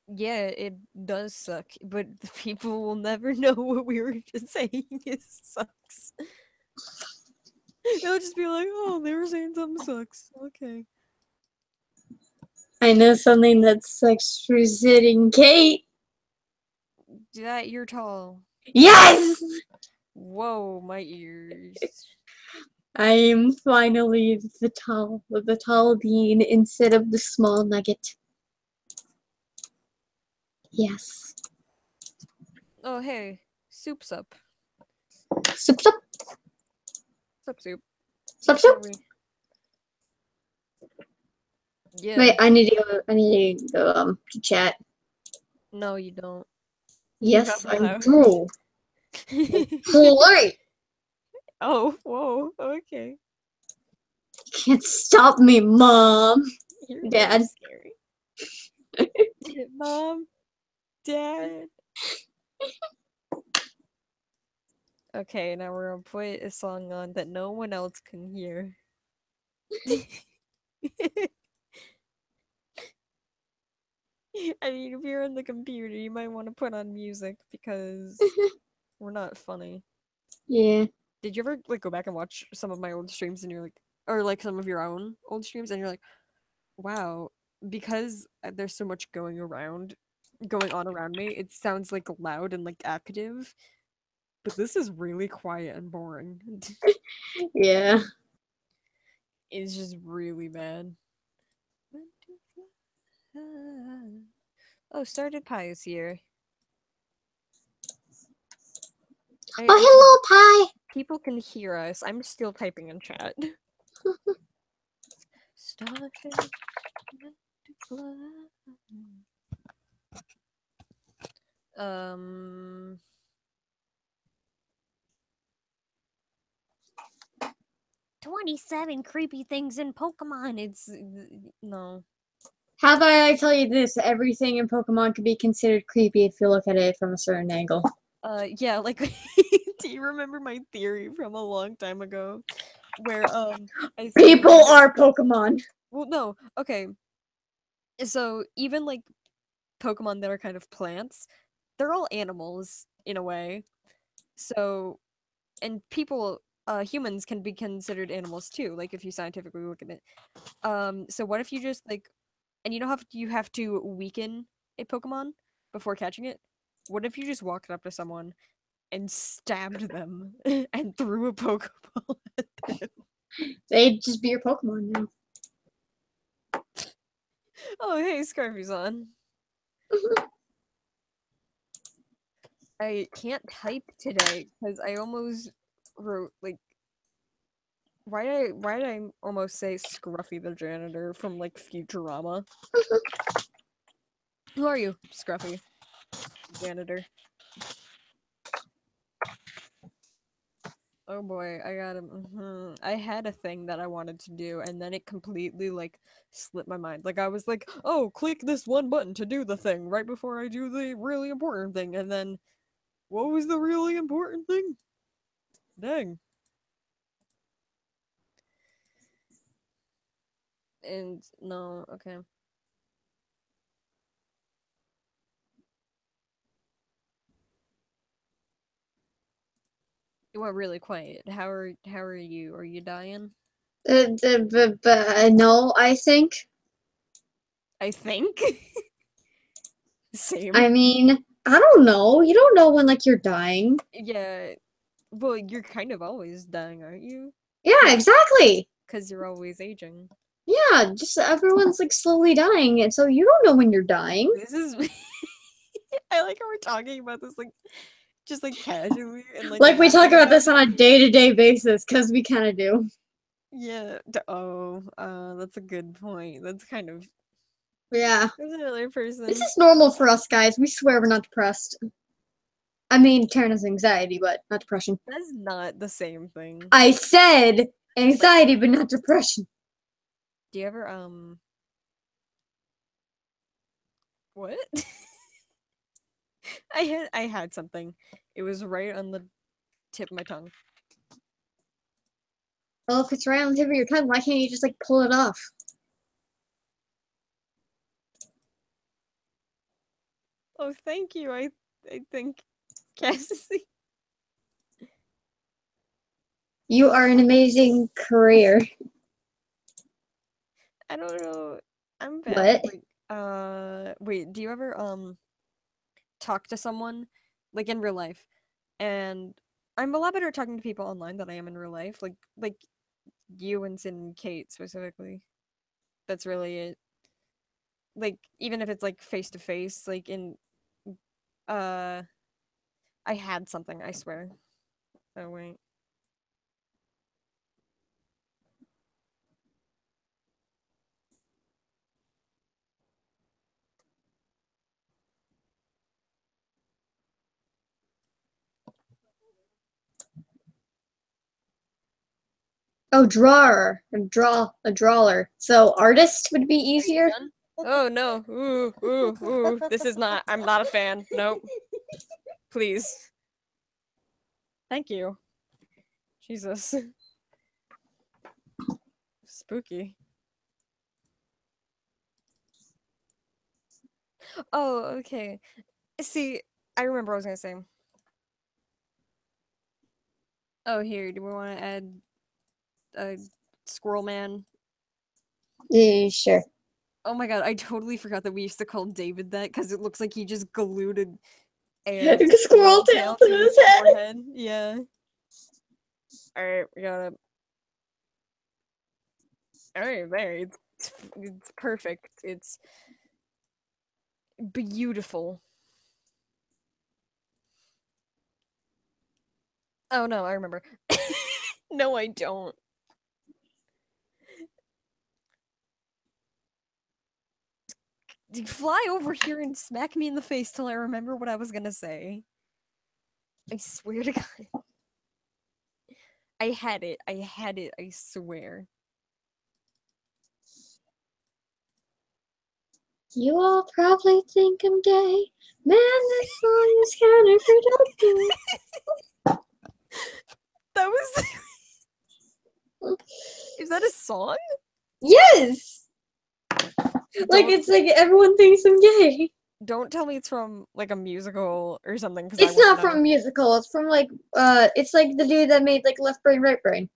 Yeah, it does suck, but the people will never know what we were just saying is sucks. They'll just be like, "Oh, they were saying something sucks." Okay. I know something that sucks for sitting, Kate. That you're tall. Yes! Whoa, my ears. I am finally the tall bean instead of the small nugget. Yes. Oh, hey, soup's up. Sup sup Sup, soup. sup How are sup. we? Yeah. Wait, I need to go to chat. No, you don't. You're not Yes, I allowed. do. Play. Oh, whoa. Okay. Can't stop me, Mom. You're very Dad. scary. Mom, Dad. Okay, now we're gonna put a song on that no one else can hear. I mean, if you're on the computer, you might want to put on music because we're not funny. Yeah. Did you ever like go back and watch some of my old streams and you're like, or like some of your own old streams and you're like, wow, because there's so much going on around me, it sounds like loud and like active, but this is really quiet and boring. Yeah. It's just really bad. Oh, started pie is here. Oh, I can hello, Pie. people can hear us. I'm still typing in chat. Starfish meant to fly. Um 27 creepy things in Pokemon. It's no. How about I tell you this? Everything in Pokemon could be considered creepy if you look at it from a certain angle. Yeah, like do you remember my theory from a long time ago where I said People that are Pokemon. well no, okay. So even like Pokemon that are kind of plants, they're all animals in a way. So and people humans can be considered animals too, like if you scientifically look at it. So what if you just like and you know how you have to weaken a Pokemon before catching it? What if you just walked up to someone and stabbed them and threw a Pokeball at them? They'd just be your Pokemon now. Oh, hey, Scarfy's on. I can't type today because I almost wrote like why did I almost say Scruffy the janitor from like Futurama? Who are you, Scruffy janitor? Oh boy, I got him. I had a thing that I wanted to do, and then it completely like slipped my mind. Like I was like, "Oh, click this one button to do the thing right before I do the really important thing," and then what was the really important thing? Dang! And no, okay. It went really quiet. How are you? Are you dying? No, I think. I think. I Same. mean, I don't know. You don't know when, like, you're dying. Yeah. Well, you're kind of always dying, aren't you? Yeah, Cause, exactly. cause you're always aging. Yeah, just everyone's, like, slowly dying, and so you don't know when you're dying. This is. I like how we're talking about this like, just like casually and like Like, we talk laughing about about this on it. a day-to-day basis, because we kind of do. Yeah. Oh. That's a good point. That's kind of. Yeah. There's another This person. is normal for us, guys. We swear we're not depressed. I mean, Taryn has anxiety, but not depression. That's not the same thing. I said It's like, anxiety, but not depression. do you ever what? I had something. It was right on the tip of my tongue. Well, if it's right on the tip of your tongue, why can't you just, like, pull it off? Oh, thank you. I think Cassie. You are an amazing career. I don't know. I'm bad What? with like wait, do you ever talk to someone like in real life? And I'm a lot better at talking to people online than I am in real life. Like you and Sin and Kate specifically. That's really it. Like even if it's like face to face, like in uh I had something, I swear. Oh wait. Oh, drawer. A drawer. So artist would be Are you easier. done? Oh no. Ooh, ooh, ooh. This is not I'm not a fan. Nope. Please. Thank you. Jesus. Spooky. Oh, okay. See, I remember what I was gonna say. Oh, here, do we want to add a squirrel man? Sure. Oh my god, I totally forgot that we used to call David that because it looks like he just glued a Squirrel squirrel tail tail to to his his head. forehead. Yeah. Alright, we got it. Alright, there. It's perfect. It's beautiful. Oh no, I remember. No, I don't. Fly over here and smack me in the face till I remember what I was gonna say. I swear to God. I had it. I had it. I swear. You all probably think I'm gay. Man, this song is counterproductive. That was. Is that a song? Yes! Like, Don't it's like everyone thinks I'm gay. don't tell me it's from like a musical or something because I It's wouldn't not from know. a musical. It's from, like, it's like the dude that made, like, Left Brain, Right Brain.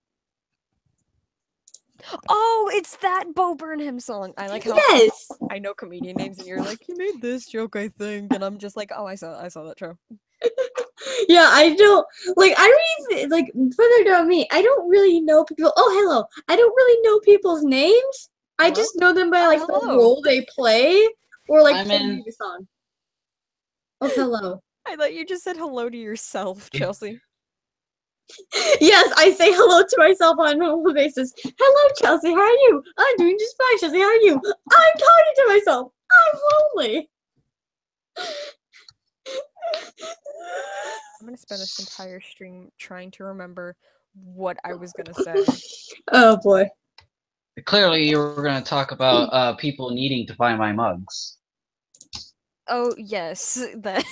Oh, it's that Bo Burnham song. I like how Yes! I know comedian names and you're like, you made this joke, I think, and I'm just like, oh, I saw that show. Yeah, I don't, like, I don't even, like, further down me, I don't really know people. Oh, hello. I don't really know people's names. I Hello? just know them by, like, Oh, the hello. role they play or, like, I'm playing in. the song. Oh, hello. I thought you just said hello to yourself, Chelsea. Yes, I say hello to myself on a normal basis. Hello, Chelsea. How are you? I'm doing just fine, Chelsea. How are you? I'm talking to myself. I'm lonely. I'm gonna spend this entire stream trying to remember what I was gonna say. Oh boy. Clearly, you were going to talk about people needing to buy my mugs. Oh yes, that.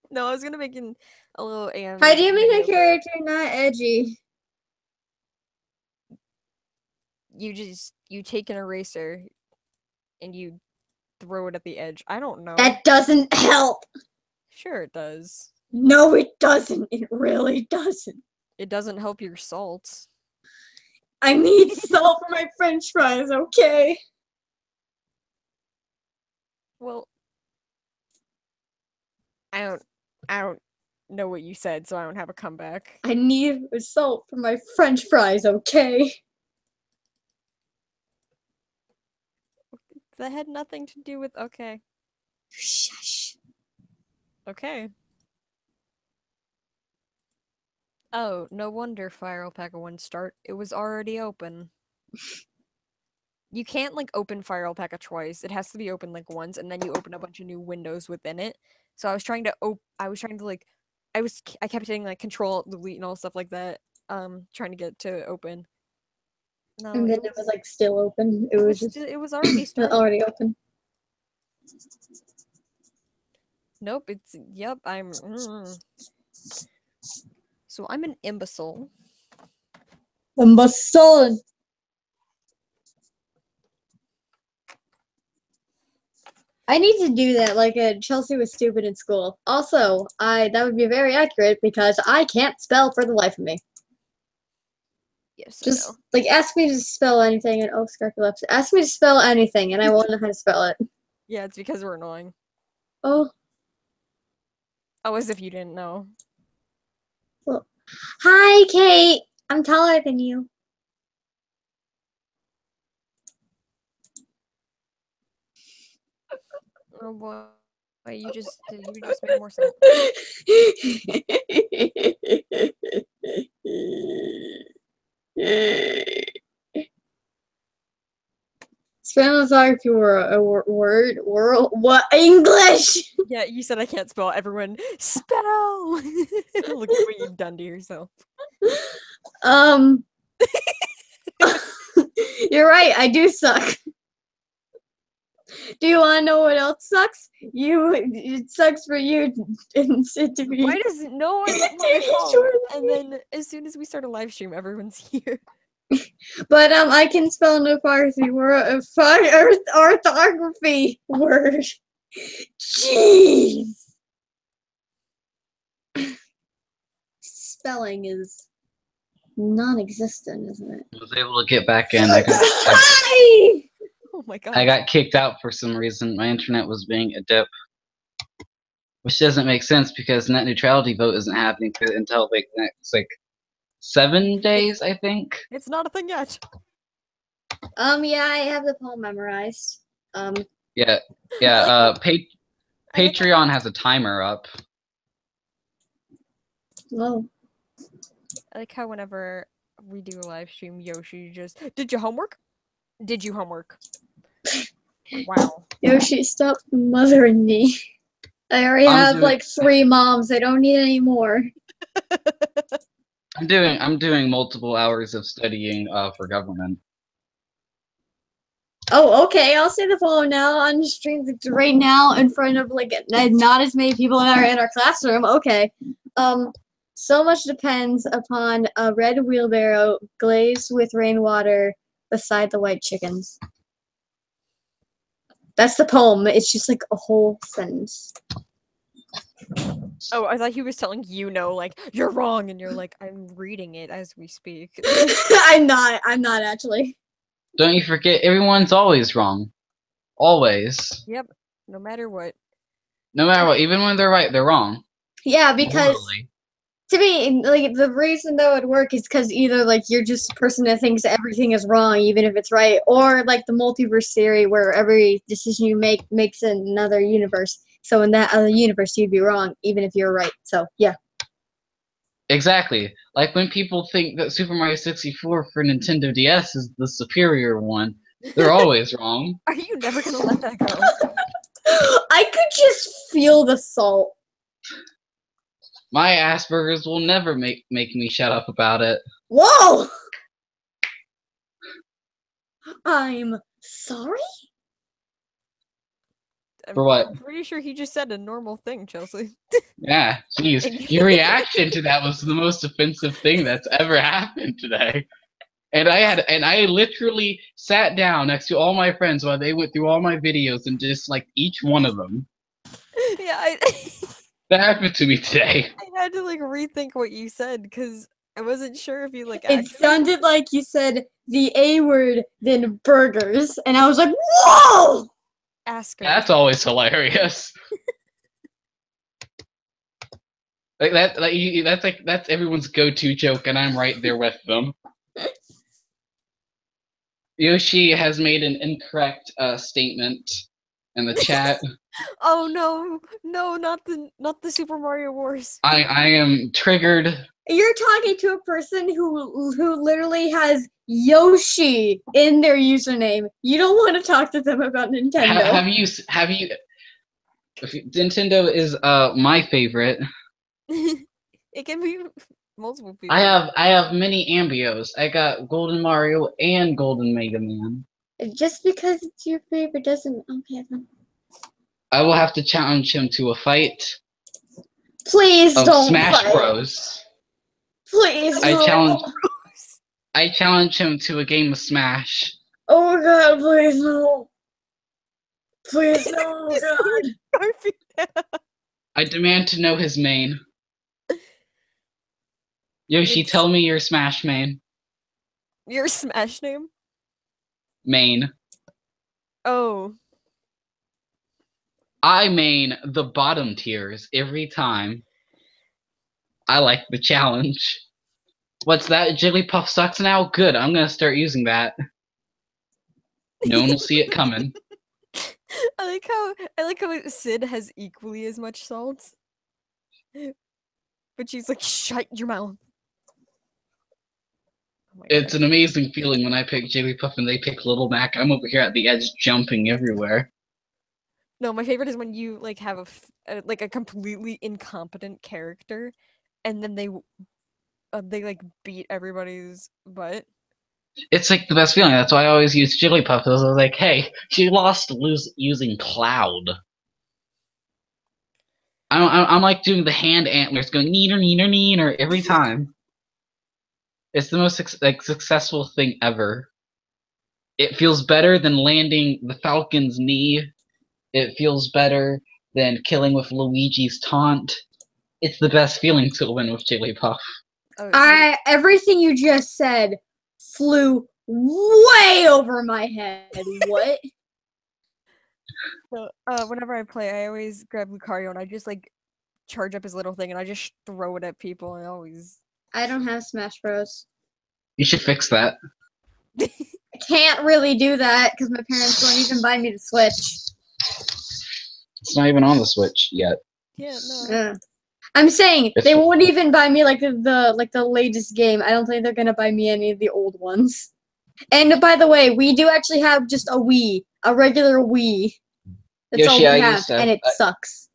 No, I was gonna make a little How do you animated make a video, but character not edgy? you take an eraser and you throw it at the edge. I don't know. That doesn't help. Sure it does. No, it doesn't. It really doesn't. It doesn't help your salt. I need salt for my french fries, okay? Well, I don't I don't know what you said, so I don't have a comeback. I need salt for my french fries, okay? That had nothing to do with okay. Shush. Okay. Oh, no wonder Fire Alpaca wouldn't start. It was already open. You can't like open Fire Alpaca twice. It has to be open like once, and then you open a bunch of new windows within it. So I was trying to like, I kept hitting like Control Delete and all stuff like that. Trying to get to open. No, And then it was like still open. It was just it was already started. already open. Nope. Yep. So I'm an imbecile. I need to do that. Like, Chelsea was stupid in school. Also, that would be very accurate because I can't spell for the life of me. Yes, I Just know. like ask me to spell anything, and Scarface. Ask me to spell anything, and I won't know how to spell it. Yeah, it's because we're annoying. Oh, Oh, as if you didn't know. well. Hi, Kate. I'm taller than you. Oh boy, you just made more sense. Spell sorry if you were a word, world, what English? Yeah, you said I can't spell. Everyone, spell! Look at what you've done to yourself. Um, you're right. I do suck. Do you want to know what else sucks? It sucks for you to be. Why does no one let me follow? And then as soon as we start a live stream, everyone's here. But I can spell no orthography word, orthography word. Jeez. Spelling is non-existent, isn't it? I was able to get back in. Hi! Oh my god. I got kicked out for some reason. My internet was being a dip. Which doesn't make sense because net neutrality vote isn't happening until like next 7 days, I think. It's not a thing yet. Yeah, I have the poem memorized. Yeah. Patreon has a timer up. Oh. I like how whenever we do a live stream, Yoshi just did your homework? Did you homework? Wow. Yoshi, stop mothering me. I already have like 3 moms. I don't need any more. I'm doing multiple hours of studying for government. Oh, okay. I'll say the poem now on the stream right now in front of like not as many people that are in our classroom. Okay. So much depends upon a red wheelbarrow glazed with rainwater beside the white chickens. That's the poem. It's just like a whole sentence. Oh, I thought he was telling you no, like, you're wrong, and you're like, I'm reading it as we speak. I'm not actually. Don't you forget, everyone's always wrong. Always. Yep, no matter what. No matter what, even when they're right, they're wrong. Yeah, because Morally. to me, like the reason that would work is because either like you're just a person that thinks everything is wrong, even if it's right, or like the multiverse theory where every decision you make makes another universe. So in that other universe, you'd be wrong, even if you're right. So yeah. Exactly. Like when people think that Super Mario 64 for Nintendo DS is the superior one, they're always wrong. Are you never gonna let that go? I could just feel the salt. My Asperger's will never make me shut up about it. Whoa! I'm sorry? For what? I'm pretty sure he just said a normal thing, Chelsea. Yeah, jeez. Your reaction to that was the most offensive thing that's ever happened today. And I literally sat down next to all my friends while they went through all my videos and just like each one of them. Yeah, That happened to me today. I had to like rethink what you said because I wasn't sure if you like. It sounded like you said the A word, then burgers, and I was like, whoa! Ask her. That's always hilarious. Like that's everyone's go-to joke, and I'm right there with them. Yoshi has made an incorrect statement in the chat. Oh no, not the Super Mario Wars. I am triggered. You're talking to a person who literally has Yoshi in their username. You don't want to talk to them about Nintendo. Have you? Nintendo is my favorite. It can be multiple people. I have many ambios. I got Golden Mario and Golden Mega Man. Just because it's your favorite doesn't. Okay, then. I will have to challenge him to a fight. Please of don't Smash fight. Bros. Please. I challenge him to a game of Smash. Oh god, please no. Please, no, God. Garfield. I demand to know his main. Yoshi, It's- tell me your Smash main. Your Smash name? Main. Oh. I main the bottom tiers every time. I like the challenge. What's that? Jigglypuff sucks now? Good, I'm gonna start using that. No one will see it coming. I like how Sid has equally as much salt. But she's like, shut your mouth. Oh my God, It's an amazing feeling when I pick Jigglypuff and they pick Little Mac. I'm over here at the edge jumping everywhere. No, my favorite is when you like have like a completely incompetent character, and then they like beat everybody's butt. It's like the best feeling. That's why I always use Jigglypuff. I was like, hey, she lost using Cloud. I'm like doing the hand antlers going neener neener neener every time. It's the most successful thing ever. It feels better than landing the Falcon's knee. It feels better than killing with Luigi's taunt. It's the best feeling to win with Jigglypuff. Oh, Everything you just said flew way over my head. What? so, whenever I play, I always grab Lucario and I just like charge up his little thing and I just throw it at people and I always. I don't have Smash Bros. You should fix that. I can't really do that because my parents won't even buy me the Switch. It's not even on the Switch yet. Yeah, no. Yeah. I'm saying they won't even buy me like the latest game. I don't think they're gonna buy me any of the old ones. And by the way, we do actually have just a Wii, a regular Wii. That's Yoshi, all we I have, used to have- and it sucks.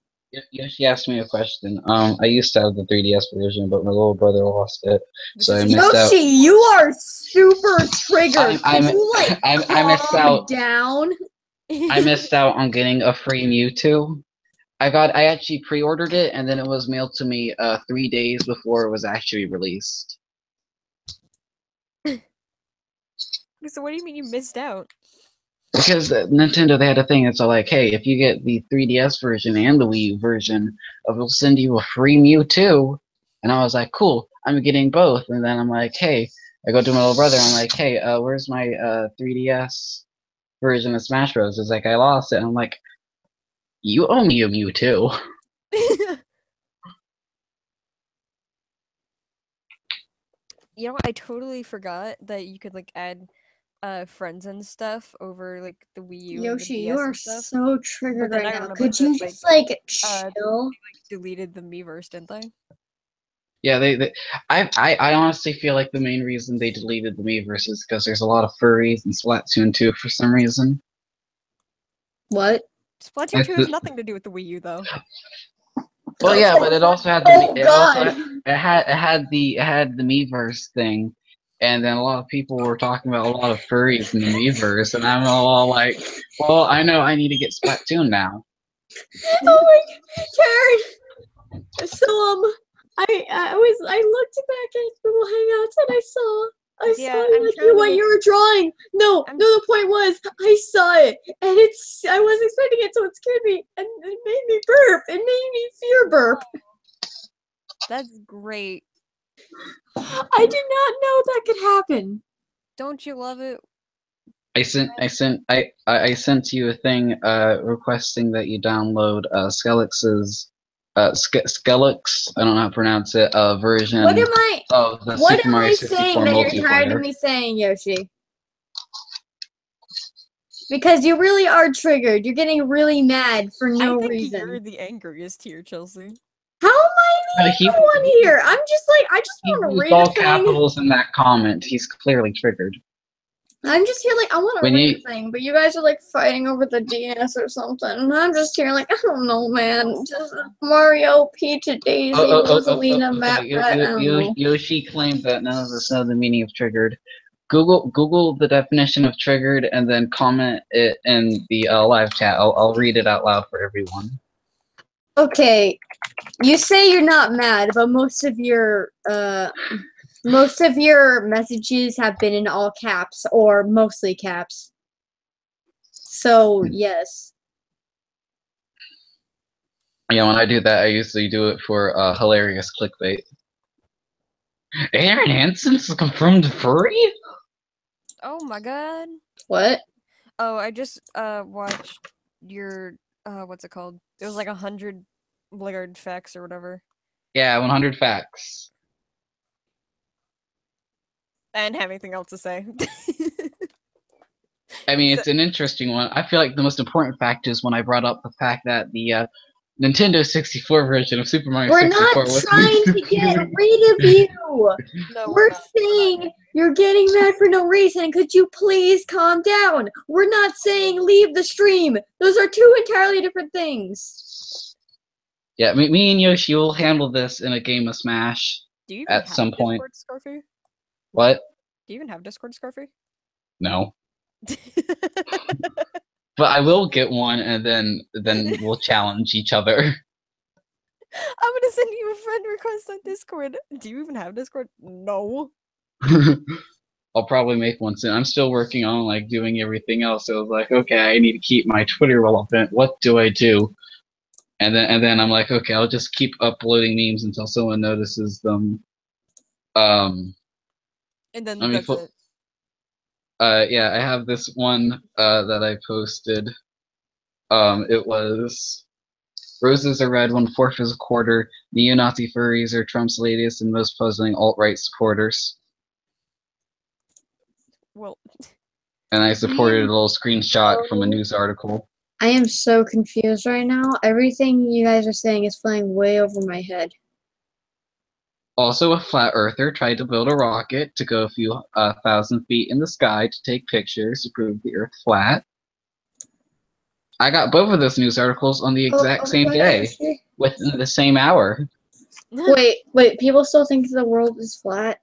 Yoshi asked me a question. I used to have the 3DS version, but my little brother lost it, This so I is missed out. Yoshi, you are super triggered. I Can you like I missed calm out. down? I missed out on getting a free Mewtwo. I actually pre-ordered it, and then it was mailed to me 3 days before it was actually released. So what do you mean you missed out? Because Nintendo, they had a thing. It's all like, hey, if you get the 3DS version and the Wii U version, we'll send you a free Mewtwo. And I was like, cool, I'm getting both. And then I'm like, hey, I go to my little brother. I'm like, hey, where's my 3DS version of Smash Bros? It's like I lost it. And I'm like, you owe me a Mewtwo. You know, I totally forgot that you could like add friends and stuff over like the Wii U Yoshi, and the you DS are and stuff. so triggered But then right I now. remembered Could you that, just like uh, chill? deleted the Miiverse, didn't they? Yeah, I honestly feel like the main reason they deleted the Miiverse is because there's a lot of furries in Splatoon 2 for some reason. What? Splatoon 2 has nothing to do with the Wii U though. Well, yeah, but it also had the Oh God! it had the Miiverse thing, and then a lot of people were talking about a lot of furries in the Miiverse, and I'm all like, well, I know I need to get Splatoon now. Oh my God, Karen. So I looked back at Google Hangouts and I Yeah, saw I'm like trying to what make- you were drawing. No, the point was I saw it and I wasn't expecting it, so it scared me and it made me burp. It made me fear burp. That's great. I did not know that could happen. Don't you love it? I sent you a thing requesting that you download Skellix's Skellix, I don't know how to pronounce it, version What am I? of the What Super am Mario I 64 saying that you're tired of multiplayer. me saying, Yoshi? Because you really are triggered. You're getting really mad for no I think reason. you're the angriest here, Chelsea. How am I the one here? I'm just like, I just He want to used read all a thing. capitals in that comment. He's clearly triggered. I'm just here like, I want to When read you- a thing, but you guys are like fighting over the DS or something. And I'm just here like, I don't know, man. Just Mario, Peach, Daisy, Rosalina, Map, Rat, I don't know. Yoshi claimed that none of us know the meaning of triggered. Google the definition of triggered and then comment it in the live chat. I'll read it out loud for everyone. Okay, you say you're not mad, but most of your messages have been in all caps or mostly caps. So yes. Yeah, when I do that, I usually do it for hilarious clickbait. Aaron Hansen's confirmed furry? Oh my god. What? Oh, I just watched your what's it called? It was like 100 Blizzard facts or whatever. Yeah, 100 facts. I didn't have anything else to say. I mean, it's an interesting one. I feel like the most important fact is when I brought up the fact that the Nintendo 64 version of Super Mario We're not 64 was trying to get rid of you. No, We're not. saying you're getting mad for no reason. Could you please calm down? We're not saying leave the stream. Those are two entirely different things. Yeah, me and Yoshi will handle this in a game of Smash Do you even at have some point. Discord, Scarfy? What? Do you even have Discord, Scarfy? No. But I will get one, and then we'll challenge each other. I'm gonna send you a friend request on Discord. Do you even have Discord? No. I'll probably make one soon. I'm still working on like doing everything else. So I was like, okay, I need to keep my Twitter relevant. What do I do? And then I'm like, okay, I'll just keep uploading memes until someone notices them. And then Let me that's put. it. Yeah, I have this one that I posted. It was roses are red, 1/4 is a quarter. Neo-Nazi furries are Trump's latest and most puzzling alt-right supporters. Well, And I supported a little screenshot from a news article. I am so confused right now. Everything you guys are saying is flying way over my head. Also, a flat earther tried to build a rocket to go a few thousand feet in the sky to take pictures to prove the Earth flat. I got both of those news articles on the exact same day, within the same hour. Wait, people still think the world is flat?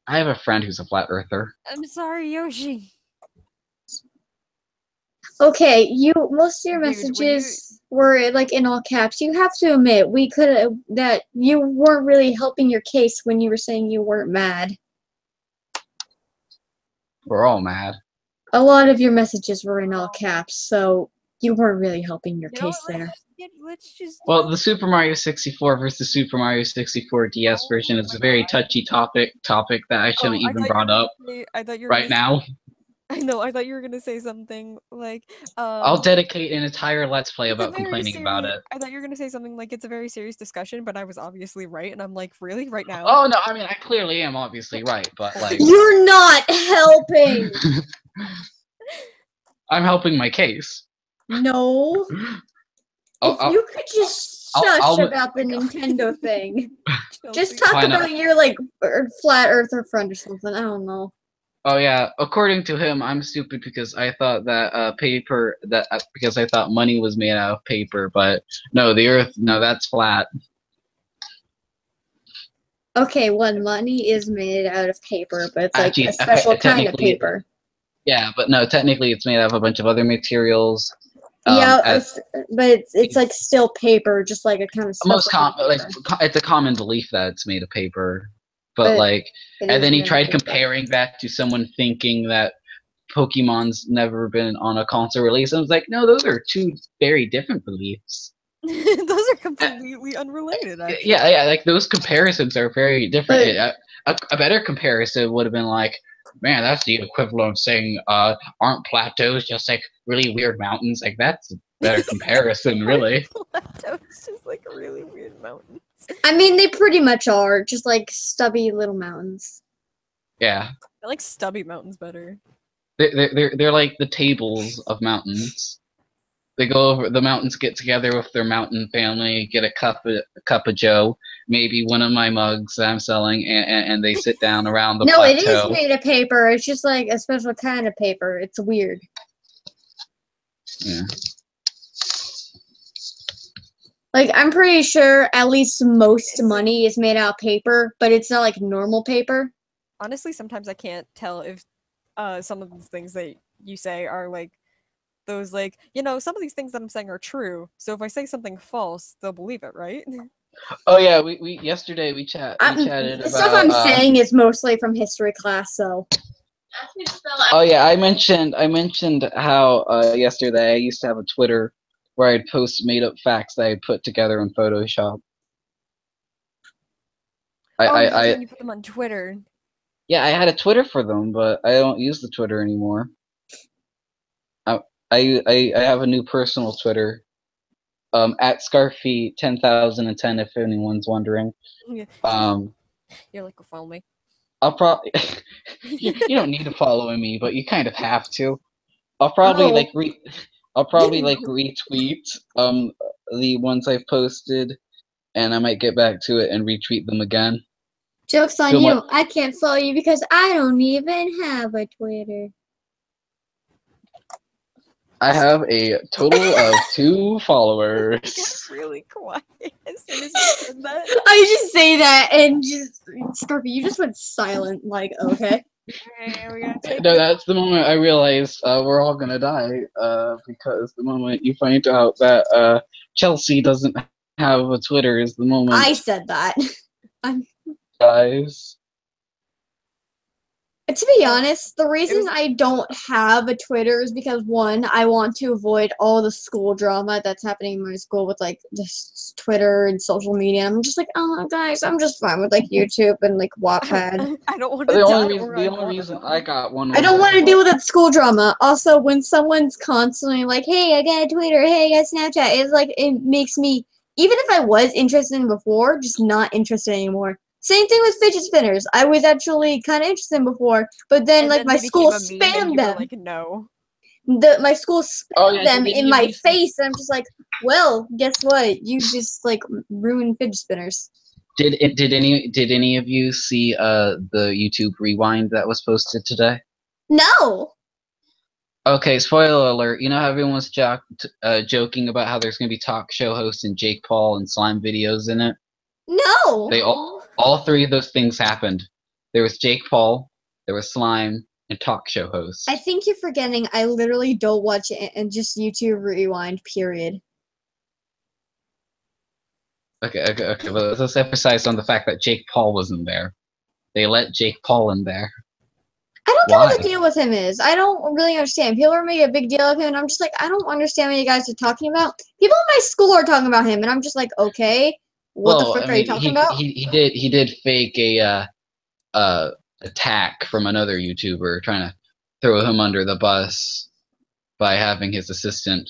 I have a friend who's a flat earther. I'm sorry, Yoshi. Okay, most of your Dude, messages were like in all caps. You have to admit that you weren't really helping your case when you were saying you weren't mad. We're all mad. A lot of your messages were in all caps, so you weren't really helping your case there. Let's just. Well, the Super Mario 64 versus Super Mario 64 DS version is a very touchy topic that I shouldn't even brought up I thought you were right now. I know. I thought you were gonna say something like. I'll dedicate an entire Let's Play about complaining about it. I thought you were gonna say something like it's a very serious discussion, but I was obviously right, and I'm like, really, right now? Oh no, I mean I clearly am obviously right, but like you're not helping. I'm helping my case. No. If you could just shush about the Nintendo thing. Just talk about your like flat earther friend or something. I don't know. Oh yeah, according to him, I'm stupid because I thought that because I thought money was made out of paper, but no, the Earth, no, that's flat. Okay, money is made out of paper, but it's like a special kind of paper. Yeah, but no, technically it's made out of a bunch of other materials. Yeah, but it's like still paper, just like a kind of it's a common belief that it's made of paper. But like, and then he tried comparing that to someone thinking that Pokemon's never been on a console release. I was like, no, those are two very different beliefs. Those are completely unrelated. Actually. Yeah, like those comparisons are very different. A better comparison would have been like, man, that's the equivalent of saying, aren't plateaus just like really weird mountains? Like that's a better comparison, really. Plateaus just like really weird mountains. I mean, they pretty much are just like stubby little mountains. Yeah. I like stubby mountains better. They're like the tables of mountains. They go over the mountains, get together with their mountain family, get a cup of Joe, maybe one of my mugs that I'm selling, and they sit down around the plateau. No, it is made of paper. It's just like a special kind of paper. It's weird. Yeah. Like, I'm pretty sure at least most money is made out of paper, but it's not like normal paper. Honestly, sometimes I can't tell if some of the things that you say are like those like, some of these things that I'm saying are true. So if I say something false, they'll believe it, right? Oh yeah, we yesterday we chatted the stuff I'm saying is mostly from history class, so. Oh yeah, I mentioned how yesterday I used to have a Twitter where I'd post made up facts that I put together in Photoshop. Oh, you were I saying you put them on Twitter. yeah, I had a Twitter for them, but I don't use the Twitter anymore. I have a new personal Twitter. At Scarfy 10,010 if anyone's wondering. Yeah. Um, You're like, go follow me. I'll probably you don't need to follow me, but you kind of have to. I'll probably Oh. retweet the ones I've posted, and I might get back to it and retweet them again. Joke's on Feel you. my- I can't follow you because I don't even have a Twitter. I have a total of 2 followers. Get really quiet as soon as you said that. I just say that and just Scarfy, you just went silent. Like, okay. Okay, we gotta take No, it. that's the moment I realized we're all gonna die. Because the moment you find out that Chelsea doesn't have a Twitter is the moment I said that. guys. To be Oh, honest, the reason was- I don't have a Twitter is because one, I want to avoid all the school drama that's happening in my school with like just Twitter and social media. I'm just like, oh guys, I'm just fine with like YouTube and like Wattpad. I don't want to The die. only reason I got one I was don't want to deal with that school drama. Also, when someone's constantly like, "Hey, I got a Twitter. Hey, I got Snapchat," it's like it makes me, even if I was interested in before, just not interested anymore. Same thing with fidget spinners. I was actually kind of interested in before, but then And like then my they school became a meme and spammed you were them. like, no. My school Oh spammed yeah, them did in any of my you see- face, and I'm just like, well, guess what? You just like ruined fidget spinners. Did any of you see the YouTube rewind that was posted today? No. Okay, spoiler alert. You know how everyone was joking about how there's gonna be talk show hosts and Jake Paul and slime videos in it? No. They all 3 of those things happened. There was Jake Paul, there was slime, and talk show host. I think you're forgetting. I literally don't watch it and just YouTube rewind. Period. Okay, but let's emphasize on the fact that Jake Paul wasn't there. They let Jake Paul in there. I don't Why? get what the deal with him is. I don't really understand. People are making a big deal of him, and I'm just like, I don't understand what you guys are talking about. People in my school are talking about him, and I'm just like, okay, what the fuck are you talking about? He did fake a attack from another YouTuber trying to throw him under the bus by having his assistant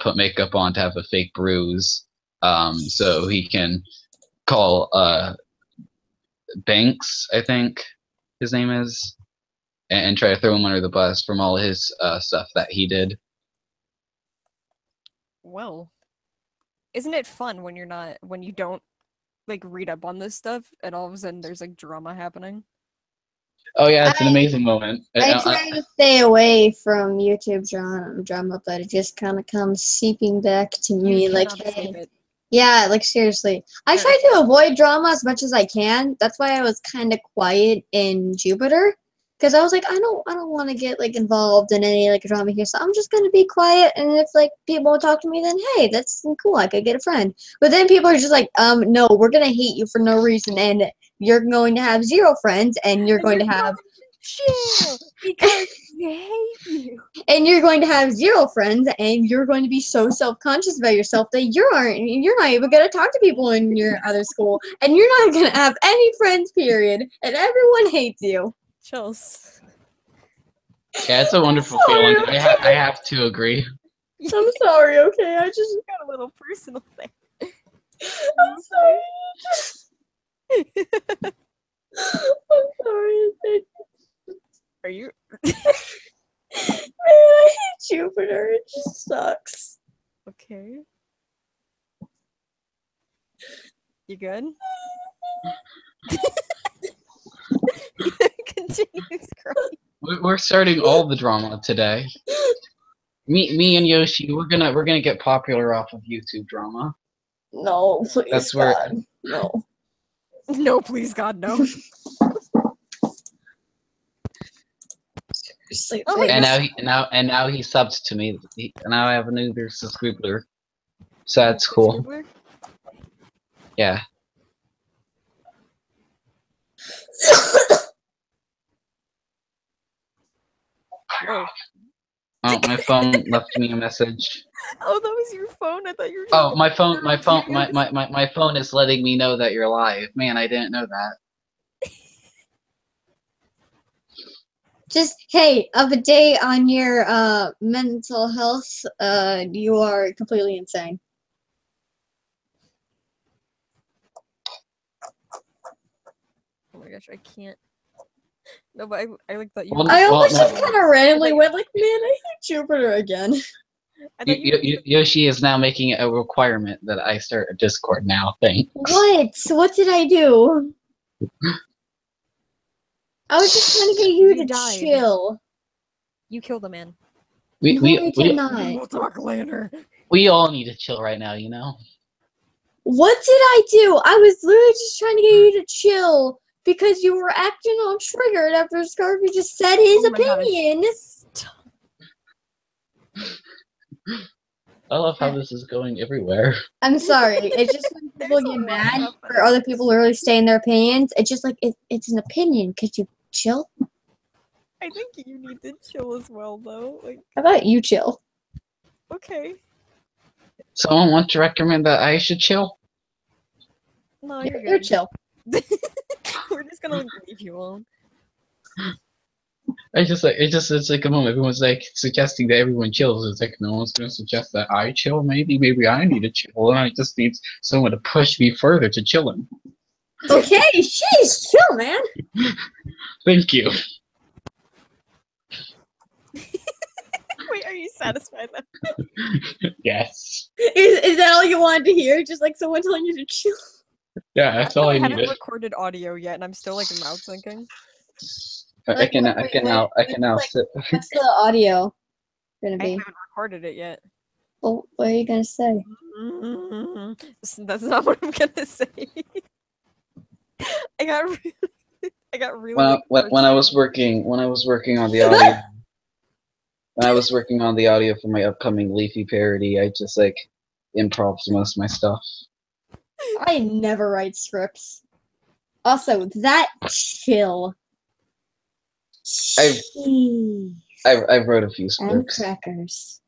put makeup on to have a fake bruise, so he can call Banks, I think his name is, and try to throw him under the bus from all his stuff that he did. Well, isn't it fun when you don't like read up on this stuff and all of a sudden there's like drama happening? Oh yeah, it's an amazing moment. I try to stay away from YouTube drama, but it just kind of comes seeping back to me. You Like, cannot hey, escape it. yeah, like seriously. I Sure. try to avoid drama as much as I can. That's why I was kind of quiet in Jupiter, because I was like, I don't want to get like involved in any like drama here. So I'm just gonna be quiet, and if like people talk to me, then hey, that's cool. I could get a friend. But then people are just like, no, we're gonna hate you for no reason, and you're going to have 0 friends, and you're going to have. Chill, because we hate you. And you're going to have 0 friends, and you're going to be so self-conscious about yourself that you're not even going to talk to people in your other school, and you're not going to have any friends, period, and everyone hates you. Chills. Yeah, it's a wonderful sorry, feeling. okay. I have to agree. I'm sorry, okay? I just got a little personal thing. I'm sorry. I'm sorry. Are you? Man, I hate Jupiter. It just sucks. Okay. You good? Continues crying. We're starting all the drama today. Me and Yoshi, we're gonna get popular off of YouTube drama. No, please, That's where- God. No. No, please, God, no. Seriously, Oh, hey, And please. now he subbed to me. Now I have a new subscriber, so that's cool. Scribbler? Yeah. Whoa. Oh, my phone left me a message. Oh, that was your phone? I thought you were just Oh, my phone videos. my phone is letting me know that you're live. Man, I didn't know that. Just hey, update on your mental health. You are completely insane. Oh my gosh, I can't. No, but I like that you. Well, I well, almost no. just kind of randomly went like, man, I hate Jupiter again. I thought you. Yoshi is now making it a requirement that I start a Discord now. Thanks. What? What did I do? I was just trying to get you to died. chill. You killed a man. No, I did not. We'll talk later. We all need to chill right now, you know? What did I do? I was literally just trying to get you to chill because you were acting all triggered after Scarfy just said his Oh my gosh. opinion. I love how this is going everywhere. I'm sorry. It's just when people There's a get lot mad happening. for other people really saying their opinions. It's just like it's an opinion. Could you chill? I think you need to chill as well, though. Like, How about you chill? okay. Someone wants to recommend that I should chill? No, you're You're good. chill. We're just gonna like, leave you alone. It's like a moment everyone's like suggesting that everyone chills. It's like no one's gonna suggest that I chill. Maybe I need to chill, and I just need someone to push me further to chilling. Okay, jeez, chill, man. Thank you. Wait, are you satisfied now? Yes. Is that all you wanted to hear? Just like someone telling you to chill? Yeah, that's all I haven't needed. recorded audio yet, and I'm still like mouth syncing. I can now sit. What's the audio gonna I be? haven't recorded it yet. Well, what are you gonna say? That's not what I'm gonna say. I got really. When I was working on the audio. When I was working on the audio for my upcoming Leafy parody, I just like improv most of my stuff. I never write scripts. Also, that chill. I've Jeez. I wrote a few And scripts. crackers.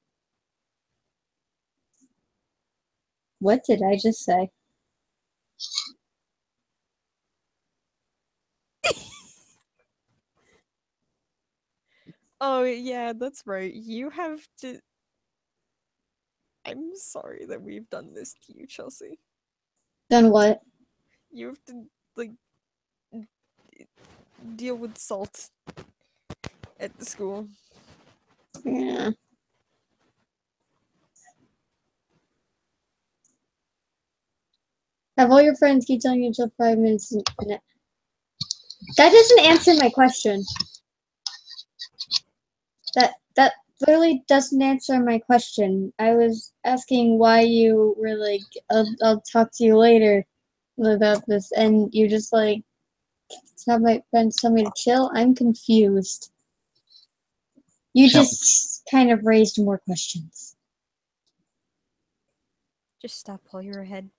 What did I just say? Oh yeah, that's right. You have to. I'm sorry that we've done this to you, Chelsea. Done what? You have to like deal with salt at the school. Yeah. Have all your friends keep telling you until 5 minutes. That doesn't answer my question. That literally doesn't answer my question. I was asking why you were like, I'll talk to you later about this, and you just like have my friends tell me to chill. I'm confused. You Chill. just kind of raised more questions. Just stop while you're ahead.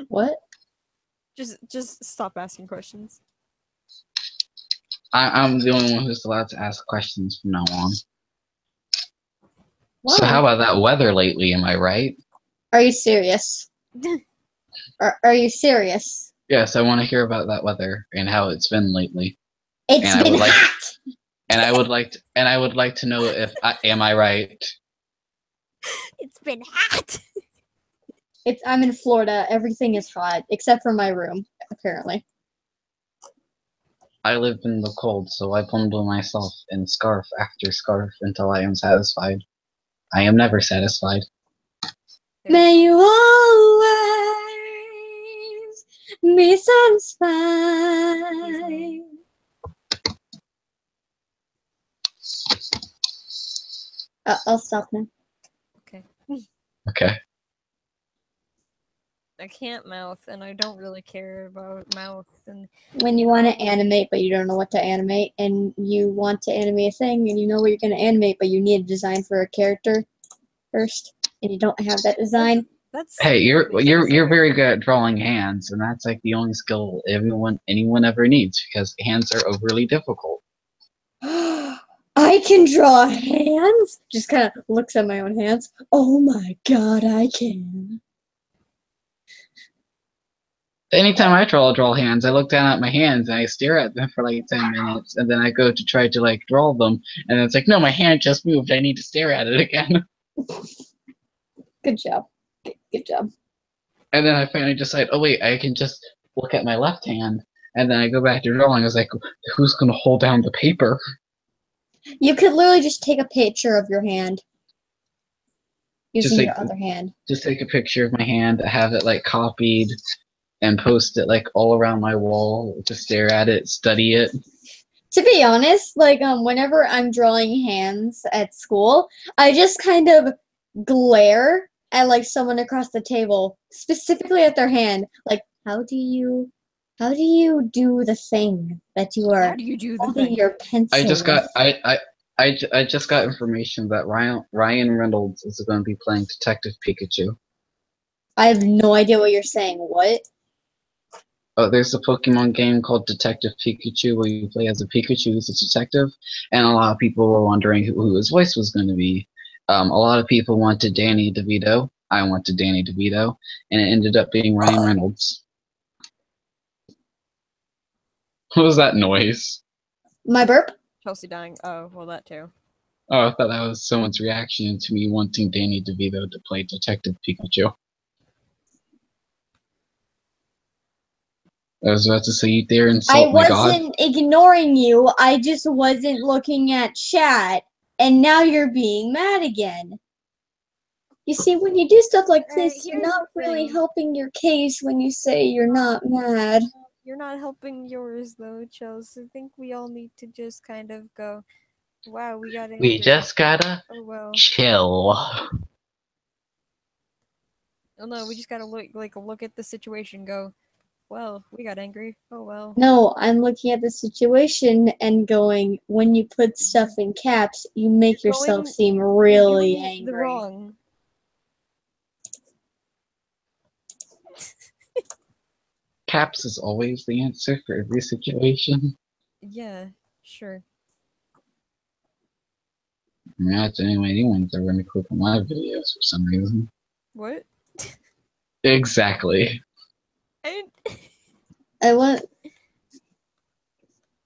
What? Just stop asking questions. I'm the only one who's allowed to ask questions from now on. Why? So how about that weather lately? Am I right? Are you serious? Are you serious? Yes, I want to hear about that weather and how it's been lately. It's And been hot. And I would like to know if am I right? It's been hot. I'm in Florida. Everything is hot except for my room, apparently. I live in the cold, so I bundle myself in scarf after scarf until I am satisfied. I am never satisfied. May you always be satisfied. I'll stop now. Okay. Okay. I can't mouth, and I don't really care about mouth. And when you want to animate, but you don't know what to animate, and you want to animate a thing, and you know what you're going to animate, but you need a design for a character first, and you don't have that design. That's hey, you're very good at drawing hands, and that's like the only skill anyone ever needs because hands are overly difficult. I can draw hands. Just kind of looks at my own hands. Oh my god, I can. Anytime I draw hands, I look down at my hands and I stare at them for like 10 minutes, and then I go to try to like draw them, and it's like, no, my hand just moved. I need to stare at it again. Good job. Good job. And then I finally decide, oh wait, I can just look at my left hand, and then I go back to drawing. I was like, who's gonna hold down the paper? You could literally just take a picture of your hand using Just your other hand. Just take a picture of my hand, have it like copied, and post it like all around my wall to stare at it, study it. To be honest, like whenever I'm drawing hands at school, I just kind of glare at like someone across the table, specifically at their hand. Like, how do you do the thing that you are How do you do the holding thing? your pencil? I just got with? I just got information that Ryan Reynolds is going to be playing Detective Pikachu. I have no idea what you're saying. What? Oh, there's a Pokemon game called Detective Pikachu where you play as a Pikachu who's a detective, and a lot of people were wondering who his voice was going to be. A lot of people wanted Danny DeVito. I wanted Danny DeVito, and it ended up being Ryan Reynolds. What was that noise? My burp? Chelsea dying. Oh, well, that too. Oh, I thought that was someone's reaction to me wanting Danny DeVito to play Detective Pikachu. I was about to say you dare insult my god. I wasn't ignoring you. I just wasn't looking at chat, and now you're being mad again. You see, when you do stuff like this, you're Here's not the really thing. helping your case when you say you're not mad. You're not helping yours, though, Chelsea. I think we all need to just kind of go, wow, we got angry. We just gotta chill. Oh no, we just gotta look at the situation, go, well, we got angry. Oh well. No, I'm looking at the situation and going, when you put stuff in caps, you make yourself seem really angry. The wrong. Caps is always the answer for every situation. Yeah, sure. I'm not doing anyone's ever gonna click on my videos for some reason. What? Exactly. I want.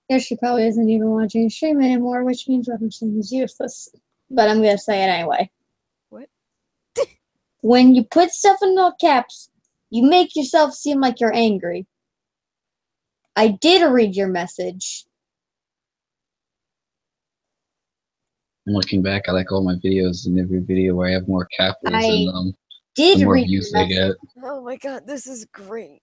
Yeah, she probably isn't even watching a stream anymore, which means what I'm saying is useless. But I'm gonna say it anyway. What? When you put stuff in all caps, you make yourself seem like you're angry. I did read your message. I'm looking back, I like all my videos, and every video where I have more capitals in them, Did the more read views your I get. Oh my god, this is great.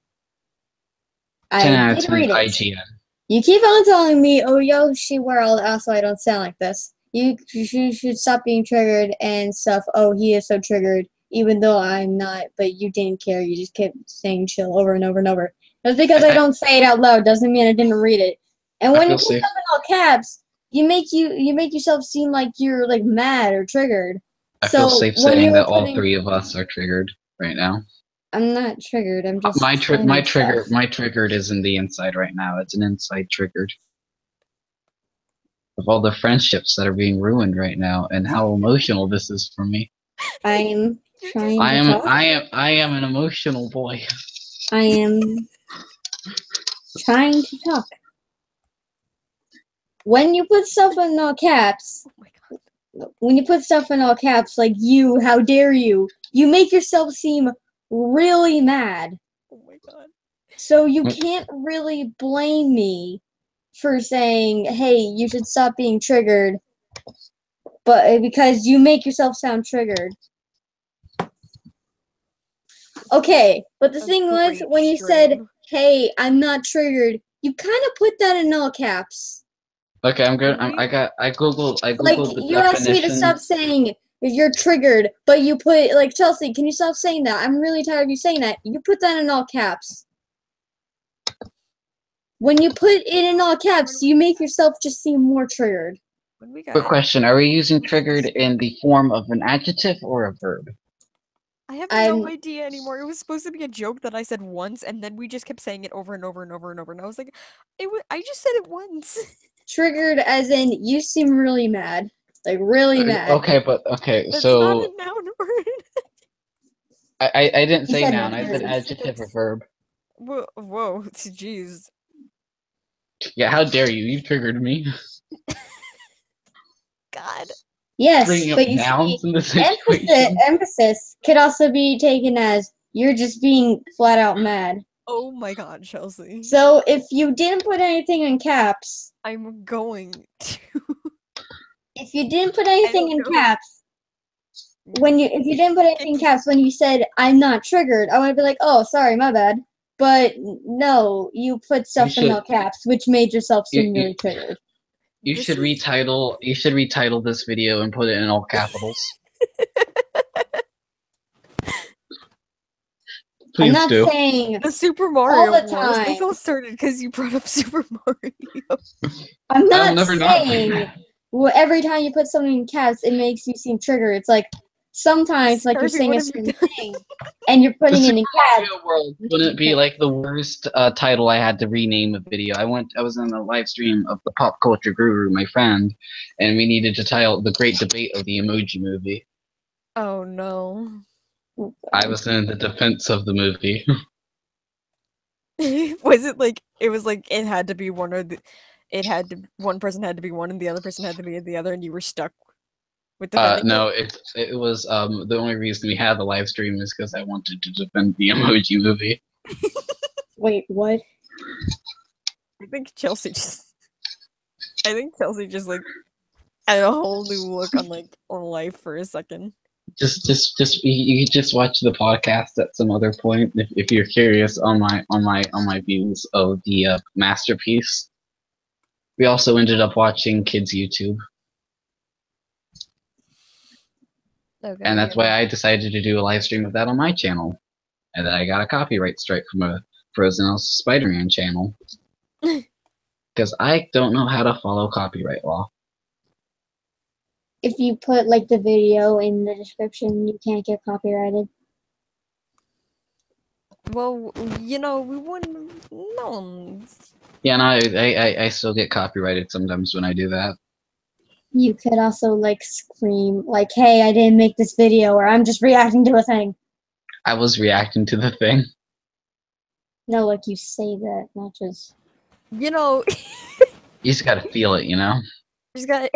10 out I of did 10 read it. IGN. You keep on telling me, oh, Yoshi World, also I don't sound like this. You should stop being triggered and stuff. Oh, he is so triggered, even though I'm not, but you didn't care. You just kept saying chill over and over and over. Just because I don't say it out loud doesn't mean I didn't read it. And when you put stuff in all caps, you make yourself seem like you're like mad or triggered. I feel safe when saying you're that all three of us are triggered right now. I'm not triggered. I'm just My stuff. triggered isn't the inside right now. It's an inside triggered. Of all the friendships that are being ruined right now, and how emotional this is for me. I'm trying to talk. I am an emotional boy. I am trying to talk. When you put stuff in all caps, Oh my god. when you put stuff in all caps, like you, how dare you, you make yourself seem really mad. Oh my god. So you can't really blame me for saying, hey, you should stop being triggered, but because you make yourself sound triggered. Okay, but the thing was, when you said, hey, I'm not triggered, you kind of put that in all caps. Okay, I'm good. I googled Like, the you asked me to definition. stop saying you're triggered, but you put, like, Chelsea, can you stop saying that? I'm really tired of you saying that. You put that in all caps. When you put it in all caps, you make yourself just seem more triggered. Quick question, are we using triggered in the form of an adjective or a verb? I have no idea anymore. It was supposed to be a joke that I said once, and then we just kept saying it over and over and over and over. And I was like, I just said it once. Triggered as in you seem really mad. Like really mad. Okay, That's not so a noun word. I didn't You say said noun. I said triggered. adjective or verb. Whoa, jeez. Yeah, how dare you? You triggered me. God. Yes, Bringing up but you see, nouns in the situation. emphasis could also be taken as you're just being flat out mad. Oh my god, Chelsea. So if you didn't put anything in caps, I'm going to. if you didn't put I anything don't in know. caps, if you didn't put anything in caps when you said I'm not triggered, I would be like, oh, sorry, my bad. But no, you put stuff in all caps, which made yourself seem really triggered. You This should is- retitle. You should retitle this video and put it in all capitals. Please I'm not do. saying The Super Mario all the Wars. time. This all started because you brought up Super Mario. I'm I'll not never not do saying that. every time you put something in caps, it makes you seem triggered. It's like sometimes, like you're Scarfy, saying what a have you certain done? thing, and you're The putting it Super in caps. Mario World wouldn't be like the worst title I had to rename a video. I was in a live stream of the Pop Culture Guru, my friend, and we needed to title "The Great Debate of the Emoji Movie." Oh no. I was in the defense of the movie. Was it like it had to be one or the one person had to be one and the other person had to be the other and you were stuck with defending No, it was the only reason we had the live stream is because I wanted to defend the Emoji Movie. Wait, what? I think Chelsea just like had a whole new look on life for a second. Just you could just watch the podcast at some other point if you're curious on my views of the masterpiece. We also ended up watching kids YouTube, Okay, and that's why I decided to do a live stream of that on my channel, and then I got a copyright strike from a Frozen House Spider-Man channel because I don't know how to follow copyright law. If you put like the video in the description, you can't get copyrighted. Well, we wouldn't know. Yeah, and I still get copyrighted sometimes when I do that. You could also like scream like, "Hey, I didn't make this video," or "I'm just reacting to a thing." I was reacting to the thing. No, like you say that, not just. You You just gotta feel it, you know? just gotta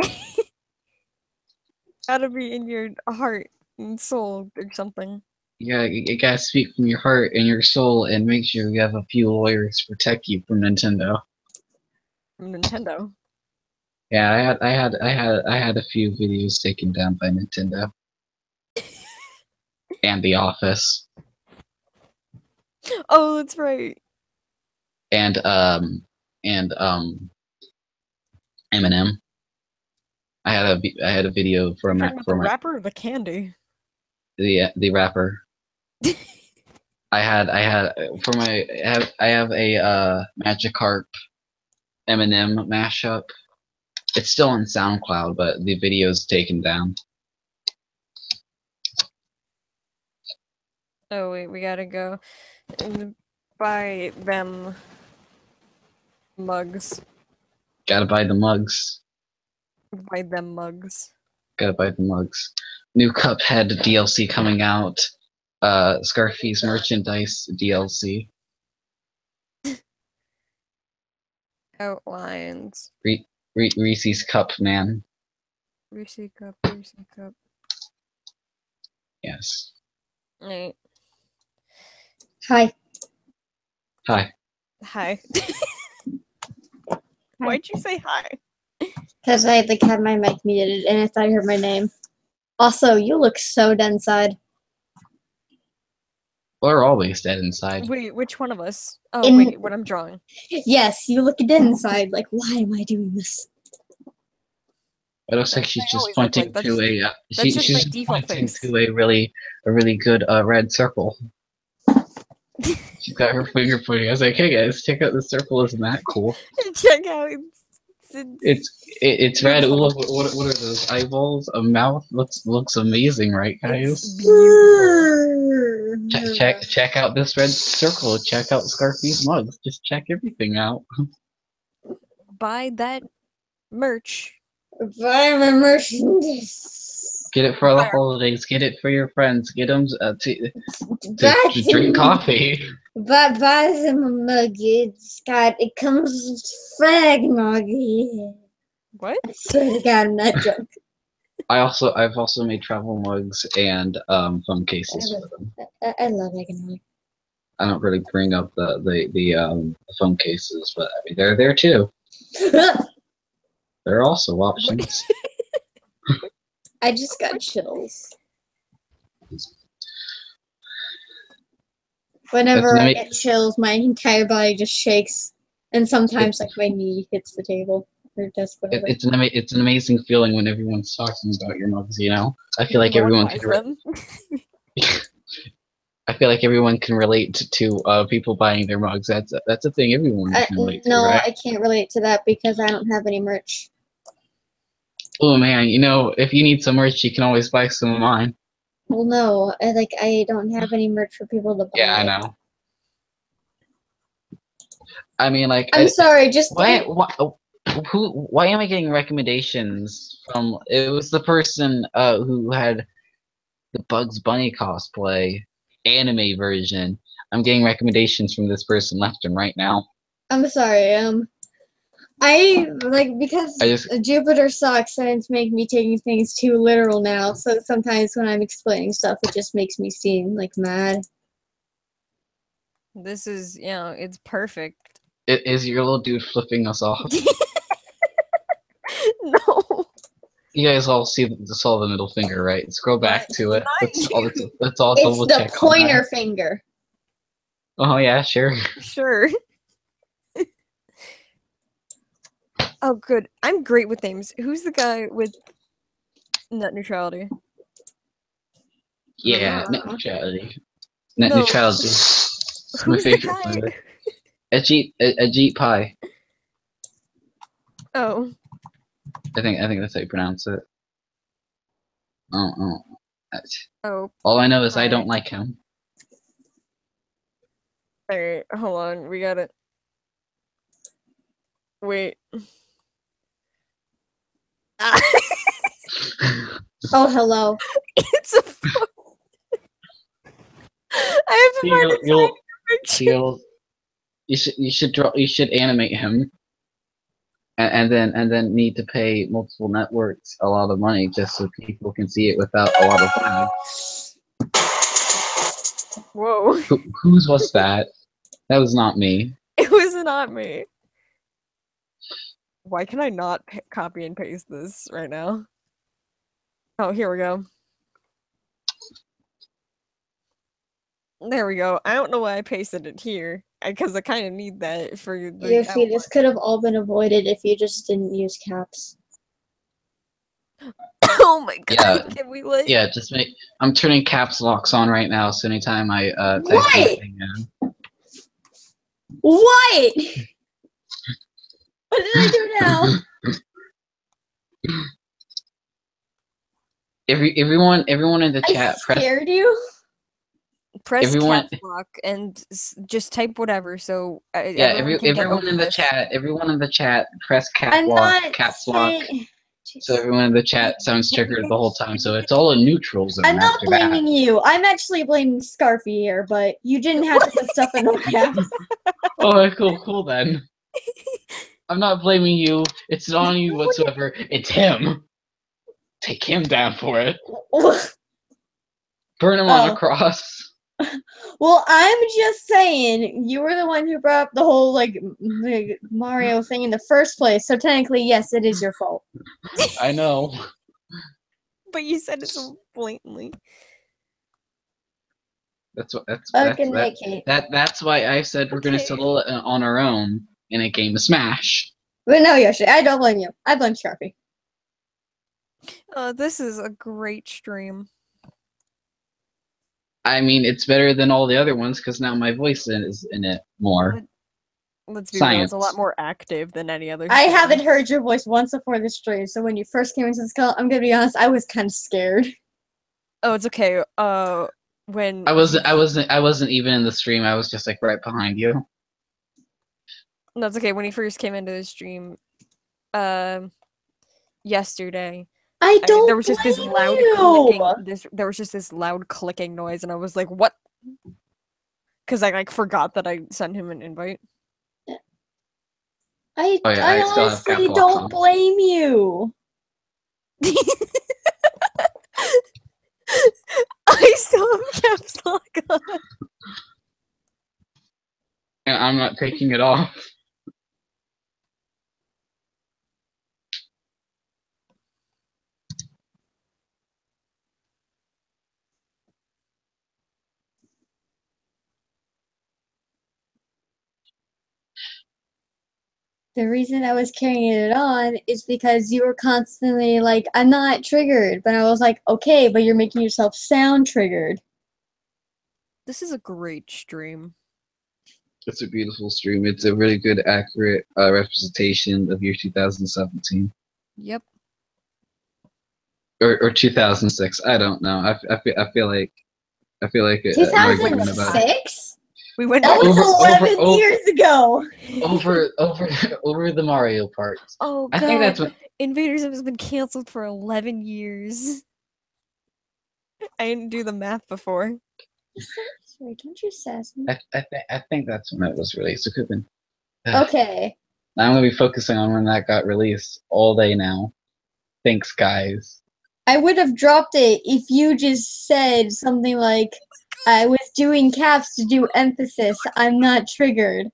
be in your heart and soul or something. Yeah, you gotta speak from your heart and your soul, and make sure you have a few lawyers to protect you from Nintendo. From Nintendo. Yeah, I had a few videos taken down by Nintendo and The Office Oh, that's right. and Eminem. I had a video You're talking about the rapper or the candy? the rapper. I have a Magikarp Eminem mashup. It's still on SoundCloud, but the video's taken down. Oh wait, we gotta go and buy them mugs. Gotta buy the mugs. Buy them mugs. Gotta buy the mugs. New Cuphead DLC coming out. Scarface merchandise DLC. Outlines. Reese's Cup, man. Reese cup. Yes. Right. Hi. Hi. Hi. Why'd you say hi? Because I like had my mic muted and I thought I heard my name. Also, you look so dead inside. We're always dead inside. Wait, which one of us? Oh, wait, what I'm drawing. Yes, you look dead inside. Like, why am I doing this? It looks like she's just always look pointing like. That's to a. just my She's default pointing face. to a really good red circle. She's got her finger pointing. I was like, "Hey guys, check out the circle! Isn't that cool?" Check out. It's red. Ooh, look, what are those eyeballs? A mouth looks amazing, right, guys? It's beautiful. Check out this red circle. Check out Scarfy's mugs. Just check everything out. Buy that merch. Buy my merchandise. Get it for the Where? holidays. Get it for your friends. Get them to Buy drink some- coffee. buy some mug. It comes with fragnog. What? I swear to God, I'm not drunk. I've also made travel mugs and phone cases for them. I love eggnog. I don't really bring up the phone cases, but I mean they're there too. They're also options. I just got chills. Whenever I get chills, my entire body just shakes, and sometimes like my knee hits the table or desk, whatever. It's an amazing feeling when everyone's talking about your mugs. You know, I feel like everyone can. I feel like everyone can relate to people buying their mugs. That's a thing everyone can relate to, right? I can't relate to that because I don't have any merch. Oh man, you know, if you need some merch, you can always buy some of mine. Well, no, I don't have any merch for people to buy. Yeah, I know. I mean, like, I'm sorry, just why am I getting recommendations from? It was the person who had the Bugs Bunny cosplay anime version. I'm getting recommendations from this person left and right now. I'm sorry. I because Jupiter sucks and it's making me taking things too literal now. So sometimes when I'm explaining stuff, it just makes me seem like mad. This is, it's perfect. Is your little dude flipping us off? No. You guys all saw the middle finger, right? Scroll back to it. Let's all It's double check. the pointer finger. Oh yeah, sure. Sure. Oh, good. I'm great with names. Who's the guy with net neutrality? Yeah, net neutrality. Net neutrality. Who's My favorite the guy? Ajit Pai. Oh. I think that's how you pronounce it. Oh. Oh. All I know is I don't like him. Alright, hold on. We got it. Wait. Oh, hello. It's a phone. I have to find You should animate him, and then need to pay multiple networks a lot of money just so people can see it without a lot of money. Whoa. Whose was that? That was not me. It was not me. Why can I not copy and paste this right now? Oh, here we go. There we go. I don't know why I pasted it here, because I kind of need that for the. You see, this could have all been avoided if you just didn't use caps. Oh my god! Yeah, can we like? Yeah, just make. I'm turning caps locks on right now, so anytime I type anything in. What? What did I do now? Everyone in the chat, scared you? Press caps lock and just type whatever. So everyone in the chat, press caps lock. So everyone in the chat sounds triggered the whole time. So it's all in neutral zone. I'm not blaming you. I'm actually blaming Scarfy here, but you didn't have to put stuff in the caps. Oh, cool then. I'm not blaming you. It's not on you whatsoever. It's him. Take him down for it. Burn him on the cross. Well, I'm just saying, you were the one who brought up the whole, Mario thing in the first place, so technically, yes, it is your fault. I know. But you said it so blatantly. That's why I said we're gonna settle it on our own in a game of Smash. But no, Yoshi, I don't blame you. I blame Sharpie. This is a great stream. I mean, it's better than all the other ones because now my voice is in it more. Let's be real, it's a lot more active than any other stream. I haven't heard your voice once before this stream, so when you first came into this call, I'm gonna be honest, I was kind of scared. Oh, it's okay. When I wasn't even in the stream. I was just like right behind you. No, it's okay. When he first came into the stream, yesterday. I don't There was just this blame loud you. clicking. There was just this loud clicking noise, and I was like, "What?" Because I like forgot that I sent him an invite. I Oh yeah, I I still have honestly cap locks don't on. blame you. I still have caps lock on. And I'm not taking it off. The reason I was carrying it on is because you were constantly like, I'm not triggered. But I was like, okay, but you're making yourself sound triggered. This is a great stream. It's a beautiful stream. It's a really good, accurate representation of year 2017 Yep. or 2006. I don't know. I feel like an argument about 2006? We went That back. was 11 years ago. over the Mario parts. Oh I think that's god, what. Invaders has been canceled for 11 years. I didn't do the math before. Sorry, don't you sass me. I think that's when it was released. It could have been. Okay. I'm gonna be focusing on when that got released all day now. Thanks, guys. I would have dropped it if you just said something like, I was doing caps to do emphasis. I'm not triggered.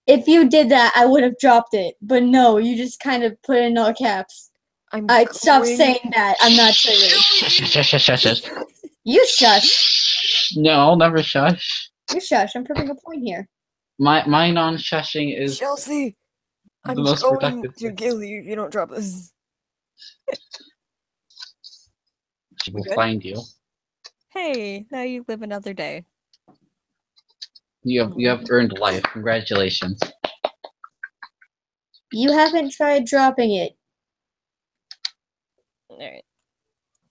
If you did that, I would have dropped it. But no, you just kind of put in all caps. I stopped saying that. I'm not triggered. Shush. You shush. No, I'll never shush. You shush. I'm proving a point here. My non-shushing is Chelsea, the I'm most going productive to kill you if you don't drop this. She will good? find you. Hey, now you live another day. You have earned life. Congratulations. You haven't tried dropping it. Alright.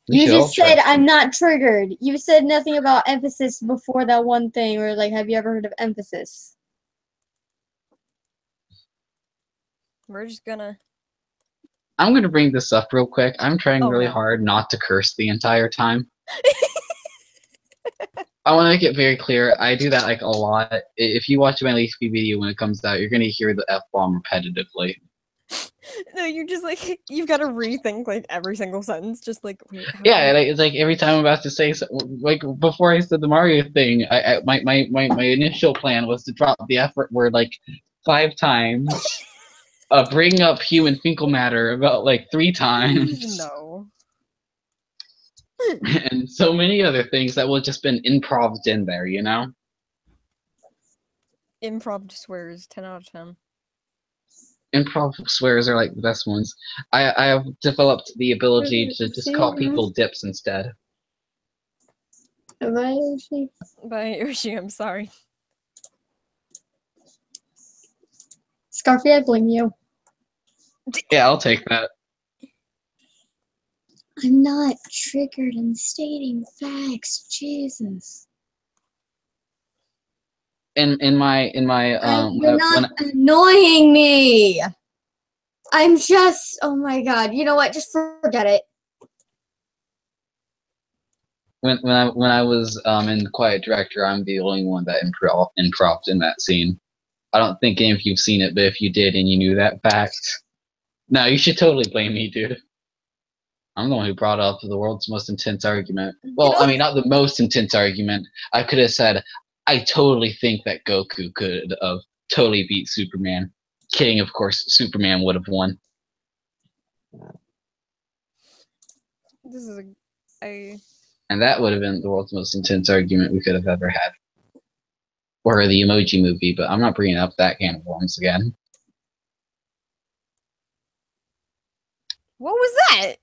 You just said I'm not triggered. You said nothing about emphasis before that one thing, or like, have you ever heard of emphasis? We're just gonna... I'm gonna bring this up real quick. I'm trying really no. hard not to curse the entire time. I want to make it very clear. I do that like a lot. If you watch my Leafy video when it comes out, you're gonna hear the F-bomb repetitively. No, you're just like, you've got to rethink like every single sentence. Just like, wait, how Yeah, it's like every time I'm about to say like before I said the Mario thing, my initial plan was to drop the F word like 5 times, bring up human fecal matter about like 3 times. No. And so many other things that would just been improv'd in there, you know? Improv swears, 10 out of 10. Improv swears are like the best ones. I have developed the ability to just call people dips instead. Am I Yoshi? By Yoshi, I'm sorry. Scarfy, I blame you. Yeah, I'll take that. I'm not triggered. I'm stating facts. Jesus. In my You're not annoying me. I'm just. Oh my god. You know what? Just forget it. when I was in Quiet Director, I'm the only one that improved in that scene. I don't think any of you've seen it, but if you did and you knew that fact, no, you should totally blame me, dude. I'm the one who brought up the world's most intense argument. Well, I mean, not the most intense argument. I could have said, I totally think that Goku could have totally beat Superman. Kidding, of course, Superman would have won. This is And that would have been the world's most intense argument we could have ever had. Or the Emoji Movie, but I'm not bringing up that can of worms again. What was that?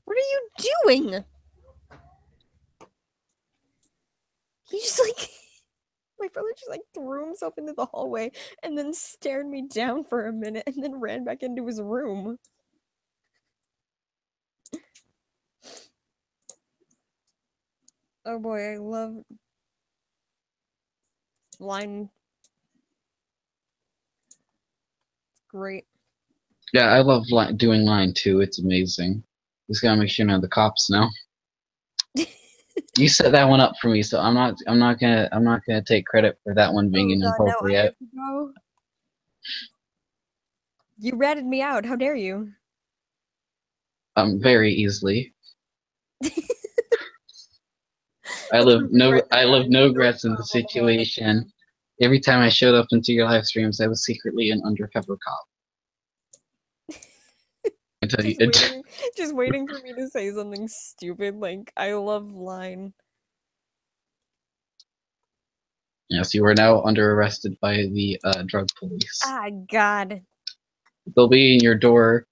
What are you doing? He just like... My brother just like threw himself into the hallway and then stared me down for a minute and then ran back into his room. Oh boy, I love line. It's great. Yeah, I love doing line too. It's amazing. Just gotta make sure none of the cops know. You set that one up for me, so I'm not gonna take credit for that one being Oh god, now I inappropriate. have to go. You ratted me out. How dare you? Very easily. I That's live no right there. regrets in the situation. Every time I showed up into your live streams, I was secretly an undercover cop. I tell you, Just waiting for me to say something stupid like I love line. yes, you are now under arrested by the drug police. Ah god. They'll be in your door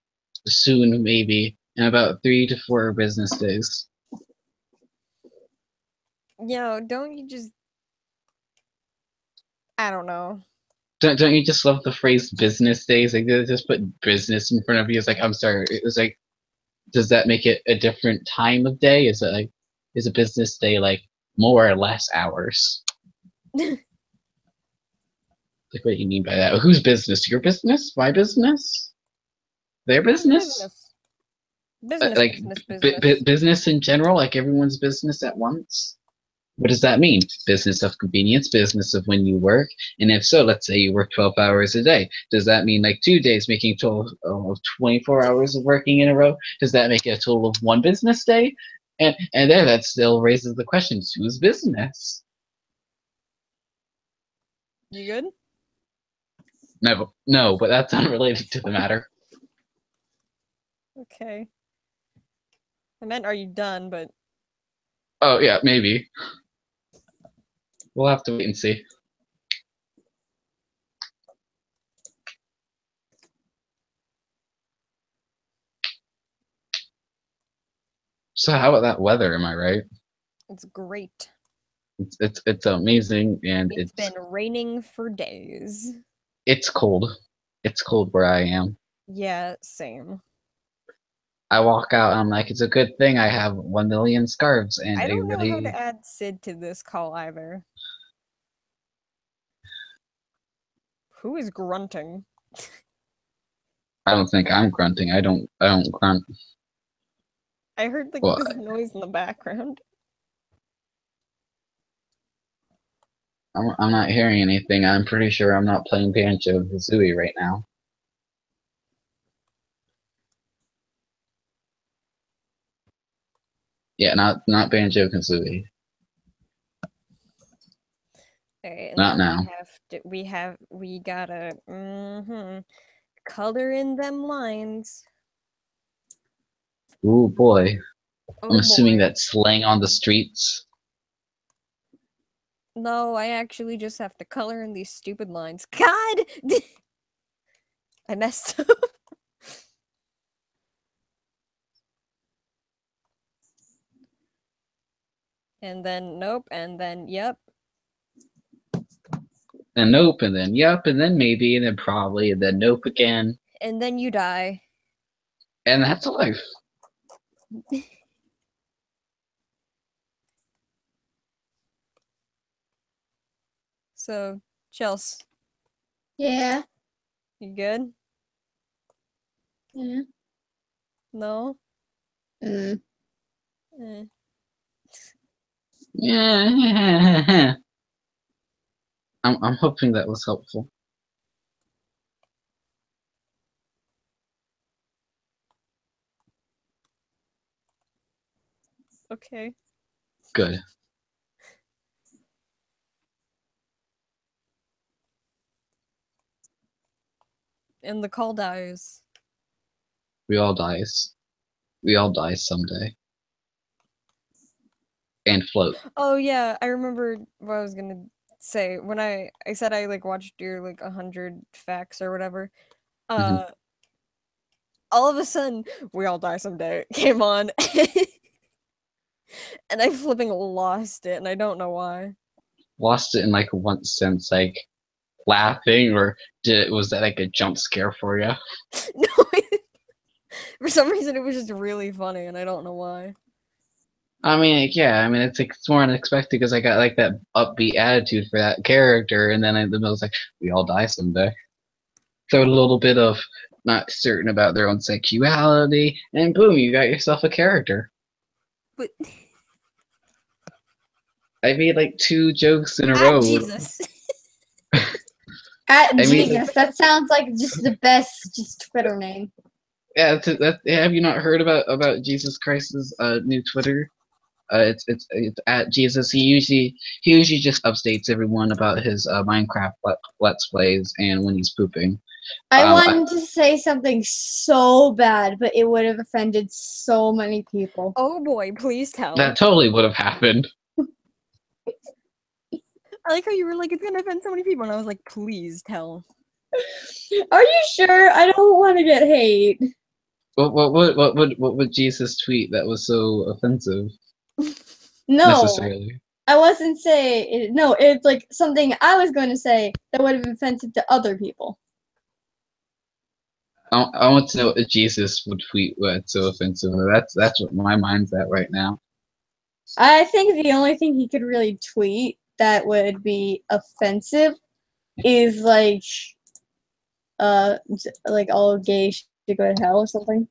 soon, maybe in about 3 to 4 business days. Yo, don't you just I don't know. Don't you just love the phrase business days? Like they just put business in front of you. It's like, I'm sorry. It was like, does that make it a different time of day? Is it like, is a business day like more or less hours? Like, what do you mean by that? Whose business? Your business? My business? Their business? Business, Like business. business in general? Like everyone's business at once? What does that mean? Business of convenience, business of when you work, and if so, let's say you work 12 hours a day. Does that mean like 2 days making a total of 24 hours of working in a row? Does that make it a total of 1 business day? And there, that still raises the question: whose business? You good? No, but that's unrelated to the matter. Okay. I meant are you done, but Oh yeah, maybe. We'll have to wait and see. So how about that weather? Am I right? it's great. It's amazing, and It's been raining for days. it's cold. It's cold where I am. Yeah, same. I walk out and I'm like, it's a good thing I have 1 million scarves and I a don't know how to really. add Sid to this call either. Who is grunting? I don't think I'm grunting. I don't grunt. I heard like Well, this noise in the background. I'm not hearing anything. I'm pretty sure I'm not playing Banjo-Kazooie right now. Yeah, not Banjo-Kazooie. Okay, and Not then now. we gotta color in them lines. Ooh boy. I'm Oh assuming boy. that's slang on the streets. No, I actually just have to color in these stupid lines. God! I messed up. And then nope, and then yep. And nope, and then yep, and then maybe, and then probably, and then nope again. And then you die. And that's life. So, Chels, Yeah. you good? Yeah. No? Mm. Eh. Yeah. I'm hoping that was helpful. Okay. Good. And the call dies. We all dies. We all die someday. And float. Oh yeah, I remember what I was gonna say when I said I like watched your like 100 facts or whatever. Mhm. All of a sudden, we all die someday came on, and I flipping lost it, and I don't know why. Lost it in like one sense, like laughing, or was that like a jump scare for you? No, for some reason it was just really funny, and I don't know why. I mean, like, yeah, I mean, it's like it's more unexpected because I got like that upbeat attitude for that character, and then in the middle, it's like we all die someday. So a little bit of not certain about their own sexuality, and boom, you got yourself a character. But I made like 2 jokes in a at row. Jesus. At I mean- Jesus, that sounds like just the best just Twitter name. Yeah, have you not heard about Jesus Christ's new Twitter? It's at Jesus. He usually just updates everyone about his Minecraft let's plays and when he's pooping. I wanted to say something so bad, but it would have offended so many people. Oh boy, please tell. That totally would have happened. I like how you were like, it's gonna offend so many people, and I was like, please tell. Are you sure? I don't want to get hate. What would Jesus tweet that was so offensive? No, Necessarily. I wasn't saying it. No, it's like something I was going to say that would have been offensive to other people. I want to know what Jesus would tweet what's so offensive. That's what my mind's at right now. I think the only thing he could really tweet that would be offensive is like all gays should go to hell or something.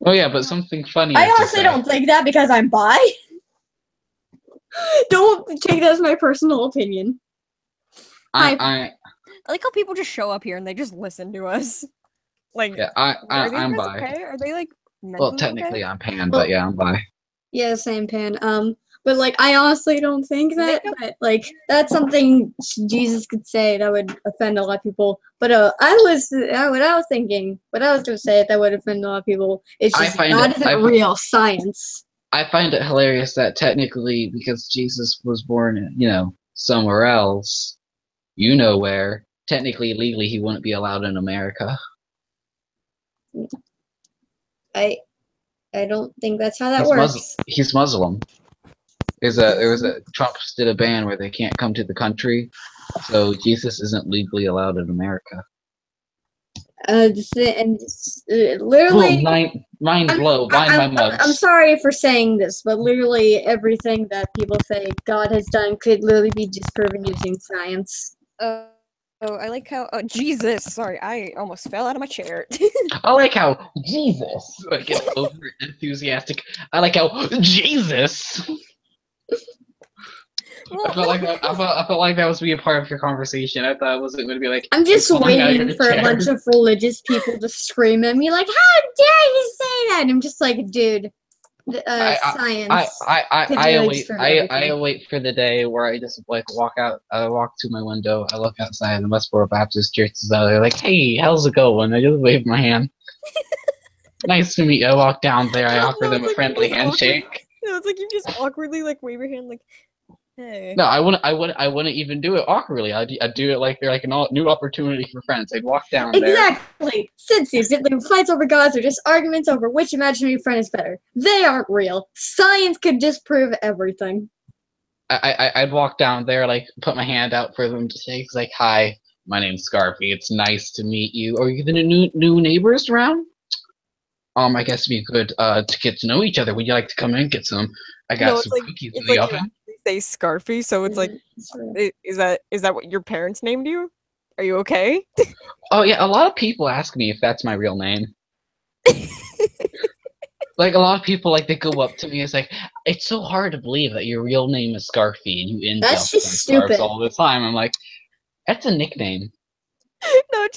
Oh yeah, but something funny. I honestly don't think that because I'm bi. Don't take that as my personal opinion. I like how people just show up here and they just listen to us. Like, yeah, are these I'm guys bi. okay? Are they like Well, mentally technically okay? I'm pan, but yeah, I'm bi. Yeah, same pan. But like, I honestly don't think that. Makeup- But like, that's something Jesus could say that would offend a lot of people. But what I was gonna say that would offend a lot of people is just God isn't real science. I find it hilarious that technically, because Jesus was born, somewhere else, where, technically, legally, he wouldn't be allowed in America. I don't think that's how that works. He's Muslim. Trump did a ban where they can't come to the country, so Jesus isn't legally allowed in America. Literally, mind blow. Mind my mugs. I'm sorry for saying this, but literally everything that people say God has done could literally be disproven using science. I like how Jesus. Sorry, I almost fell out of my chair. I like how Jesus. Like it's over enthusiastic. I like how Jesus. I felt like that was be a part of your conversation. I thought it wasn't going to be like. I'm just waiting for a bunch of religious people to scream at me like, "How dare you say that?" And I'm just like, dude, science. I wait for the day where I just like walk to my window, I look outside, and the Westboro Baptist Church is out there, like, "Hey, how's it going?" I just wave my hand. Nice to meet you. I walk down there. I offer them a friendly handshake. No, it's like you just awkwardly like wave your hand like, hey. No, I wouldn't even do it awkwardly. I'd do it like they're like a new opportunity for friends. I'd walk down there. Exactly. Since the fights over gods are just arguments over which imaginary friend is better. They aren't real. Science could disprove everything. I'd walk down there, like put my hand out for them to say, like, "Hi, my name's Scarfy. It's nice to meet you. Are you the new neighbors around? I guess it'd be good to get to know each other. Would you like to come in and get some? I got some cookies in the oven." Say Scarfy, so it's like, is that what your parents named you? Are you okay? Oh yeah, a lot of people ask me if that's my real name. Like a lot of people, like they go up to me, it's like, "It's so hard to believe that your real name is Scarfy and you end up on scarves all the time." I'm like, that's a nickname. No,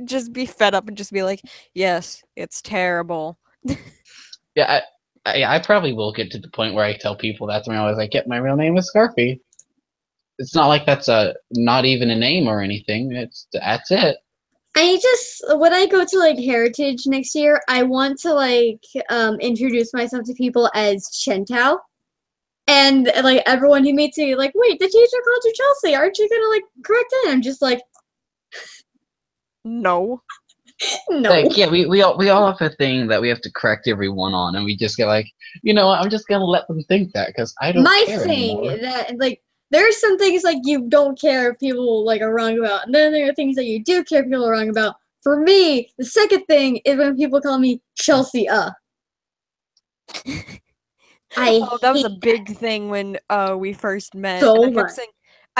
just be fed up and just be like, yes, it's terrible. Yeah, I probably will get to the point where I tell people that's when I was like, "Yeah, my real name is Scarfy." It's not like that's not even a name or anything. That's it. When I go to like Heritage next year, I want to like introduce myself to people as Chentao. And like everyone who meets me, like, "Wait, the teacher called you Chelsea. Aren't you gonna like correct it?" I'm just like, no. No. Like, yeah, we all have a thing that we have to correct everyone on, and we just get like, you know what, I'm just gonna let them think that because I don't care anymore. That like there are some things like you don't care if people like are wrong about, and then there are things that you do care if people are wrong about. For me, the second thing is when people call me Chelsea. That was a big thing when we first met. So and I kept saying,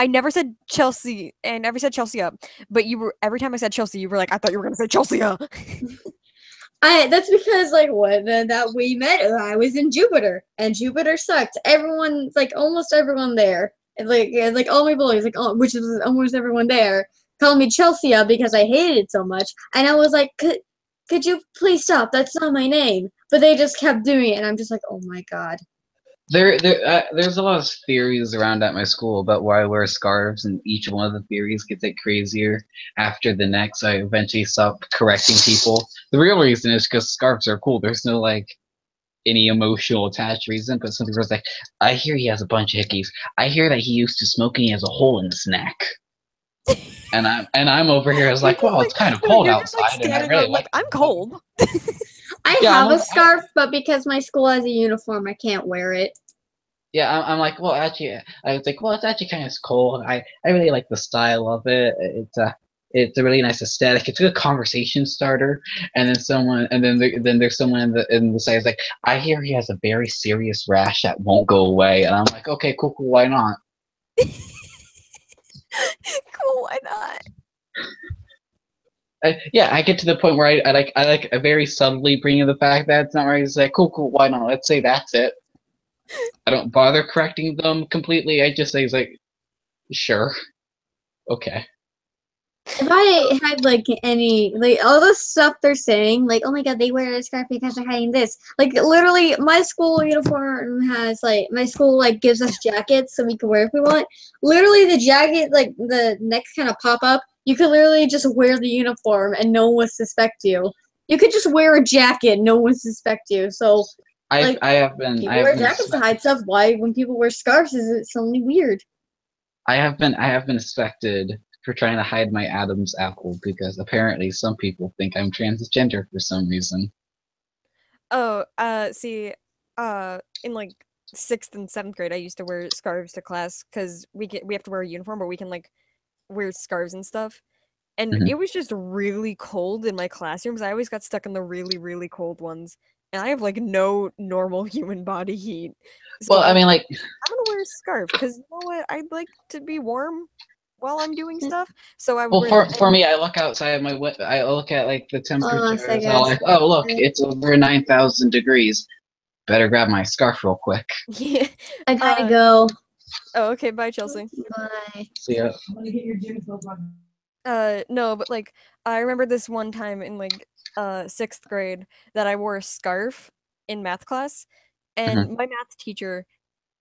I never said Chelsea, and I never said Chelsea up. But you were every time I said Chelsea, you were like, I thought you were gonna say Chelsea. That's because like when that we met, I was in Jupiter, and Jupiter sucked. Everyone, like almost everyone there, and, like all my bullies, like which is almost everyone there, called me Chelsea because I hated it so much, and I was like, could you please stop? That's not my name. But they just kept doing it, and I'm just like, oh my god. There's a lot of theories around at my school about why I wear scarves, and each one of the theories gets like crazier after the next. I eventually stopped correcting people. The real reason is because scarves are cool. There's no like any emotional attached reason, but some people are like, I hear he has a bunch of hickeys. I hear that he used to smoke and he has a hole in his neck. And I'm over here as like, well, it's kind of cold you're just like outside, and I standing really there like, I'm it. cold. I Yeah, have I'm a like, scarf, but because my school has a uniform, I can't wear it. Yeah, I'm like, well, actually, I was like, well, it's actually kind of cool. I really like the style of it. It's a really nice aesthetic. It's a good conversation starter. And then there's someone in the side is like, I hear he has a very serious rash that won't go away. And I'm like, okay, cool, why not? Cool, why not? Yeah, I get to the point where I very subtly bring in the fact that it's not right. It's like, cool, why not? Let's say that's it. I don't bother correcting them completely. I just say, it's like, sure, okay. If I had like any like all the stuff they're saying, like oh my god, they wear a scarf because they're hiding this. Like literally, my school uniform has like my school like gives us jackets so we can wear if we want. Literally, the jacket like the neck kind of pop up. You could literally just wear the uniform and no one would suspect you. You could just wear a jacket, no one would suspect you. So like I have been people wear jackets to hide stuff. Why when people wear scarves is it suddenly weird? I have been suspected for trying to hide my Adam's apple because apparently some people think I'm transgender for some reason. Oh, see, in like 6th and 7th grade, I used to wear scarves to class because we have to wear a uniform, but we can like wear scarves and stuff. And Mhm. it was just really cold in my classrooms. I always got stuck in the really, really cold ones. And I have like no normal human body heat. So Well, I I'm mean, like, I'm gonna wear a scarf because you know what? I'd like to be warm while I'm doing stuff. So I would well, wear that. for me, I look outside my window. I look at like the temperature. I And I'm guess. like, oh look, it's over 9,000 degrees. Better grab my scarf real quick. Yeah. I gotta go. Oh, okay. Bye, Chelsea. Bye. See ya. No, but like I remember this one time in like 6th grade that I wore a scarf in math class, and Mhm. my math teacher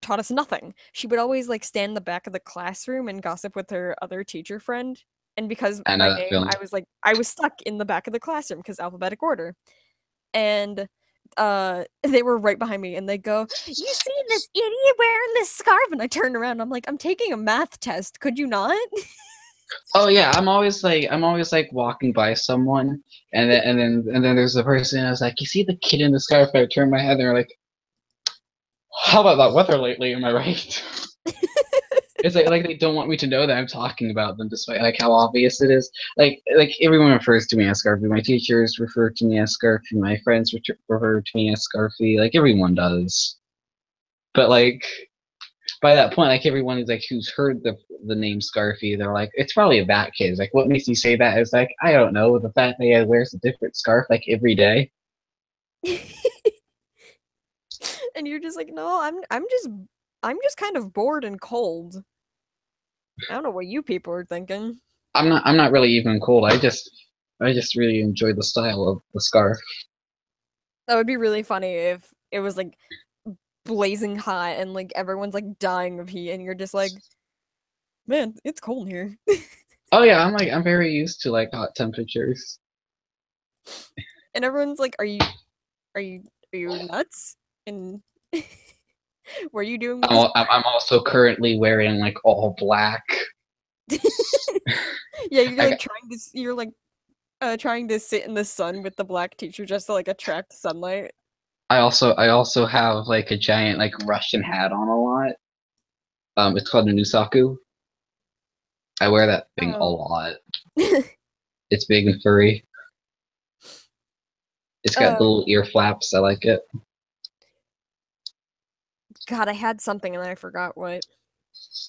taught us nothing. She would always like stand in the back of the classroom and gossip with her other teacher friend. And because I my know that name, feeling. I was stuck in the back of the classroom because alphabetic order. And they were right behind me and they go, "You see this idiot wearing this scarf?" And I turned around, I'm like, "I'm taking a math test. Could you not?" Oh yeah, I'm always like walking by someone, and then there's a person. I was like, you see the kid in the scarf? I turn my head, and they're like, how about that weather lately? Am I right? It's like they don't want me to know that I'm talking about them, despite like how obvious it is. Like everyone refers to me as Scarfy. My teachers refer to me as Scarfy. My friends refer to me as Scarfy. Like everyone does. But like by that point, like everyone is like who's heard the name Scarfy, they're like, it's probably a bat kid. It's like, what makes you say that? It's like, I don't know. The fact that he wears a different scarf like every day. And you're just like, "No, I'm just kind of bored and cold." I don't know what you people are thinking. I'm not really even cold. I just really enjoy the style of the scarf. That would be really funny if it was like blazing hot and like everyone's like dying of heat and you're just like, "Man, it's cold here." Oh yeah, I'm very used to like hot temperatures. And everyone's like, are you are you nuts?" And what are you doing with this? I'm also currently wearing like all black. Yeah, you're I like you're like trying to sit in the sun with the black teacher just to like attract sunlight. I also have like a giant like Russian hat on a lot. It's called a nusaku. I wear that thing a Oh. lot. It's big and furry. It's got uh, little ear flaps. I like it. God, I had something and I forgot what.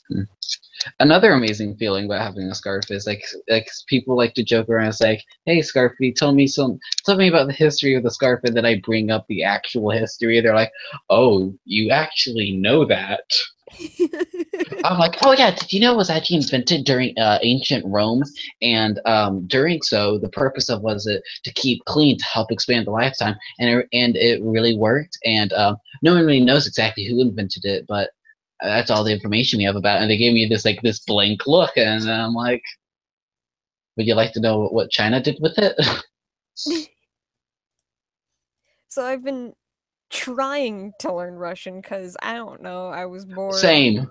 Hmm. Another amazing feeling about having a scarf is like people like to joke around. It's like, "Hey, Scarfy, tell me about the history of the scarf," and then I bring up the actual history. They're like, "Oh, you actually know that?" I'm like, "Oh yeah, did you know it was actually invented during ancient Rome? And during so the purpose of was it to keep clean to help expand the lifetime, and it really worked. And no one really knows exactly who invented it, but." That's all the information we have about it. And they gave me this blank look, and I'm like, would you like to know what China did with it? So I've been trying to learn Russian because I don't know, I was bored. Same.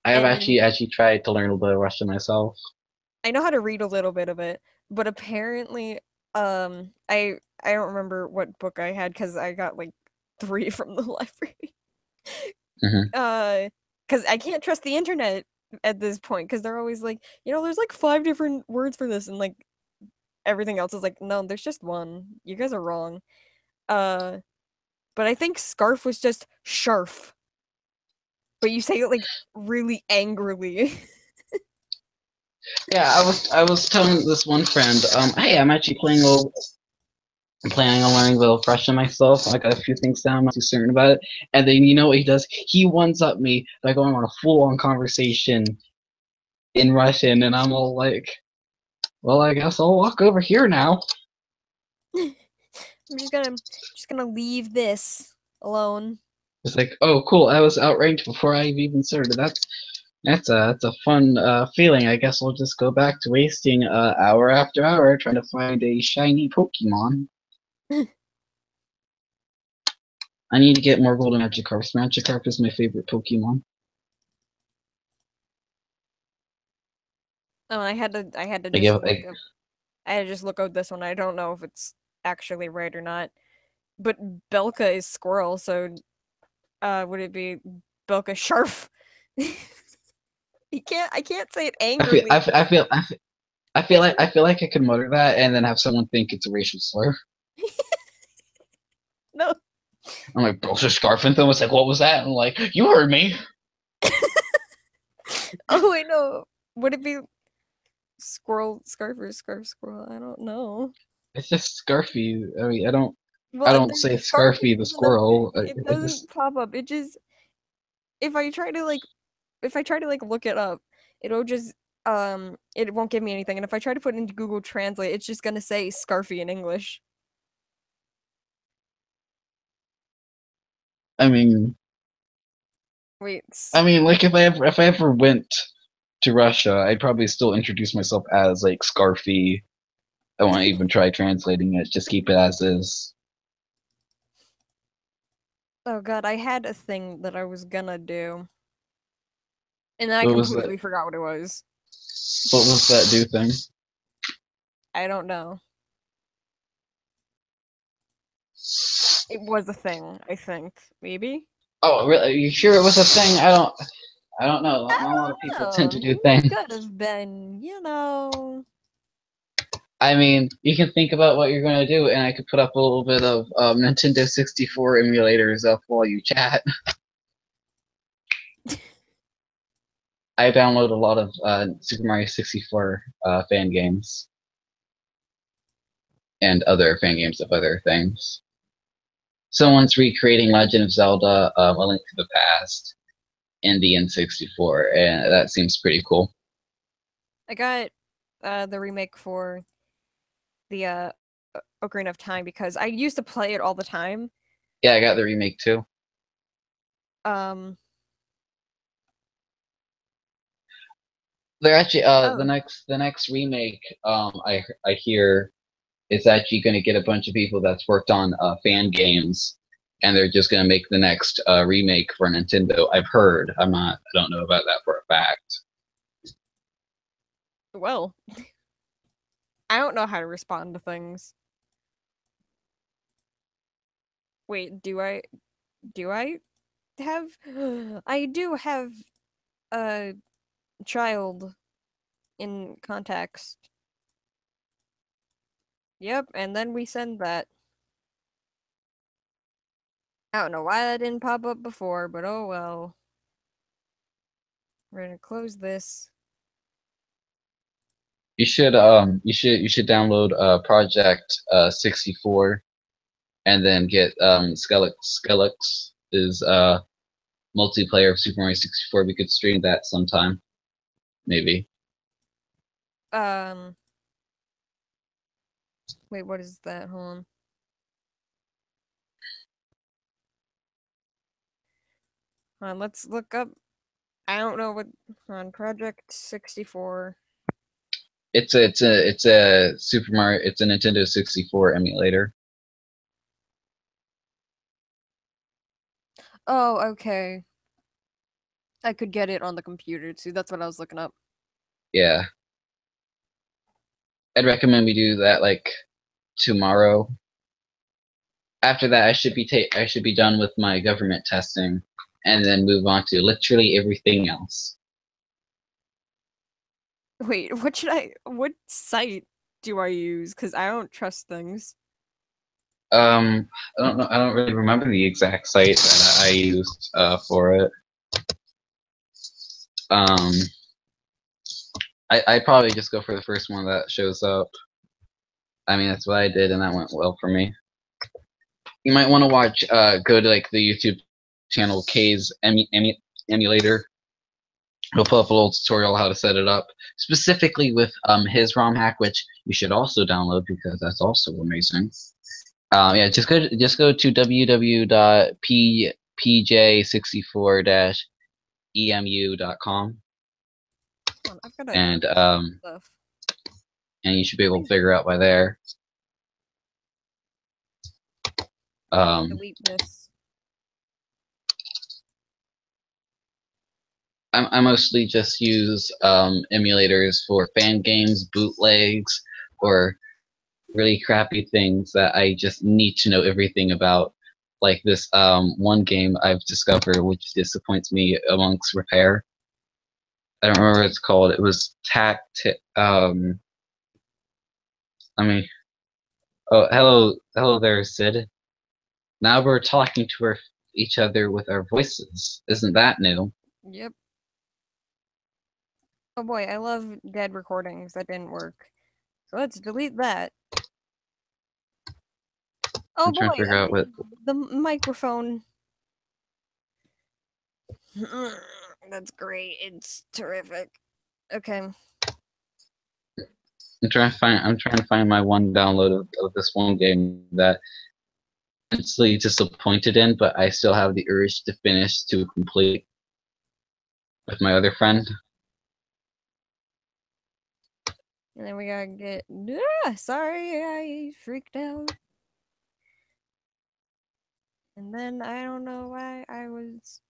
I have And actually tried to learn a little bit of Russian myself. I know how to read a little bit of it, but apparently, I don't remember what book I had because I got like three from the library. Hmm. Because I can't trust the internet at this point because they're always like, there's like five different words for this, and like everything else is like, no, there's just one. You guys are wrong. Uh, but I think scarf was just sharf, but you say it like really angrily. Yeah, I was telling this one friend, hey, I'm planning on learning a little Russian myself. I got a few things down, I'm not too certain about it. And then you know what he does? He ones up me by going on a full on conversation in Russian, and I'm all like, well, I guess I'll walk over here now. I'm just gonna leave this alone. It's like, oh, cool. I was outranked before I even started. That's a fun feeling. I guess I'll just go back to wasting hour after hour trying to find a shiny Pokemon. I need to get more golden Magikarps. Magikarp is my favorite Pokemon. Oh, I had to I just give look up. I had to just look up this one. I don't know if it's actually right or not. But Belka is squirrel, so would it be Belka Sharf? I can't say it I feel I, angrily. feel- I feel I feel It's I feel like I could mutter that and then have someone think it's a racial slur. no. I'm like, bro, Scarfintham was like, what was that? I'm like, you heard me. Oh wait, no. Would it be squirrel scarf or scarf squirrel? I don't know. It's just Scarfy. I mean, I Well, don't there's say Scarfy Scarfy the isn't up there. squirrel. It I just doesn't pop up. It just if I try to like look it up, it'll just it won't give me anything. And if I try to put it into Google Translate, it's just gonna say Scarfy in English. I mean Wait, like if I ever went to Russia, I'd probably still introduce myself as like Scarfy. I won't even try translating it. Just keep it as is. oh god, I had a thing that I was gonna do, and then I What was that? completely forgot what it was. What was that do thing? I don't know. It was a thing, I think. Maybe? Oh, really? Are you sure it was a thing? I don't know. I Not a lot of people tend to don't know. do It things. could have been. I mean, you can think about what you're going to do, and I could put up a little bit of Nintendo 64 emulators up while you chat. I download a lot of Super Mario 64 fan games and other fan games of other things. Someone's recreating Legend of Zelda: A Link to the Past in the N64, and that seems pretty cool. I got the remake for the Ocarina of Time because I used to play it all the time. Yeah, I got the remake too. Um, They're actually oh, the next remake I hear is actually going to get a bunch of people that's worked on fan games, and they're just going to make the next remake for Nintendo. I've heard. I don't know about that for a fact. well, I don't know how to respond to things. Wait, do I have I do have a child in context. Yep, and then we send that. I don't know why that didn't pop up before, but oh well. We're gonna close this. You should download Project 64 and then get Skelix is multiplayer of Super Mario 64. We could stream that sometime, maybe. Wait, what is that? Hold on. Let's look up. I don't know what on Project 64. It's a Super Mario. It's a Nintendo 64 emulator. Oh, okay. I could get it on the computer too. That's what I was looking up. Yeah, I'd recommend we do that like tomorrow. After that, I should be done with my government testing, and then move on to literally everything else. Wait, what site do I use? Because I don't trust things. I don't know. I don't really remember the exact site that I used for it. Um, I probably just go for the first one that shows up. I mean, that's what I did, and that went well for me. You might want to watch. Go to like the YouTube channel K's emulator. He'll put up a little tutorial how to set it up, specifically with his ROM hack, which you should also download because that's also amazing. Yeah, just go to www.pj64-emu.com, I've got and stuff. you should be able to figure out by there. Delete this. I mostly just use emulators for fan games, bootlegs, or really crappy things that I just need to know everything about. Like this one game I've discovered which disappoints me amongst repair. I don't remember what it's called. It was I mean, oh, hello there, Sid. Now we're talking to each other with our voices. Isn't that new? Yep. Oh boy, I love dead recordings. That didn't work. So let's delete that. Oh I'm trying to boy, figure out what. the microphone. That's great. It's terrific. Okay. I'm trying to find my one download of this one game that I'm instantly disappointed in, but I still have the urge to finish to complete with my other friend. And then we gotta get. Sorry, I freaked out. And then I don't know why I was.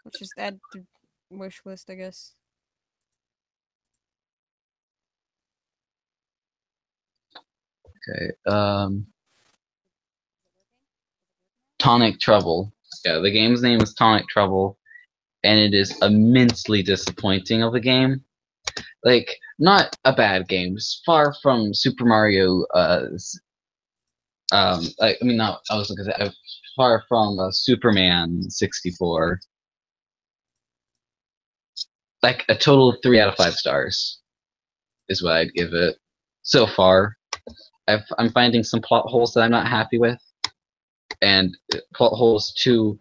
Let's just add to wish list, I guess. Okay. Tonic Trouble. Yeah, the game's name is Tonic Trouble, and it is immensely disappointing of a game. Like, not a bad game. It's far from Super Mario. I mean, not. I was looking at that. Far from Superman 64. Like a total of 3 out of 5 stars is what I'd give it so far. I'm finding some plot holes that I'm not happy with, and plot holes too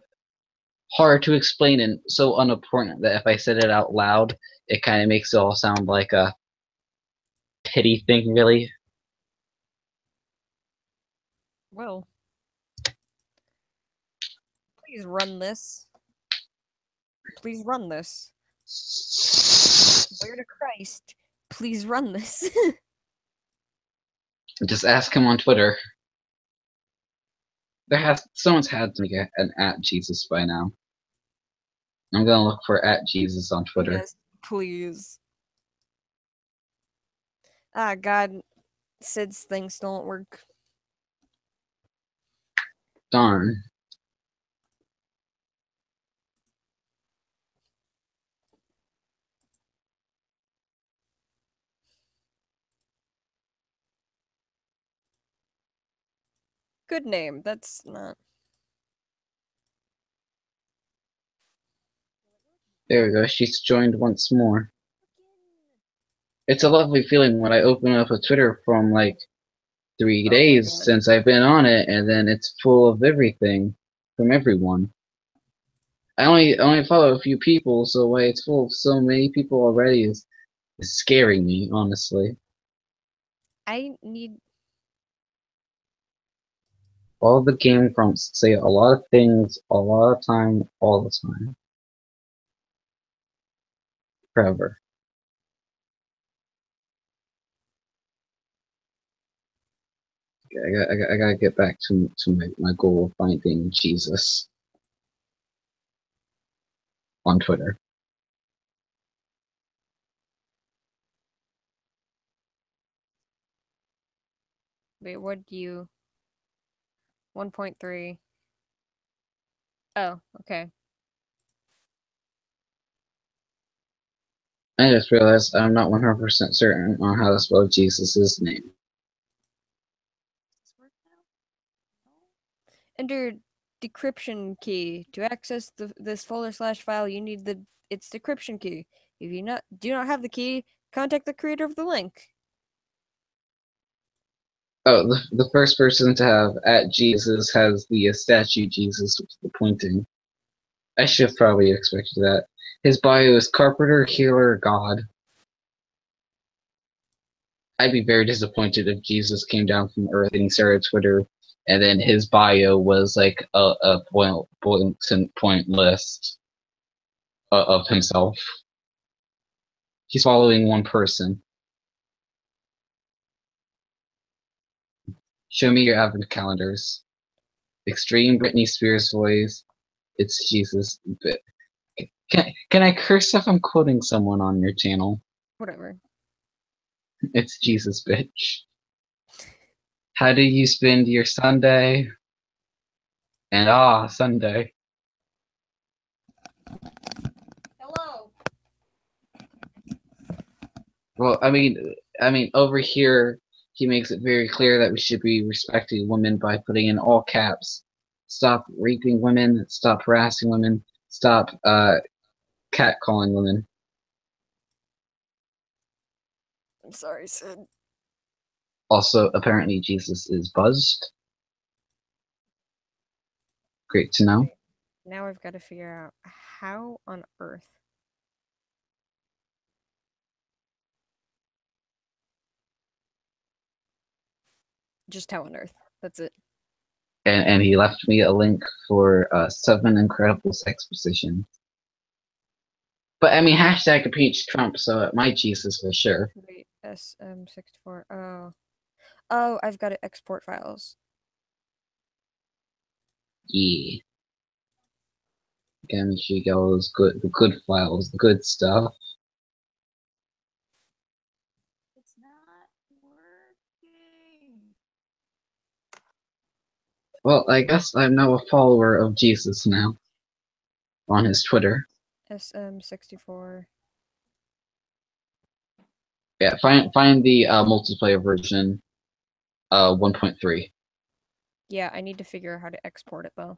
hard to explain and so unimportant that if I said it out loud, it kind of makes it all sound like a pity thing, really. Well, please run this. Please run this. Swear to Christ, please run this. Just ask him on Twitter. Someone's had to get an @Jesus by now. I'm gonna look for @Jesus on Twitter. Yes, please. Ah, God, Sid's things don't work. Darn. good name. That's not. There we go. She's joined once more. It's a lovely feeling when I open up a Twitter from like 3 days since I've been on it, and then it's full of everything from everyone. I only follow a few people, so why it's full of so many people already is scaring me, honestly. I need. All the game prompts say a lot of things, a lot of time, all the time. Forever. I gotta get back to my goal of finding Jesus on Twitter. Wait, what do you? 1.3. Oh, okay. I just realized I'm not 100% certain on how to spell Jesus' name. Enter decryption key. To access this folder/file, you need its decryption key. If you do not have the key, contact the creator of the link. Oh, the first person to have at Jesus has the statue Jesus with the pointing. I should have probably expected that. His bio is Carpenter, Healer, God. I'd be very disappointed if Jesus came down from Earth and he started Twitter, and then his bio was like a point list of himself. He's following one person. Show me your advent calendars. Extreme Britney Spears voice. It's Jesus. Can I curse if I'm quoting someone on your channel? Whatever. It's Jesus, bitch. How do you spend your Sunday? And Sunday. Hello. Well, I mean, over here, he makes it very clear that we should be respecting women by putting in all caps. Stop raping women. Stop harassing women. Stop catcalling women. I'm sorry, Sid. Also, apparently, Jesus is buzzed. Great to know. Now I've got to figure out how on earth. Just how on earth. That's it. And he left me a link for 7 incredible sex positions. But I mean, hashtag impeach Trump, so it might Jesus for sure. Wait, SM64. Oh. Oh, I've got to export files. Yeah. Gotta make sure you get all those the good files, the good stuff. It's not working. Well, I guess I'm now a follower of Jesus now. On his Twitter. SM64. Yeah, find the multiplayer version, 1.3. Yeah, I need to figure out how to export it though.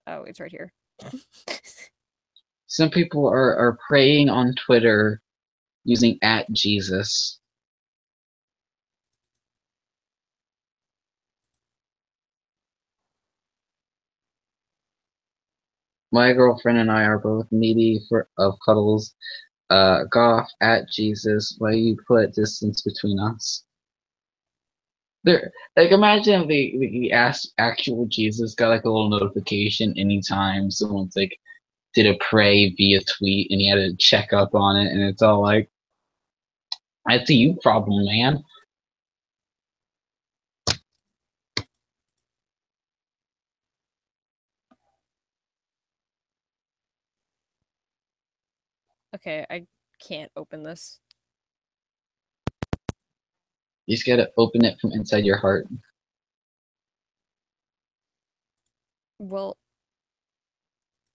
Oh, it's right here. Some people are praying on Twitter using @Jesus. My girlfriend and I are both needy of cuddles. Goff @Jesus. Why you put distance between us? There, like, imagine if the actual Jesus got like a little notification anytime someone's like did a pray via tweet and he had to check up on it, and it's all like, that's a you problem, man. Okay, I can't open this. You just gotta open it from inside your heart. Well,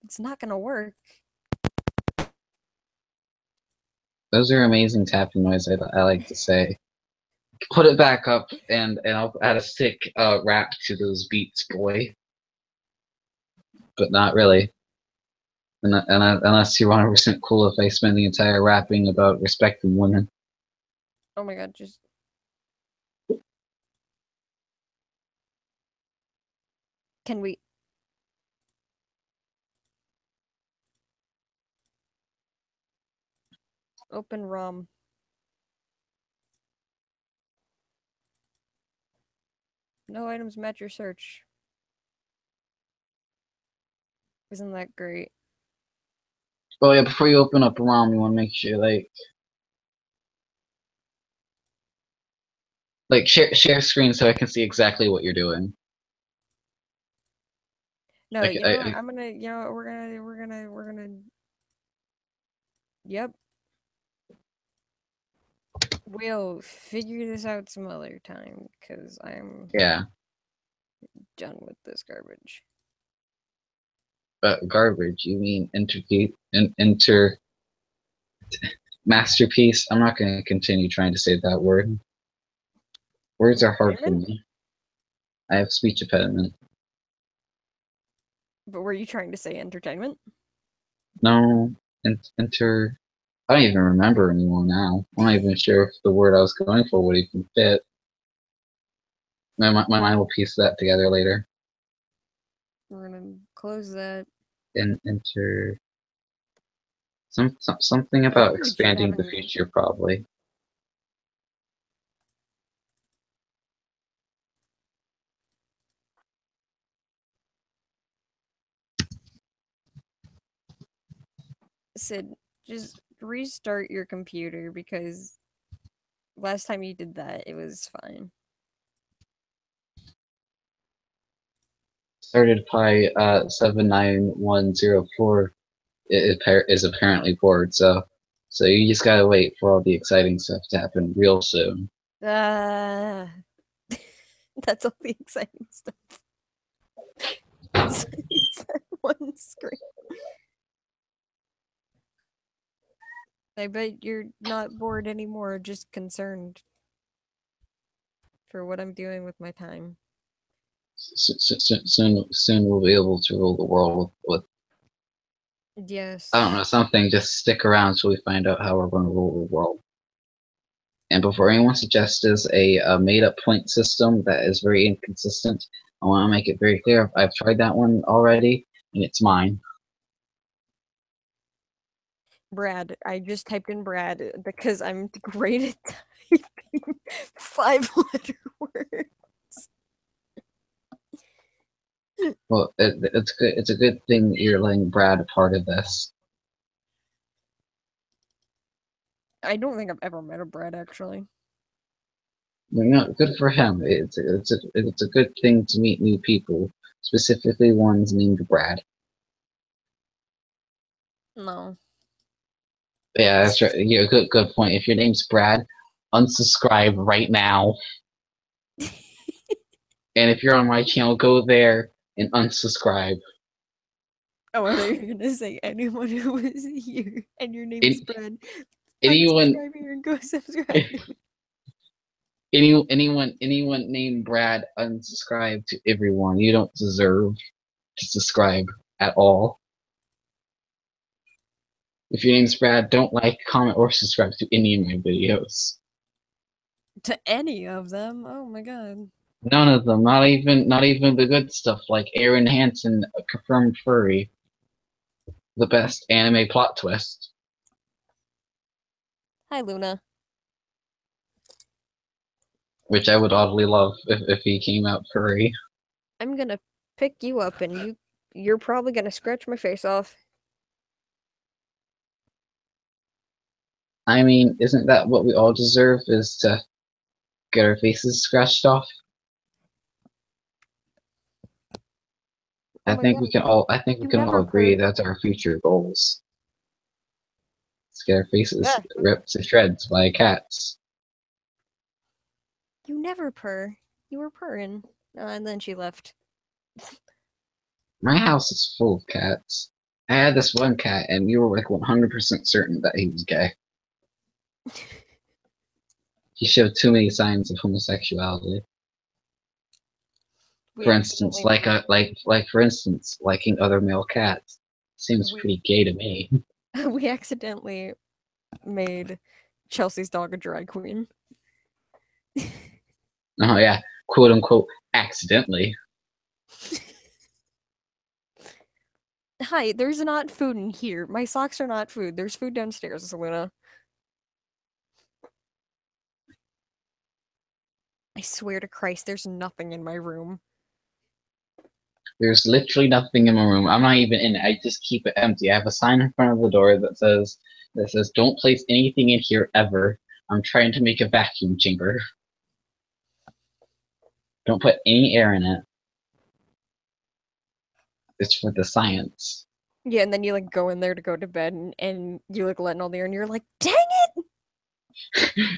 It's not gonna work. Those are amazing tapping noise. I like to say. Put it back up, and I'll add a sick rap to those beats, boy. But not really. Unless you're 100% cool if I spend the entire rapping about respecting women. Oh my god, just... Can we... Open ROM. No items match your search. Isn't that great? Oh yeah, before you open up ROM, you want to make sure like share screen so I can see exactly what you're doing. No, Like, you know what? I'm gonna, you know what? We're gonna. Yep. We'll figure this out some other time, because I'm yeah, done with this garbage. garbage. You mean inter masterpiece? I'm not going to continue trying to say that word. Words are hard for Entertainment? me. I have speech impediment. But were you trying to say entertainment? No, inter. I don't even remember anymore now. I'm not even sure if the word I was going for would even fit. My mind will piece that together later. We're gonna close that. Inter. Something I about think we should have expanding the an... future, probably. Sid, just restart your computer, because last time you did that, it was fine. Started Pi 79104 is apparently bored, so you just gotta wait for all the exciting stuff to happen real soon. That's all the exciting stuff. It's that one screen. I bet you're not bored anymore, just concerned for what I'm doing with my time. Soon we'll be able to rule the world with Yes. I don't know something. Just stick around till we find out how we're going to rule the world. And before anyone suggests a made-up point system that is very inconsistent, I want to make it very clear. I've tried that one already, and it's mine. Brad. I just typed in Brad because I'm great at typing 5-letter words. Well, it's good. It's a good thing that you're letting Brad a part of this. I don't think I've ever met a Brad, actually. You know, good for him. It's a good thing to meet new people, specifically ones named Brad. No. Yeah, that's right. Yeah, good point. If your name's Brad, unsubscribe right now. And if you're on my channel, go there and unsubscribe. Oh, I thought you were gonna say anyone who was here and your name is Brad. Anyone, Unsubscribe here and go subscribe. anyone named Brad, unsubscribe to everyone. You don't deserve to subscribe at all. If your name's Brad, don't like, comment, or subscribe to any of my videos. To any of them? Oh my god. None of them. Not even the good stuff like Aaron Hansen, a confirmed furry. The best anime plot twist. Hi, Luna. Which I would oddly love if he came out furry. I'm gonna pick you up and you're probably gonna scratch my face off. I mean, isn't that what we all deserve, is to get our faces scratched off? Oh I my think god. we can all You never agree purr. that's our future goals. Let's get our faces Yeah. ripped to shreds by cats. You never purr. You were purring. And then she left. My house is full of cats. I had this one cat, and we were like 100% certain that he was gay. He showed too many signs of homosexuality. For instance, for instance, liking other male cats seems pretty gay to me. We accidentally made Chelsea's dog a drag queen. Oh yeah, quote unquote, accidentally. Hi, there's not food in here. My socks are not food. There's food downstairs, Selena. I swear to Christ, there's nothing in my room. There's literally nothing in my room. I'm not even in it. I just keep it empty. I have a sign in front of the door that says, "Don't place anything in here ever. I'm trying to make a vacuum chamber. Don't put any air in it. It's for the science." Yeah, and then you like go in there to go to bed and you like let in all the air and you're like, dang it!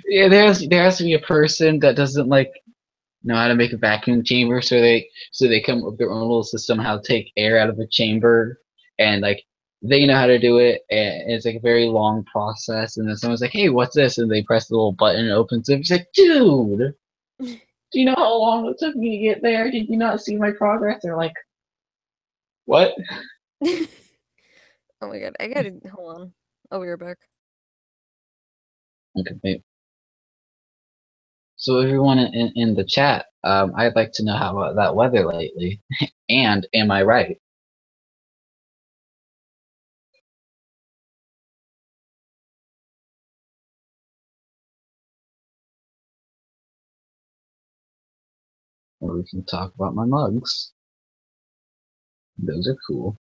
Yeah, there has to be a person that doesn't like know how to make a vacuum chamber, so they come up with their own little system how to take air out of a chamber, and like they know how to do it, and it's like a very long process. And then someone's like, "Hey, what's this?" And they press the little button and it opens it. It's like, dude, do you know how long it took me to get there? Did you not see my progress? They're like, what? Oh my god, I gotta hold on. I'll be right back. Okay, wait. So everyone in the chat, I'd like to know how about that weather lately, and am I right? Or we can talk about my mugs. Those are cool.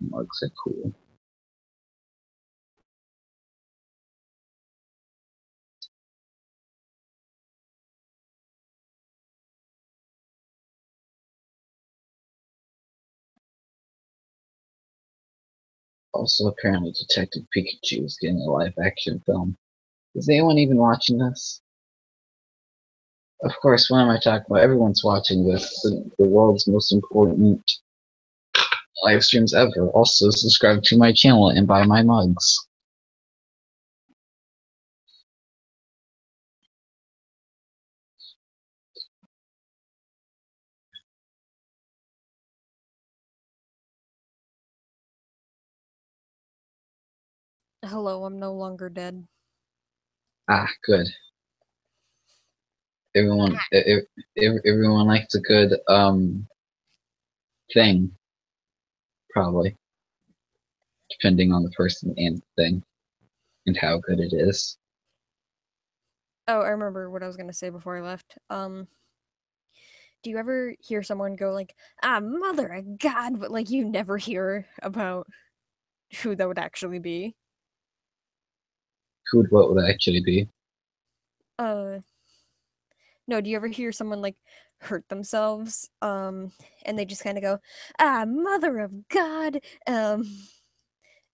Mugs are cool. Also, apparently, Detective Pikachu is getting a live-action film. Is anyone even watching this? Of course, what am I talking about? Everyone's watching this. The world's most important live streams ever. Also, subscribe to my channel and buy my mugs. Hello, I'm no longer dead. Ah, good. Everyone likes a good thing, probably, depending on the person and the thing and how good it is. Oh, I remember what I was gonna say before I left. Do you ever hear someone go like, "Ah, mother of God," but like you never hear about who that would actually be? What would it actually be? Uh, no, do you ever hear someone like hurt themselves? And they just kind of go, "Ah, mother of God," and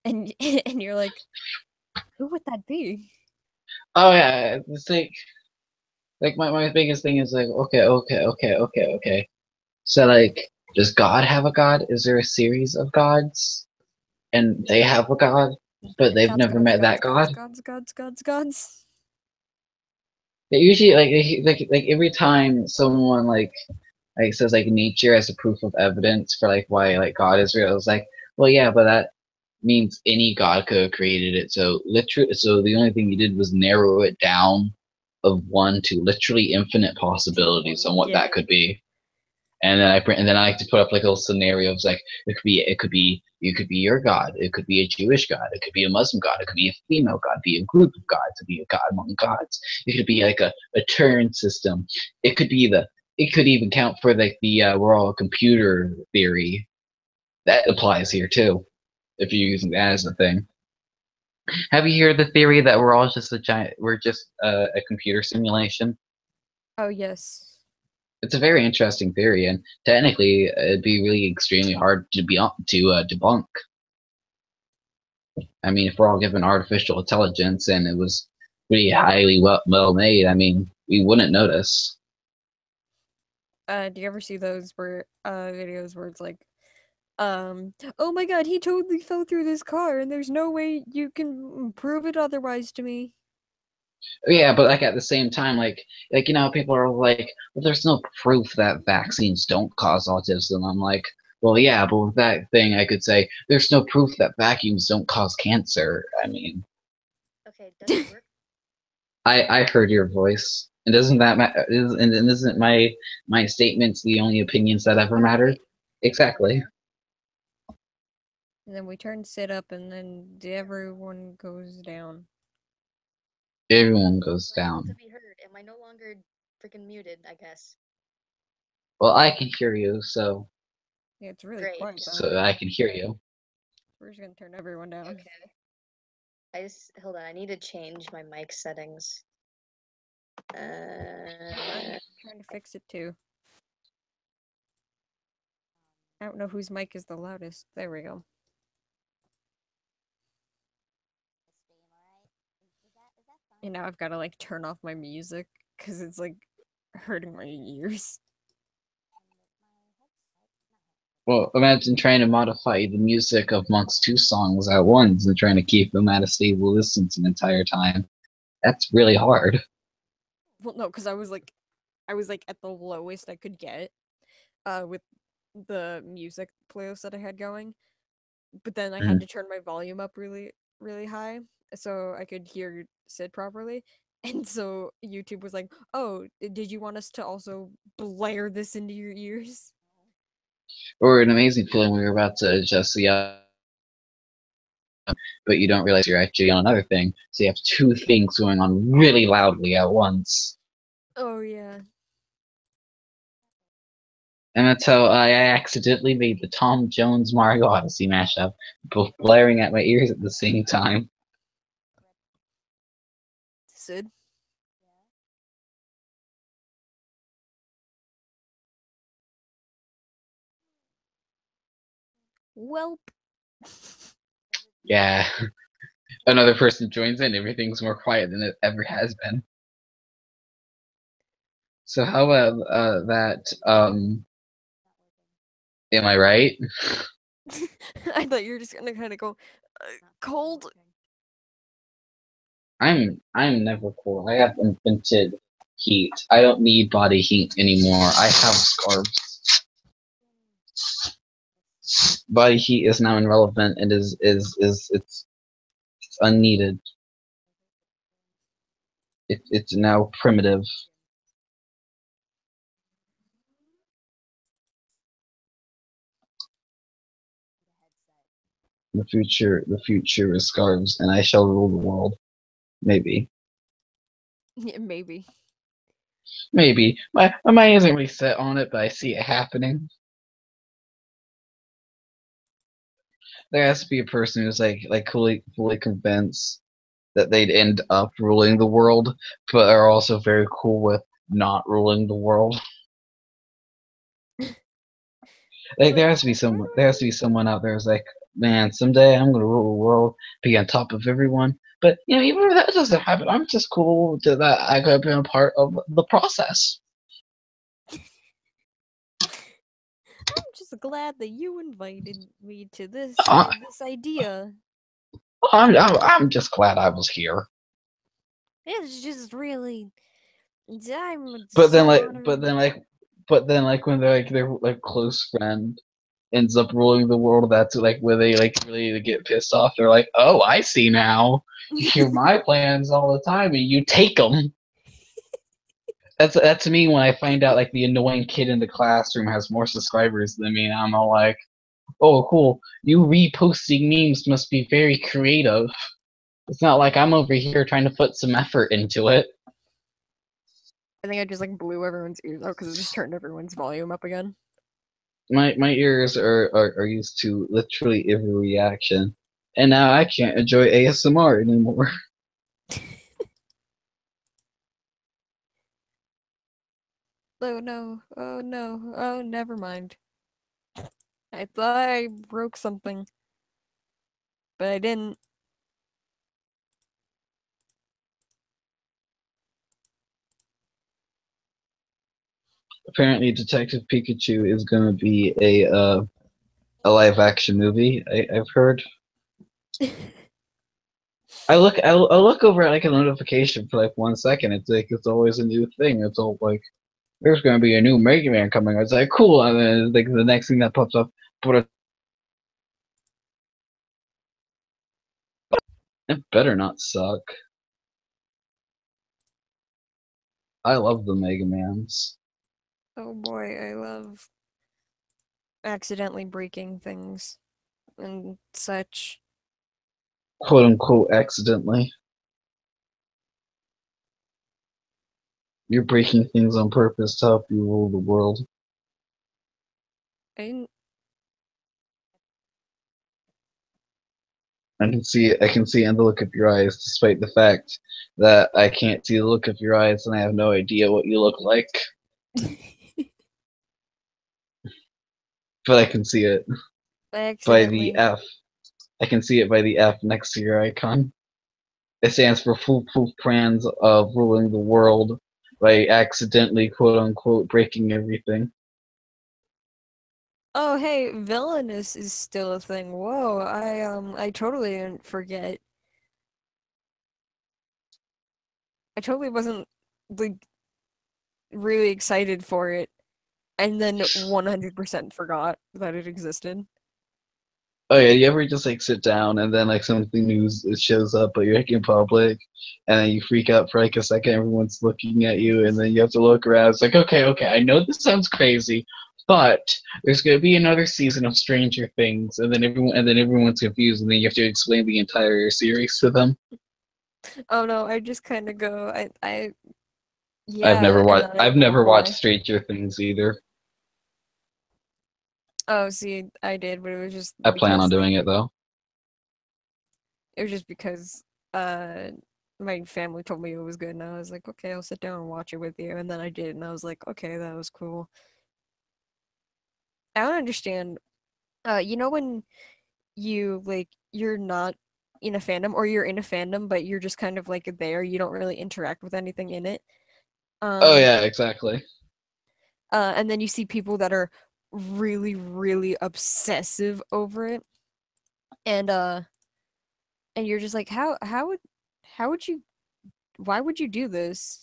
and you're like, who would that be? Oh yeah, it's like my biggest thing is like, okay. So like, does God have a god? Is there a series of gods? And they have a god, but they've Gods, never gods, met gods, that gods, god? gods, gods, gods, gods. They usually like every time someone like says like nature as a proof of evidence for like why like God is real, it's like, well yeah, but that means any god could have created it. So literally, so the only thing you did was narrow it down of one to literally infinite possibilities on what Yeah. that could be. And then I like to put up like little scenarios like it could be you could be your god, it could be a Jewish god, it could be a Muslim god, it could be a female god, be a group of gods, it could be a god among gods, it could be like a turn system, it could even count for like the we're all a computer theory that applies here too if you're using that as a thing. Have you heard the theory that we're all just we're just a computer simulation? Oh yes. It's a very interesting theory, and technically, it'd be really extremely hard to debunk. I mean, if we're all given artificial intelligence and it was pretty highly well made, I mean, we wouldn't notice. Do you ever see those where videos where it's like Oh my god, he totally fell through this car, and there's no way you can prove it otherwise to me. Yeah, but like at the same time, like you know, people are like, well, there's no proof that vaccines don't cause autism. I'm like, well, yeah, but with that thing, I could say there's no proof that vacuums don't cause cancer. I mean, Okay, does it work? I heard your voice, and isn't that and isn't my statements the only opinions that ever matter? Exactly. And then we turn sit up, and then everyone goes down. Everyone goes We're able to down. be heard. Am I no longer freaking muted, I guess? Well, I can hear you, so Yeah, it's really Great. quiet though. I can hear you. We're just gonna turn everyone down. Okay. Hold on, I need to change my mic settings. I'm trying to fix it too. I don't know whose mic is the loudest. There we go. And now I've got to like turn off my music because it's like hurting my ears. Well, imagine trying to modify the music of amongst two songs at once and trying to keep them at a stable distance the entire time. That's really hard. Well, no, because I was like at the lowest I could get, with the music playlist that I had going. But then I had Mhm. to turn my volume up really, really high so I could hear Sid properly. And so YouTube was like, "Oh, did you want us to also blare this into your ears?" Or an amazing feeling when you're about to adjust the but you don't realize you're actually on another thing. So you have two things going on really loudly at once. Oh yeah. And that's how I accidentally made the Tom Jones Mario Odyssey mashup, both blaring at my ears at the same time. Sid. Welp. Yeah. Another person joins in, everything's more quiet than it ever has been. So how about that? Am I right? I thought you were just gonna kind of go cold. I'm never cool. I have invented heat. I don't need body heat anymore. I have scarves. Body heat is now irrelevant and is it's unneeded. It's now primitive. The future is scarves, and I shall rule the world. Maybe. Yeah, maybe. Maybe. My mind isn't really set on it, but I see it happening. There has to be a person who's like fully convinced that they'd end up ruling the world, but are also very cool with not ruling the world. Like there has to be someone out there who's like, man, someday I'm gonna rule the world, be on top of everyone. But you know, even if that doesn't happen, I'm just cool to that I could have been a part of the process. I'm just glad that you invited me to I, this idea. I'm just glad I was here. It's just really, I'm But then so like, but honored. then like, but then like when their like close friend ends up ruling the world, that's like where they like really get pissed off. They're like, oh, I see now. You hear my plans all the time, and you take them. That's me when I find out like the annoying kid in the classroom has more subscribers than me, and I'm all like, oh, cool. You reposting memes must be very creative. It's not like I'm over here trying to put some effort into it. I think I just like blew everyone's ears out because it just turned everyone's volume up again. My ears are used to literally every reaction, and now I can't enjoy ASMR anymore. Oh no, oh no, oh never mind. I thought I broke something, but I didn't. Apparently, Detective Pikachu is gonna be a a live action movie. I've heard. I look over at like a notification for like 1 second. It's like it's always a new thing. It's all like there's gonna be a new Mega Man coming. It's like cool, and then like the next thing that pops up, but it better not suck. I love the Mega Mans. Oh boy, I love accidentally breaking things and such. Quote unquote accidentally. You're breaking things on purpose to help you rule the world. I I can see in the look of your eyes, despite the fact that I can't see the look of your eyes and I have no idea what you look like. But I can see it by the accidentally. F. I can see it by the F next to your icon. It stands for foolproof plans of ruling the world by accidentally, quote unquote, breaking everything. Oh hey, villainous is still a thing. Whoa, I totally didn't forget. I totally wasn't like really excited for it, and then 100% forgot that it existed. Oh yeah, you ever just like sit down and then like something new shows up, but you're like in public, and then you freak out for like a second. Everyone's looking at you, and then you have to look around. It's like, okay, okay, I know this sounds crazy, but there's gonna be another season of Stranger Things, and then everyone's confused, and then you have to explain the entire series to them. Oh no, I just kind of go, yeah, and then I I've walk never watched away. Stranger Things either. Oh, see, I did, but it was just I plan on because doing it though. it was just because uh my family told me it was good, and I was like, okay, I'll sit down and watch it with you, and then I did, and I was like, okay, that was cool. I don't understand. You know when you're not in a fandom, or you're in a fandom, but you're just kind of like there, you don't really interact with anything in it. Oh Um, yeah, exactly. and then you see people that are really, really obsessive over it, and and you're just like, how would you why would you do this?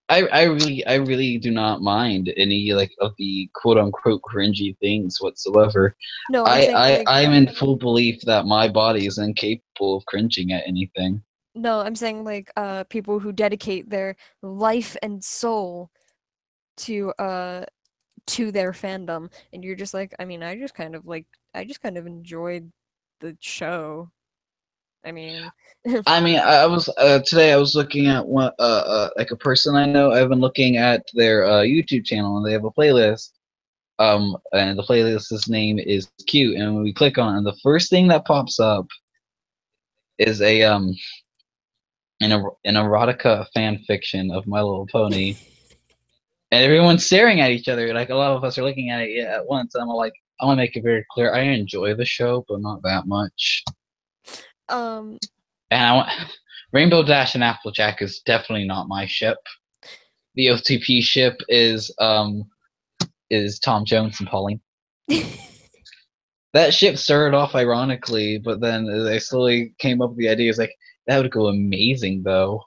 I really do not mind any like of the quote unquote cringy things whatsoever. No, I'm saying like I'm in full belief that my body is incapable of cringing at anything. no, I'm saying like people who dedicate their life and soul to their fandom, and you're just like, I mean, I just kind of enjoyed the show. I mean, I mean, I was today I was looking at one like a person I know. I've been looking at their YouTube channel and they have a playlist. And the playlist's name is cute. And when we click on it, and the first thing that pops up is a an erotica fan fiction of My Little Pony, and everyone's staring at each other. Like a lot of us are looking at it at once. And I'm like, I want to make it very clear. I enjoy the show, but not that much. um, And I want Rainbow Dash and Applejack is definitely not my ship. The OTP ship is Tom Jones and Pauline. That ship started off ironically, but then I slowly came up with the idea. It's like that would go amazing though.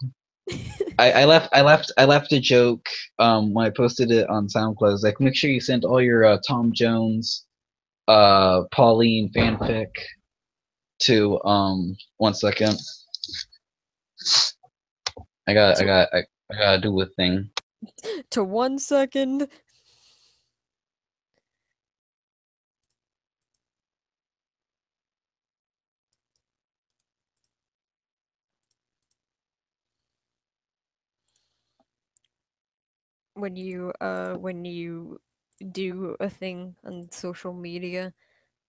I left a joke when I posted it on SoundCloud. It's like make sure you send all your Tom Jones Pauline fanfic to 1 second. to I gotta do a thing. to 1 second. When you do a thing on social media,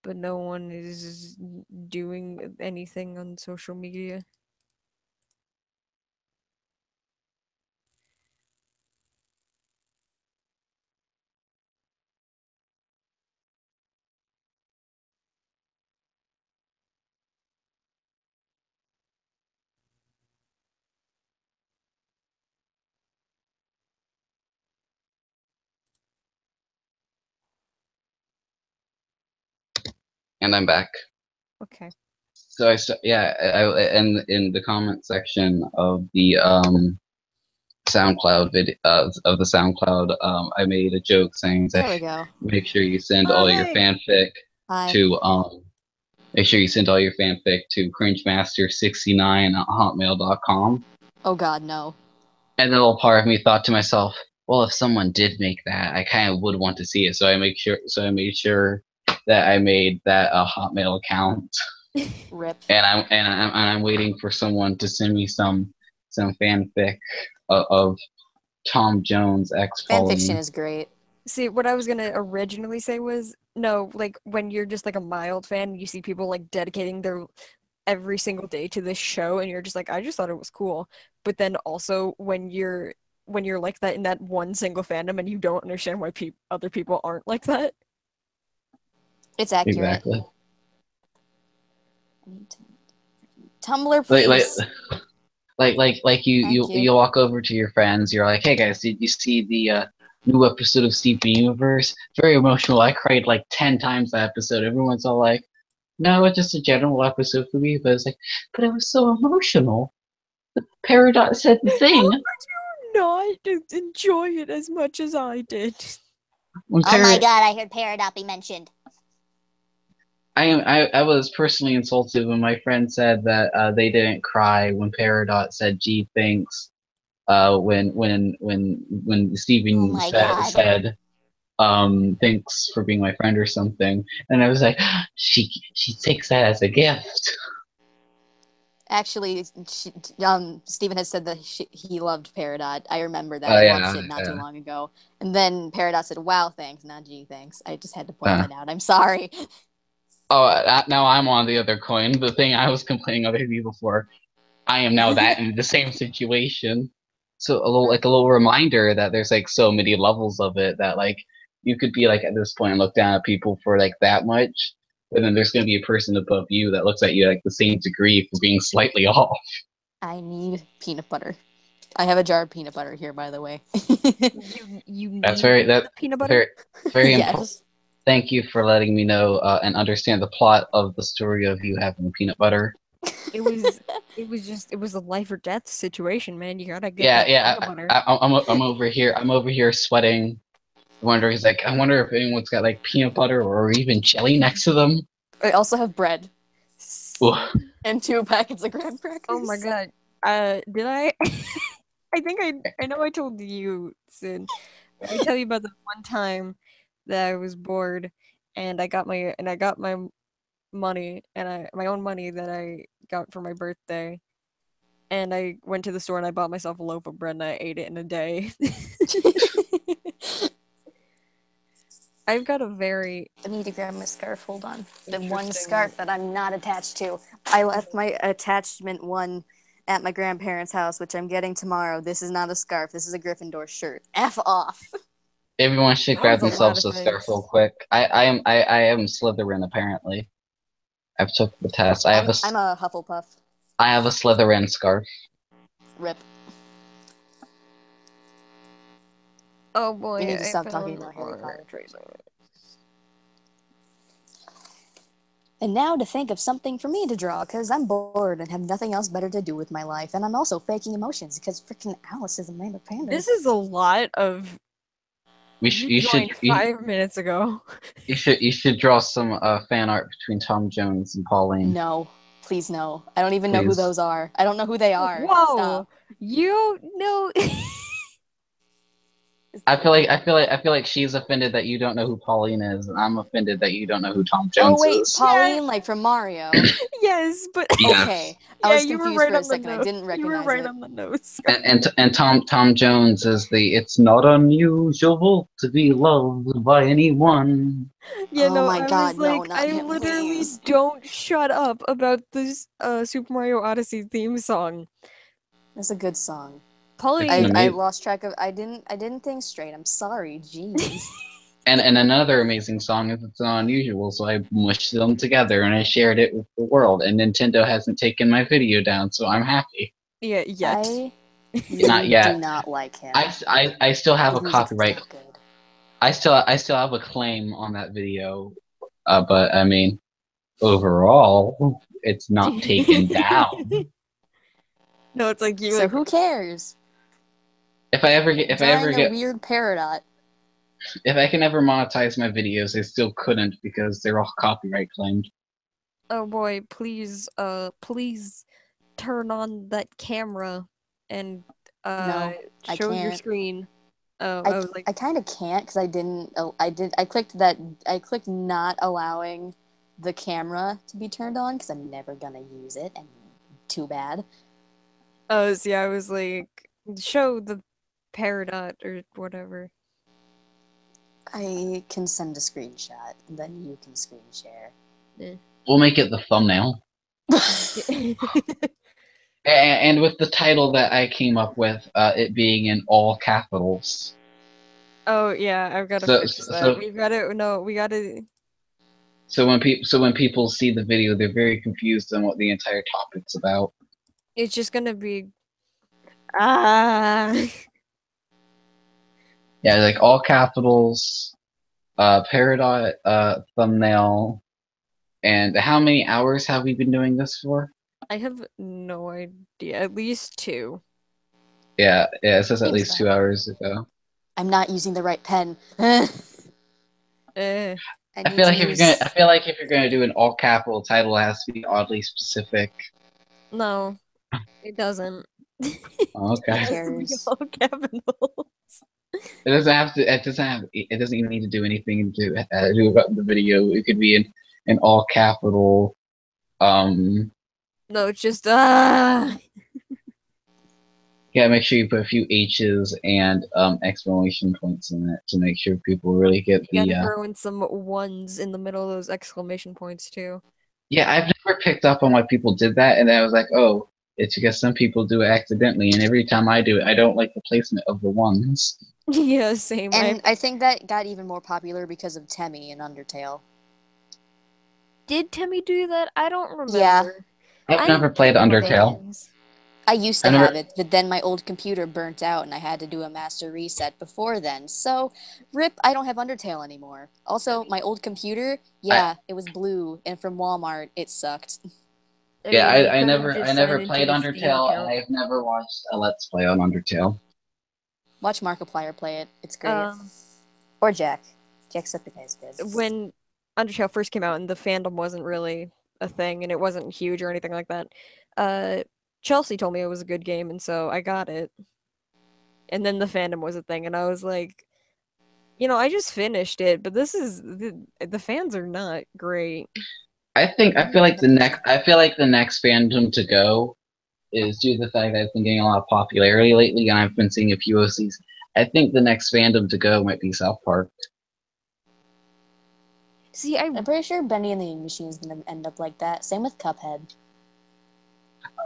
but no one is doing anything on social media. And I'm back. Okay. So in the comment section of the SoundCloud video of the SoundCloud, I made a joke saying There that we go. make sure you send Oh, all your hey. fanfic Hi. to make sure you send all your fanfic to cringemaster69@hotmail.com. Oh God, no. And a little part of me thought to myself, well, if someone did make that, I kind of would want to see it. So I made sure that I made that a Hotmail account. Rip. And I'm waiting for someone to send me some fanfic of Tom Jones X Fanfiction Pauline. is great. See, what I was gonna originally say was, no, like, when you're just, like, a mild fan, you see people, like, dedicating their every single day to this show, and you're just like, I just thought it was cool. But then also, when you're like that in that one single fandom and you don't understand why other people aren't like that. It's accurate. Exactly. Tumblr, please. Like you walk over to your friends. You're like, hey guys, did you see the new episode of Steven Universe? Very emotional. I cried like 10 times that episode. Everyone's all like, no, it's just a general episode for me. But it's like, but it was so emotional. The Peridot said the thing. Not enjoy it as much as I did. When Oh my God, I heard Peridot be mentioned. I was personally insulted when my friend said that they didn't cry when Peridot said "Gee, thanks." When Steven Oh my said thanks for being my friend or something, and I was like, she takes that as a gift. Actually, Steven has said that he loved Peridot. I remember that. I watched it not too long ago. And then Peridot said, wow, thanks, not gee, thanks. I just had to point that out. I'm sorry. Oh, now I'm on the other coin. The thing I was complaining other people for, I am now that in the same situation. So a little reminder that there's like so many levels of it that like you could be like at this point and look down at people for like that much, but then there's gonna be a person above you that looks at you like the same degree for being slightly off. I need peanut butter. I have a jar of peanut butter here, by the way. you need That's the peanut butter. Very Yes. important. Thank you for letting me know and understand the plot of the story of you having peanut butter. It was a life or death situation, man. You gotta get that peanut butter. I'm over here sweating. I wonder if anyone's got like peanut butter or even jelly next to them. I also have bread. Ooh. And 2 packets of graham crackers. Oh my God. Did I? I think I know I told you, Sid. Let me tell you about the one time that I was bored and I got my money and my own money that I got for my birthday. And I went to the store and I bought myself a loaf of bread and I ate it in a day. I've got a very... I need to grab my scarf. Hold on. The one scarf that I'm not attached to. I left my attachment one at my grandparents' house, which I'm getting tomorrow. This is not a scarf. This is a Gryffindor shirt. F off. Everyone should grab themselves a scarf real quick. I am Slytherin apparently. I've took the test. I'm a Hufflepuff. I have a Slytherin scarf. Rip. Oh boy, We need to stop talking about Harry Potter. And now to think of something for me to draw, because I'm bored and have nothing else better to do with my life. And I'm also faking emotions, because freaking Alice is Amanda Panda. This is a lot of... You joined 5 minutes ago. You should draw some fan art between Tom Jones and Pauline. No. Please no. I don't even know who those are. I don't know who they are. Whoa! Stop. You know... I feel like she's offended that you don't know who Pauline is, and I'm offended that you don't know who Tom Jones is. Pauline, like from Mario. Yes, but okay. I was you confused were right for a on second. the nose. I didn't recognize You were right it. on the nose. And Tom Jones is the it's not unusual to be loved by anyone. Yeah, oh no, my I God, was like, no, not I him, literally please. don't shut up about this Super Mario Odyssey theme song. That's a good song. Pauline, I lost track of. I didn't think straight. I'm sorry. Jeez. And another amazing song is It's Not Unusual, so I mushed them together and I shared it with the world. And Nintendo hasn't taken my video down, so I'm happy. Yeah, yet. Not yet. Do not like him. I still have a copyright. Not good. I still have a claim on that video. But I mean, overall, it's not taken down. No, it's like you. So Like, who cares? If I ever get, Drawing a weird peridot. if I can ever monetize my videos, I still couldn't because they're all copyright claimed. oh boy, please, please turn on that camera and No, I show your can't. screen. Oh, I was like, I kind of can't because I didn't. I clicked that. I clicked not allowing the camera to be turned on because I'm never gonna use it, and too bad. oh, see, I was like, show the peridot or whatever. I can send a screenshot, and then you can screen share. We'll make it the thumbnail. And with the title that I came up with, it being in all capitals. Oh yeah, I've got to fix that. We've got to we got to. So when people see the video, they're very confused on what the entire topic's about. It's just gonna be ah. Yeah, like all capitals, peridot, thumbnail, and how many hours have we been doing this for? I have no idea. At least 2. Yeah, it says at Seems least that 2 way. hours ago. I'm not using the right pen. Eh. I feel like if you're gonna do an all capital title, it has to be oddly specific. No, it doesn't. Oh, okay. It has to be all capitals. It doesn't have to. It doesn't have. It doesn't even need to do anything to do about the video. It could be in all capital. No, it's just ah. Yeah, make sure you put a few H's and exclamation points in it to make sure people really get You the. gotta throw in some ones in the middle of those exclamation points too. Yeah, I've never picked up on why people did that, and then I was like, oh, it's because some people do it accidentally, and every time I do it, I don't like the placement of the ones. Yeah, same. And I think that got even more popular because of Temmie in Undertale. Did Temmie do that? I don't remember. Yeah. I've never played Undertale. I used to have it, but then my old computer burnt out and I had to do a master reset before then. So, rip, I don't have Undertale anymore. Also, my old computer, it was blue, and from Walmart, it sucked. Yeah, mean, I never sign played into a Steam Undertale, and account. I've never watched a Let's Play on Undertale. Watch Markiplier play it. It's great. Or Jack. Jacksepticeye's good. When Undertale first came out and the fandom wasn't really a thing and it wasn't huge or anything like that, Chelsea told me it was a good game, and so I got it. And then the fandom was a thing, and I was like, I just finished it, but this is the fans are not great. I feel like the next fandom to go is due to the fact that it's been getting a lot of popularity lately, and I've been seeing a few OCs. I think the next fandom to go might be South Park. See, I'm pretty sure Bendy and the Ink Machine is going to end up like that. Same with Cuphead.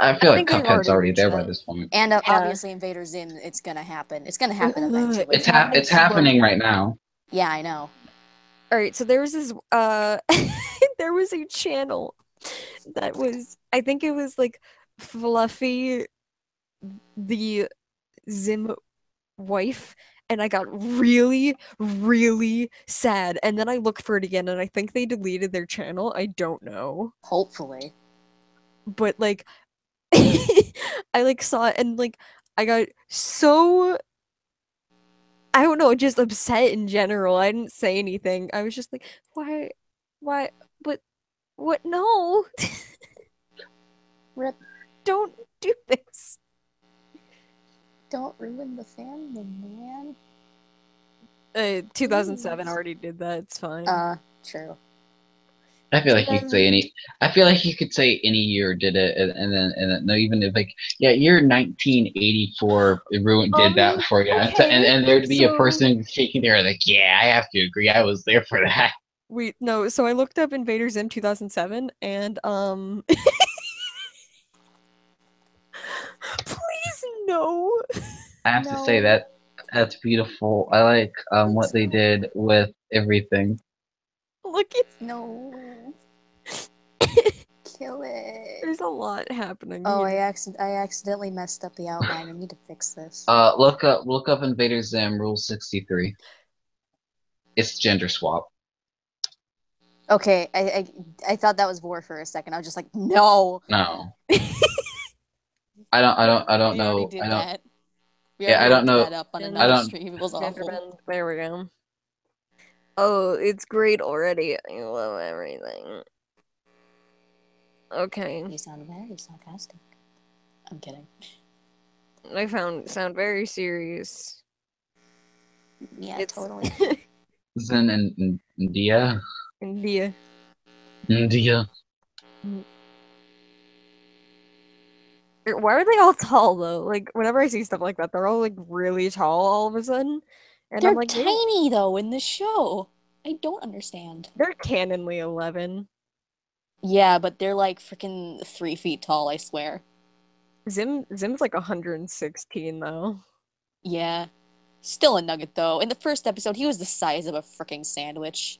I feel like Cuphead's already there by this point. And obviously Invader Zim, it's going to happen. It's going to happen eventually. It's happening right now. Yeah, I know. All right, so there was this there was a channel that was, I think it was like Fluffy the Zim wife, and I got really, really sad. And then I looked for it again, and I think they deleted their channel. I don't know. Hopefully. But like I like saw it and like I got so, I don't know, just upset in general. I didn't say anything. I was just like, why, but what? No. Rip. Don't do this. Don't ruin the fandom, man. 2007 already did that. It's fine. True. I feel like you could say any. I feel like you could say any year did it, and then no, even if like year 1984 did that for you, okay, and there'd be a person shaking their like, yeah, I have to agree, I was there for that. Wait, no. So I looked up Invader Zim 2007, and please no. I have to say that's beautiful. I like what they did with everything. Look at no. Kill it. There's a lot happening. Oh, I accidentally messed up the outline. I need to fix this. Look up Invader Zim Rule 63. It's gender swap. Okay, I thought that was Vor for a second. I was just like, no. No. I don't We already know. did that. We Yeah, already I don't looked know. that up on I another don't. stream. It was Gender awful. bend. There we go. Oh, it's great already. I love everything. Okay. You sound very sarcastic. I'm kidding. I sound very serious. Yeah, It's totally. Zen and India. India. India. Why are they all tall though? Like whenever I see stuff like that, they're all like really tall all of a sudden, and I'm They're like, tiny though in the show. I don't understand. they're canonly 11. Yeah, but they're like freaking 3 feet tall, I swear. Zim's like 116 though. Yeah. Still a nugget though. In the first episode, he was the size of a freaking sandwich.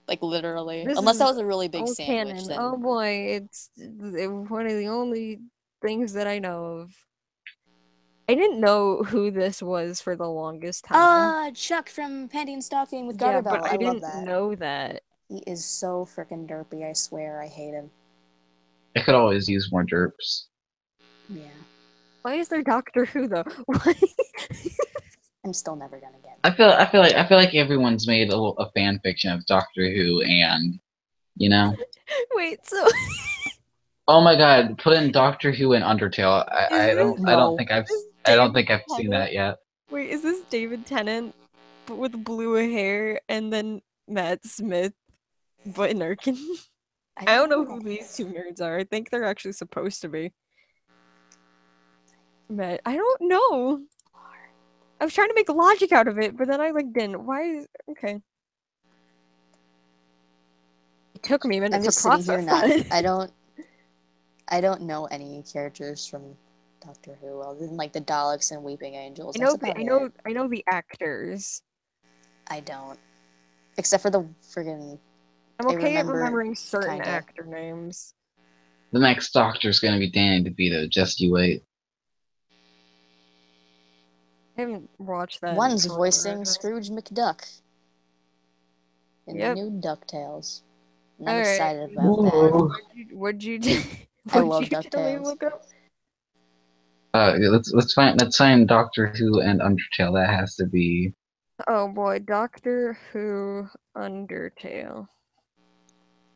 Like literally. This Unless is that was a really big all sandwich, canon. then Oh boy, it's one of the only things that I know of. I didn't know who this was for the longest time. Chuck from Panty and Stocking with Yeah, but Garterbell. I I love didn't that. know that. He is so freaking derpy, I swear. I hate him. I could always use more derps. Yeah. Why is there Doctor Who though? Why? I'm still never gonna get it. I feel like everyone's made a fan fiction of Doctor Who, and you know. Wait, so Oh my God! Put in Doctor Who and Undertale. is this I don't No. think is I've seen Tennant? that yet. Wait, is this David Tennant but with blue hair and then Matt Smith but Nerkin? I don't know who these two nerds are. I think they're actually supposed to be. Matt, I don't know. I was trying to make logic out of it, but then I like didn't. Okay? It took me a minute I'm to just sitting here process not. that. I don't know any characters from Doctor Who other than like the Daleks and Weeping Angels. I That's know about it. I know the actors. I don't. Except for the friggin' I'm I okay at remember remembering certain kinda. actor names. The next Doctor's gonna be Danny DeVito. Just you wait. I haven't watched that in One's forever. voicing Scrooge McDuck in Yep. the new DuckTales. And I'm All right. excited about that. What'd you do? I What'd love you tell me to DuckTales. look up? Let's find Doctor Who and Undertale. That has to be. Oh boy, Doctor Who Undertale.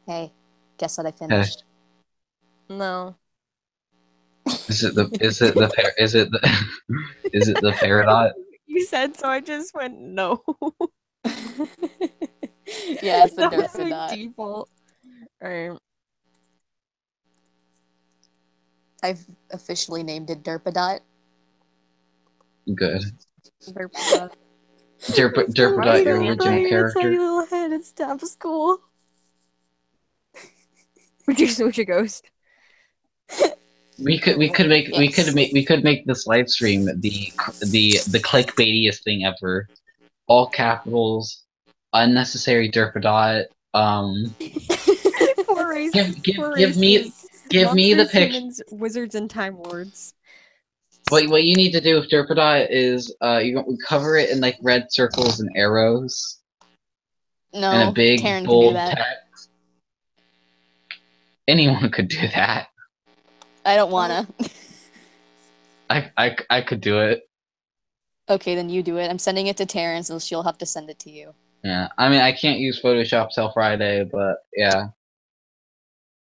Hey, guess what I Hey, finished? No. is it the is it the is it the Peridot? You said so I just went no. Yeah, it's the That was my Derpidot. default. Alright. I've officially named it Derpidot. Good. Derpidot. Derpidot, your original A tiny character. little head at staff school. Would you switch a ghost? We could make this live stream the clickbaitiest thing ever. All capitals, unnecessary Derpidot. Four races. Give me the Monsters, picture. humans, wizards, and time lords. What you need to do with Derpidot is you cover it in like red circles and arrows and a No, big Taryn can do bold that. text. Anyone could do that. I don't wanna. I could do it. Okay, then you do it. I'm sending it to Taryn, so she'll have to send it to you. Yeah, I mean I can't use Photoshop till Friday, but yeah,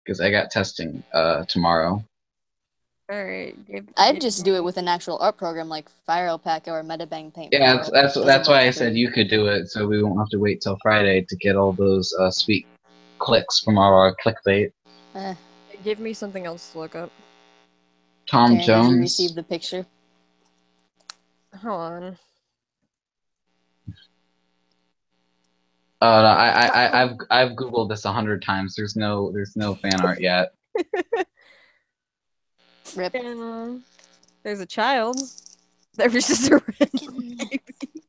because I got testing tomorrow. Alright. I'd just do it with an actual art program like Fire Alpaca or Metabang Paint Yeah, Pro. that's why I said you could do it, so we won't have to wait till Friday to get all those sweet clicks from our clickbait. Give me something else to look up. Tom Taryn, Jones. did you receive the picture? Hold on. Oh no, I've googled this 100 times. There's no fan art yet. Rip. There's a child. There was just a random baby.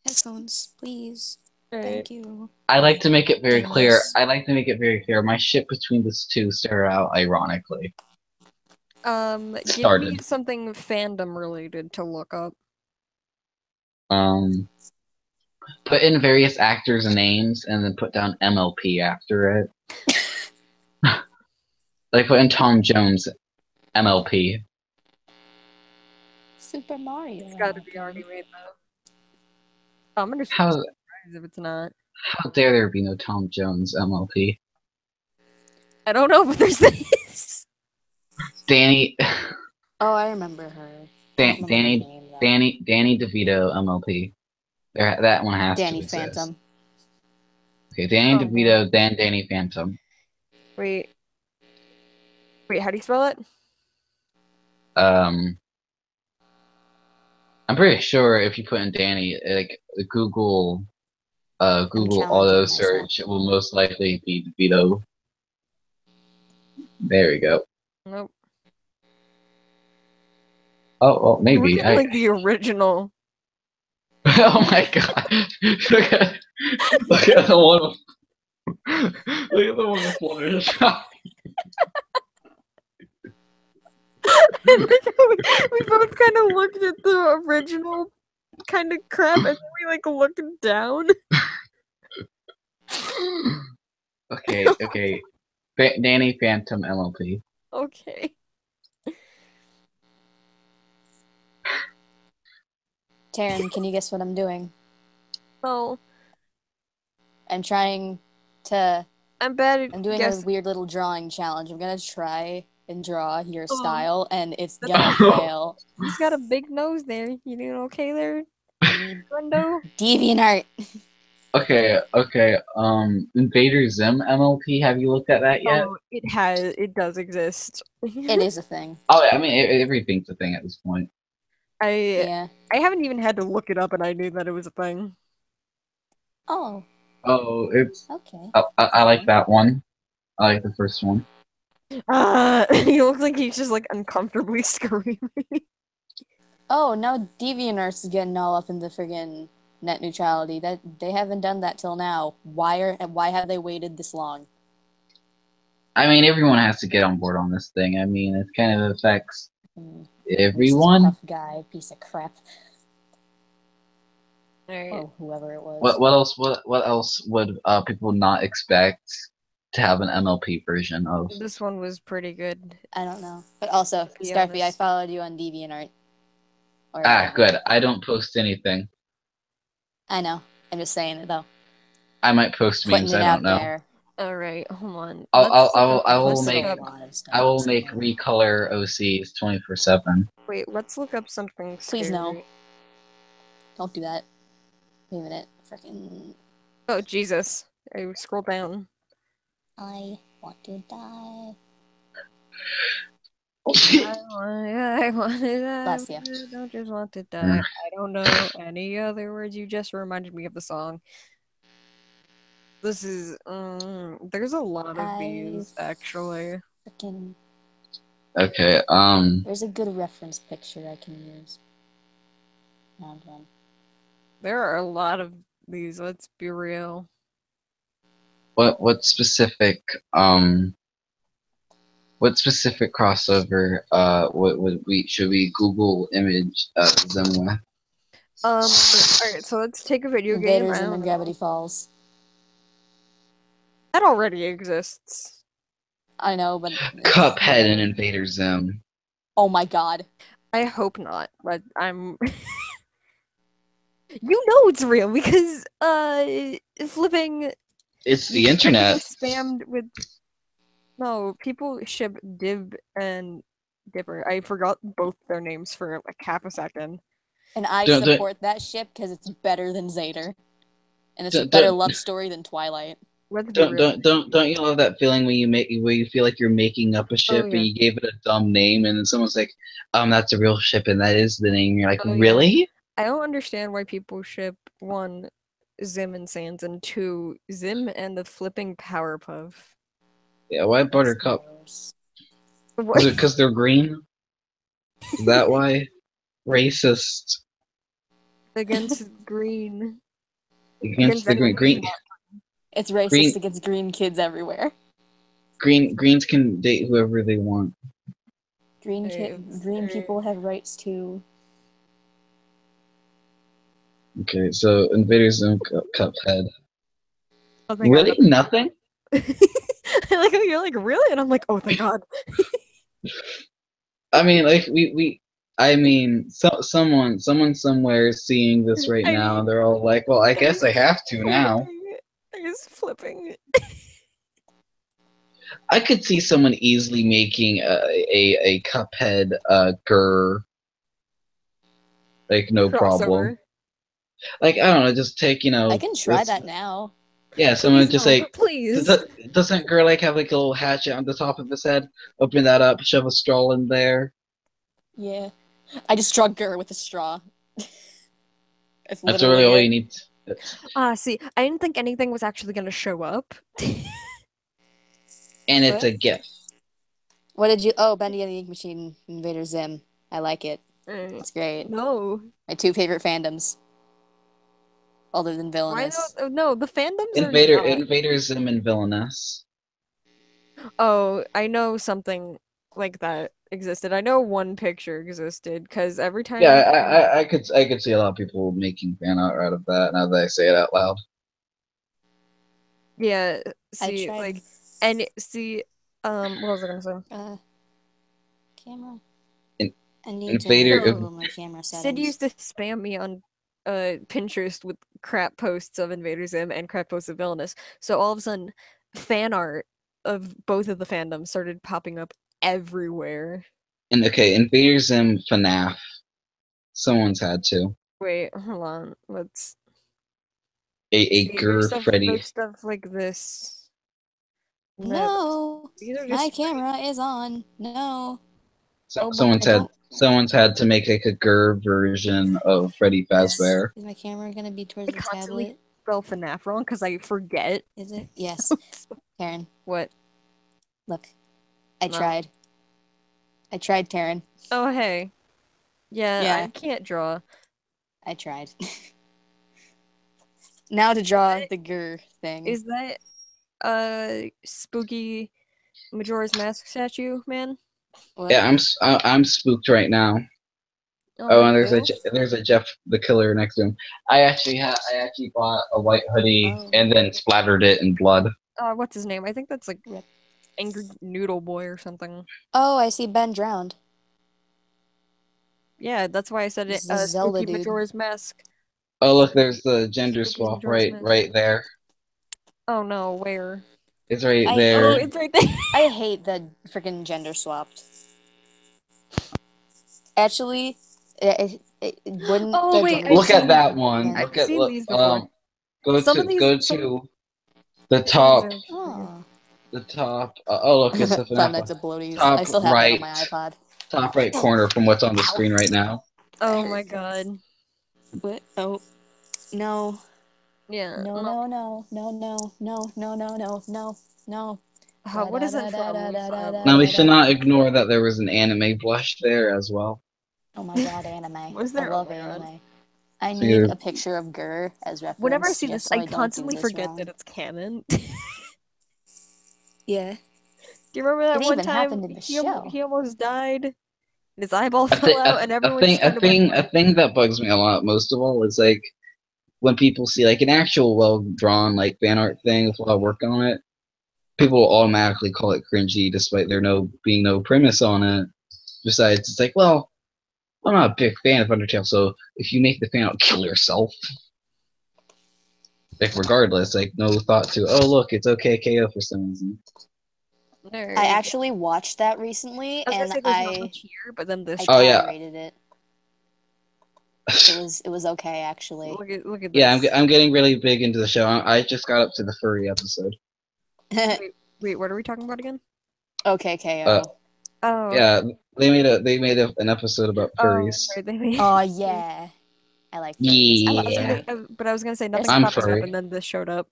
Headphones, please. Alright. Thank you. I like to make it very clear. Dingless. My ship between these two started out ironically. Give me something fandom related to look up. Put in various actors' names and then put down MLP after it. Like put in Tom Jones MLP. Super Mario. It's got to be already made though. Oh, I'm gonna be How surprised if it's not. how dare there be no Tom Jones MLP? I don't know, but there's this. Danny Oh, I remember her. I don't remember her Danny name, though. Danny DeVito MLP. That one has Danny to exist. Phantom. Okay, Danny Oh, DeVito, then Danny Phantom. Wait, how do you spell it? I'm pretty sure if you put in Danny, like Google challenging auto myself. search, it will most likely be DeVito. There we go. Nope. Oh, well, maybe. Look at like the original. Oh my god! Look at the one. Look at the one with Fluttershy. We both kind of looked at the original kind of crap, and then we like looked down. Okay. Danny Phantom MLP. Okay. Taryn, can you guess what I'm doing? Oh, I'm trying to. I'm bad at I'm doing a weird little drawing challenge. I'm gonna try and draw your style, and it's gonna fail. He's got a big nose there. You doing okay there, Brendo? DeviantArt. Okay. Invader Zim MLP. Have you looked at that yet? Oh, it does exist. It is a thing. Oh, yeah, I mean, everything's a thing at this point. I haven't even had to look it up, and I knew that it was a thing. Oh. Oh, it's Okay. I like that one. I like the first one. He looks like he's just like uncomfortably screaming. Oh, now DeviantArt's getting all up in the friggin' net neutrality. That they haven't done that till now. Why have they waited this long? I mean, everyone has to get on board on this thing. I mean, it kind of affects everyone. Tough guy, piece of crap. Right. Oh, whoever it was. What else would people not expect to have an MLP version of? This one was pretty good. I don't know. But also, Scarfy, I followed you on DeviantArt. Good. I don't post anything. I know. I'm just saying it though. I might post memes. I don't know. There. All right, hold on. I will make recolor OCs 24/7. Wait, let's look up something. Please no. Don't do that. Wait a minute. Freaking. Oh Jesus! I scroll down. I want to die. I want to die. Bless you. I don't just want to die. I don't know any other words. You just reminded me of the song. This is there's a lot of these actually. Freaking. Okay. There's a good reference picture I can use. Found one. There are a lot of these. Let's be real. What specific crossover should we Google image them with? Alright, so let's take a video game. Invaders and Gravity Falls. That already exists. I know, but Cuphead and Invader Zim. Oh my god. I hope not, but I'm you know it's real because flipping It's the internet. Spammed with no people ship Div and Dipper. I forgot both their names for like half a second. And I support that ship because it's better than Zader, and it's a better love story than Twilight. Don't you love that feeling when you feel like you're making up a ship and you gave it a dumb name and then someone's like, that's a real ship and that is the name. You're like, really? Yeah. I don't understand why people ship 1, Zim and Sans, and 2, Zim and the flipping Powerpuff. Yeah, why Buttercup? Is it because they're green? Is that why? Racist. Against green. Against the green. It's racist against green kids everywhere. Greens can date whoever they want. Green people have rights too. Okay, so Invader Zim Cuphead. Oh, thank Really? God. Nothing? I like how you're like, really? And I'm like, oh, thank God. I mean, like I mean, someone somewhere is seeing this right now, and they're all like, "Well, I guess I have to now." He's flipping. I could see someone easily making a Cuphead Grr, like no problem. Crossover. Like I don't know, just take I can try that now. Yeah, someone Please just no, like please. doesn't Grr like have like a little hatchet on the top of his head? Open that up, shove a straw in there. Yeah. I just draw Gur with a straw. That's That's really literally all it. you need. See, I didn't think anything was actually gonna show up. And it's What? a gift. What did you? Oh, Bendy and the Ink Machine, Invader Zim. I like it. It's great. No. My two favorite fandoms, other than Why Villainous. not? No, the fandoms are not. Invader Zim and Villainous. Oh, I know something like that existed. I know one picture existed because every time. Yeah, I could see a lot of people making fan art out of that now that I say it out loud. Yeah. I See, tried. like, and see, what was I gonna say? Camera. In- I need Invader. to enable my camera Sid settings. used to spam me on Pinterest with crap posts of Invader Zim and crap posts of Villainous. So all of a sudden, fan art of both of the fandoms started popping up everywhere. And okay, Invader Zim FNAF. Someone's had to. Wait, hold on. Let's A see. Grr Freddy. There's stuff like this. No, These are my just camera is on. No. Oh, but Someone's had to make like a Grr version of Freddy Fazbear. Is my camera gonna be towards I the constantly tablet? spell FNAF wrong because I forget. Is it? Yes. Karen, What? look. I No. tried. I tried, Taryn. Oh, hey. Yeah, Yeah. I can't draw. I tried. Now to draw the Gur thing. Is that spooky Majora's Mask statue, man? What? Yeah, I'm spooked right now. Oh, And you? there's a Jeff the Killer next to him. I actually bought a white hoodie and then splattered it in blood. What's his name? I think that's like Angry Noodle Boy or something. Oh, I see Ben drowned. Yeah, that's why I said it. This is the Zelda Spooky dude. Majora's Mask. Oh look, there's the gender Spooky swap Majora's Mask. right there. Oh no, where? It's right there. Oh, it's right there. I hate the freaking gender swapped. Actually, it wouldn't. Oh wait, look at that one. I've seen these before. Go to the top. The top. Oh look, it's the Five Nights at Bloaties. Top I still have right, that on my iPod. Top right corner from what's on the screen right now. Oh my god. What? Oh, no. Yeah. No. What is that from? Now we should not ignore that there was an anime blush there as well. Oh my god, anime. Was there? I love Oh my God. anime. I need a picture of Gur as reference. Whenever I see this, so I constantly this forget wrong. that it's canon. Yeah. Do you remember that It one even time happened in the he show. he almost died? And his eyeball fell out, and everyone just kind of a thing that bugs me a lot most of all is like when people see like an actual well drawn like fan art thing with a lot of work on it, people will automatically call it cringy despite there being no premise on it. Besides, it's like, well, I'm not a big fan of Undertale, so if you make the fan art, kill yourself. Like regardless, like no thought to, oh look, it's okay KO for some reason. I actually watched that recently, and I here, but then this. Oh yeah. rated it. It was okay actually. Look at this. Yeah, I'm getting really big into the show. I just got up to the furry episode. Wait, what are we talking about again? Okay, KO. Oh. Yeah, they made an episode about furries. Oh, right, oh yeah, I like furries. Yeah. But I was gonna say nothing I'm popping furry. up, and then this showed up.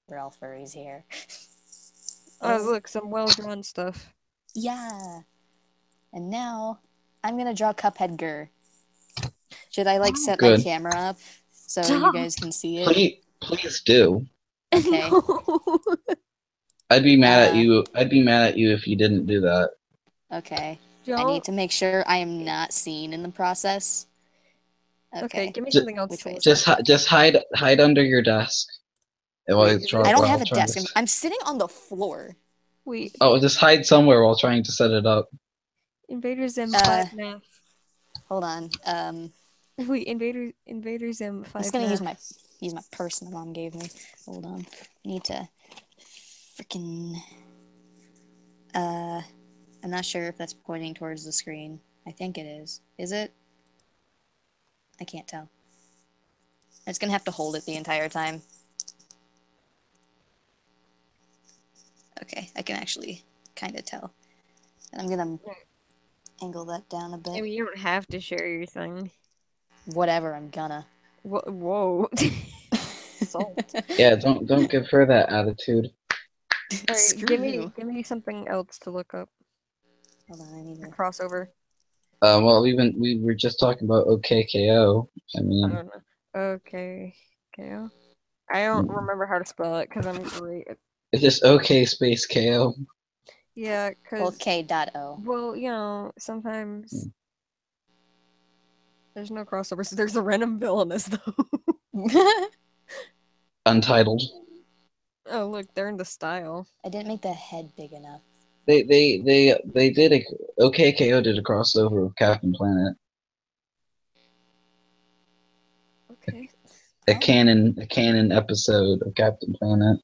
We're all furries here. Oh, look, some well-drawn stuff. Yeah. And now I'm gonna draw Cuphead Gur. Should I like set my camera up so you guys can see it? Please do. Okay. No. I'd be mad at you. I'd be mad at you if you didn't do that. Okay. I need to make sure I am not seen in the process. Okay, give me Ju- something else Which to way look is up. just hide under your desk. While Wait, it's is try- it- I don't while have a trying desk. to- I'm sitting on the floor. Wait, Oh, just hide somewhere while trying to set it up. Invader Zim 5 math. Hold on. Wait, Invader Zim I'm 5 just gonna math. use my purse my mom gave me. Hold on. I need to freaking. I'm not sure if that's pointing towards the screen. I think it is. Is it? I can't tell. I'm just gonna have to hold it the entire time. Okay, I can actually kind of tell. And I'm gonna angle that down a I bit. mean, you don't have to share your thing. Whatever, I'm gonna. Whoa. Salt. Yeah, don't give her that attitude. Alright, Screw give you. me something else to look up. Hold on, I need A to. crossover. Well, we were just talking about OKKO. I I mean, don't know. Okay. KO? I don't remember how to spell it because I'm great at... it's just OK space KO. Yeah, Well, because... K.O. Well, you know, sometimes... There's no crossovers. There's a random villainous, though. Untitled. Oh, look, they're in the style. I didn't make the head big enough. They did a OKKO did a crossover with Captain Planet. Okay. A canon episode of Captain Planet.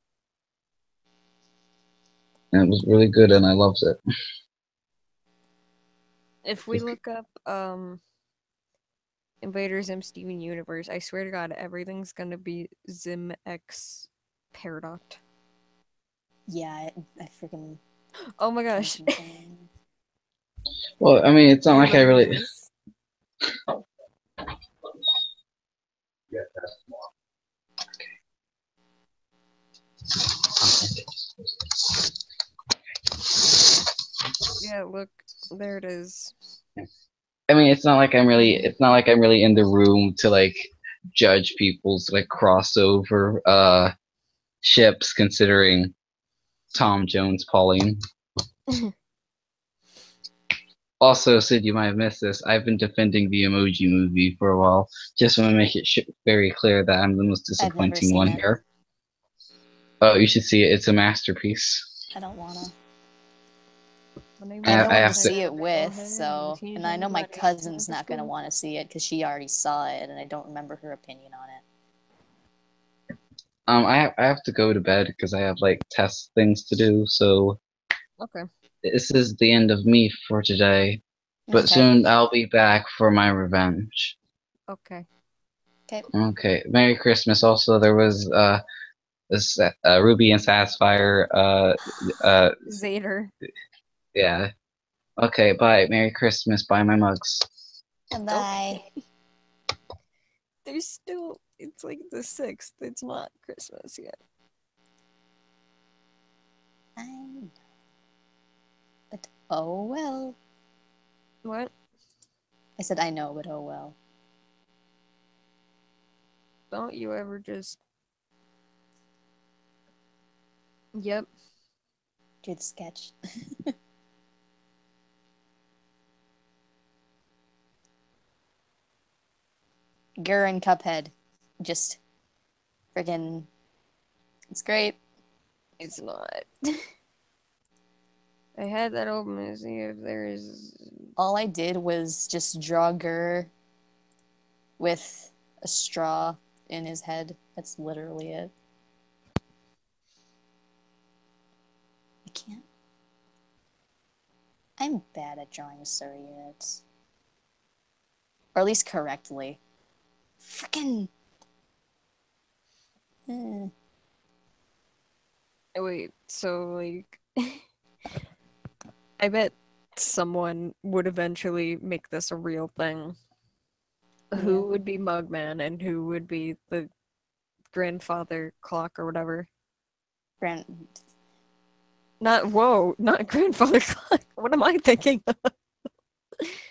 And it was really good and I loved it. If we look up, Invader Zim Steven Universe, I swear to God, everything's gonna be Zim X Paradox. Yeah, I freaking. Oh my gosh. Well, I mean, it's not Do you like I remember really. this? Yeah, look, there it is. I mean, it's not like I'm really. It's not like I'm really in the room to like judge people's like crossover ships, considering Tom Jones, Pauline. Also, Sid, you might have missed this. I've been defending the Emoji Movie for a while. Just want to make it very clear that I'm the most I've never disappointing seen one it. here. Oh, you should see it. It's a masterpiece. I don't wanna. I I have no I one to have to- see it with, so. And I know my cousin's not gonna want to see it because she already saw it, and I don't remember her opinion on it. I have to go to bed because I have like test things to do. So Okay. this is the end of me for today. But Okay. soon I'll be back for my revenge. Okay. Okay. Okay. Merry Christmas. Also, there was this Ruby and Sapphire. Zader. Yeah. Okay. Bye. Merry Christmas. Buy my mugs. Bye. Okay. There's still, it's like the 6th. It's not Christmas yet. I know. But oh well. What? I said I know, but oh well. Don't you ever just... Yep. Do the sketch. Gurren Cuphead. Just friggin'. It's great. It's not. I had that open to see if there is... All I did was just draw Gur with a straw in his head. That's literally it. I can't. I'm bad at drawing story units. Or at least correctly. Frickin'. Wait, so, like... I bet someone would eventually make this a real thing. Yeah. Who would be Mugman and who would be the grandfather clock or whatever? Not grandfather clock. What am I thinking of?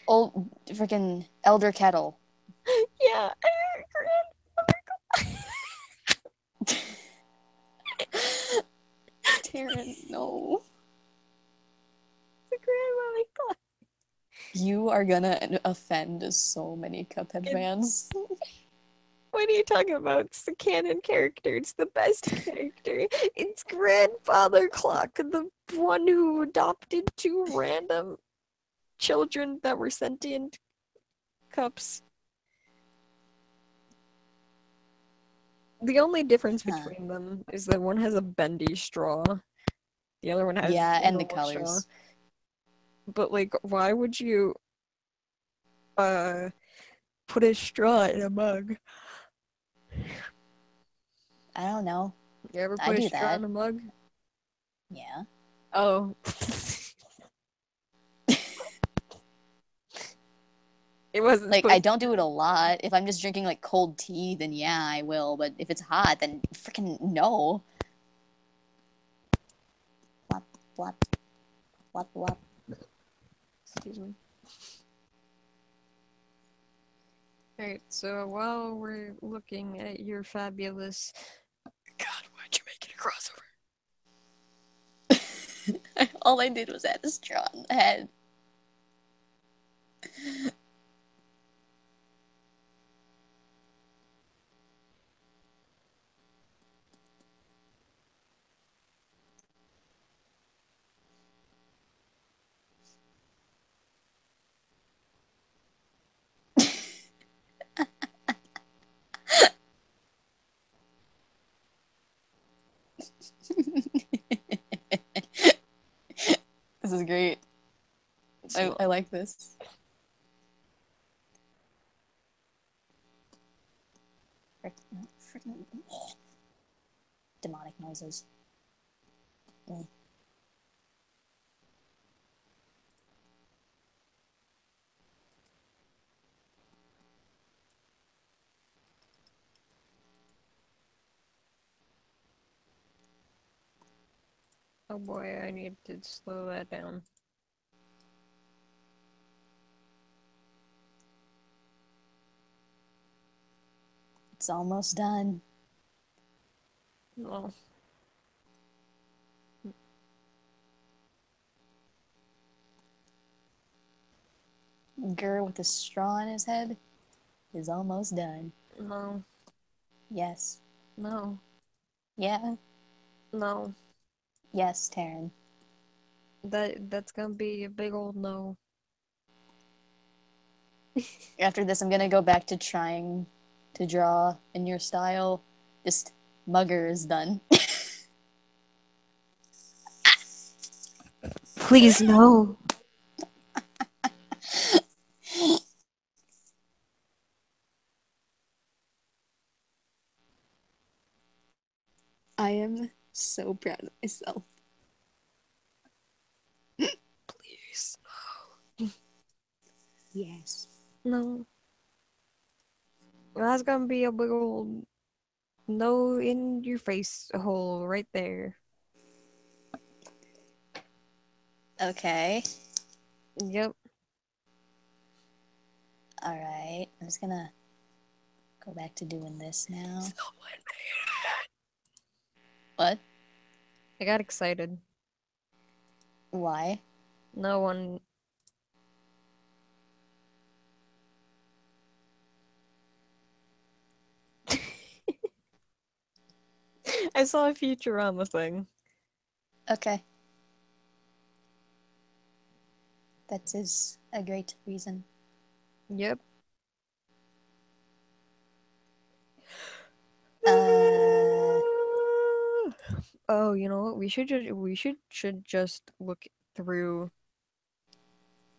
Old frickin' Elder Kettle. Yeah, Taryn, no. the grandfather clock. You are gonna offend so many Cuphead fans. What are you talking about? It's the canon character. It's the best character. It's Grandfather Clock, the one who adopted two random children that were sentient cups. The only difference between them is that one has a bendy straw. The other one has Yeah, a and the normal straw. colors. But like, why would you put a straw in a mug? I don't know. You ever I put a do straw that. in a mug? Yeah. Oh. It wasn't Like, supposed I don't do it a lot. If I'm just drinking, like, cold tea, then yeah, I will. But if it's hot, then freaking no. Blop, blop, blop, blop. Excuse me. Alright, so while we're looking at your fabulous... God, why'd you make it a crossover? All I did was add a straw in the head. This is great. I like this. Freaking demonic noises. Oh boy, I need to slow that down. It's almost done. Well, Gur with a straw in his head is almost done. no, Yes. no, Yeah. no. Yes, Taryn. That's gonna be a big old no. After this, I'm gonna go back to trying to draw in your style. Just Mugger is done. Please, no. I am so proud of myself. Please. Yes. No. That's gonna be a big old no in your face hole right there. Okay. Yep. Alright. I'm just gonna go back to doing this now. What? I got excited. Why? No one. I saw a Futurama thing. Okay. That is a great reason. Yep. Oh, you know what? We should just look through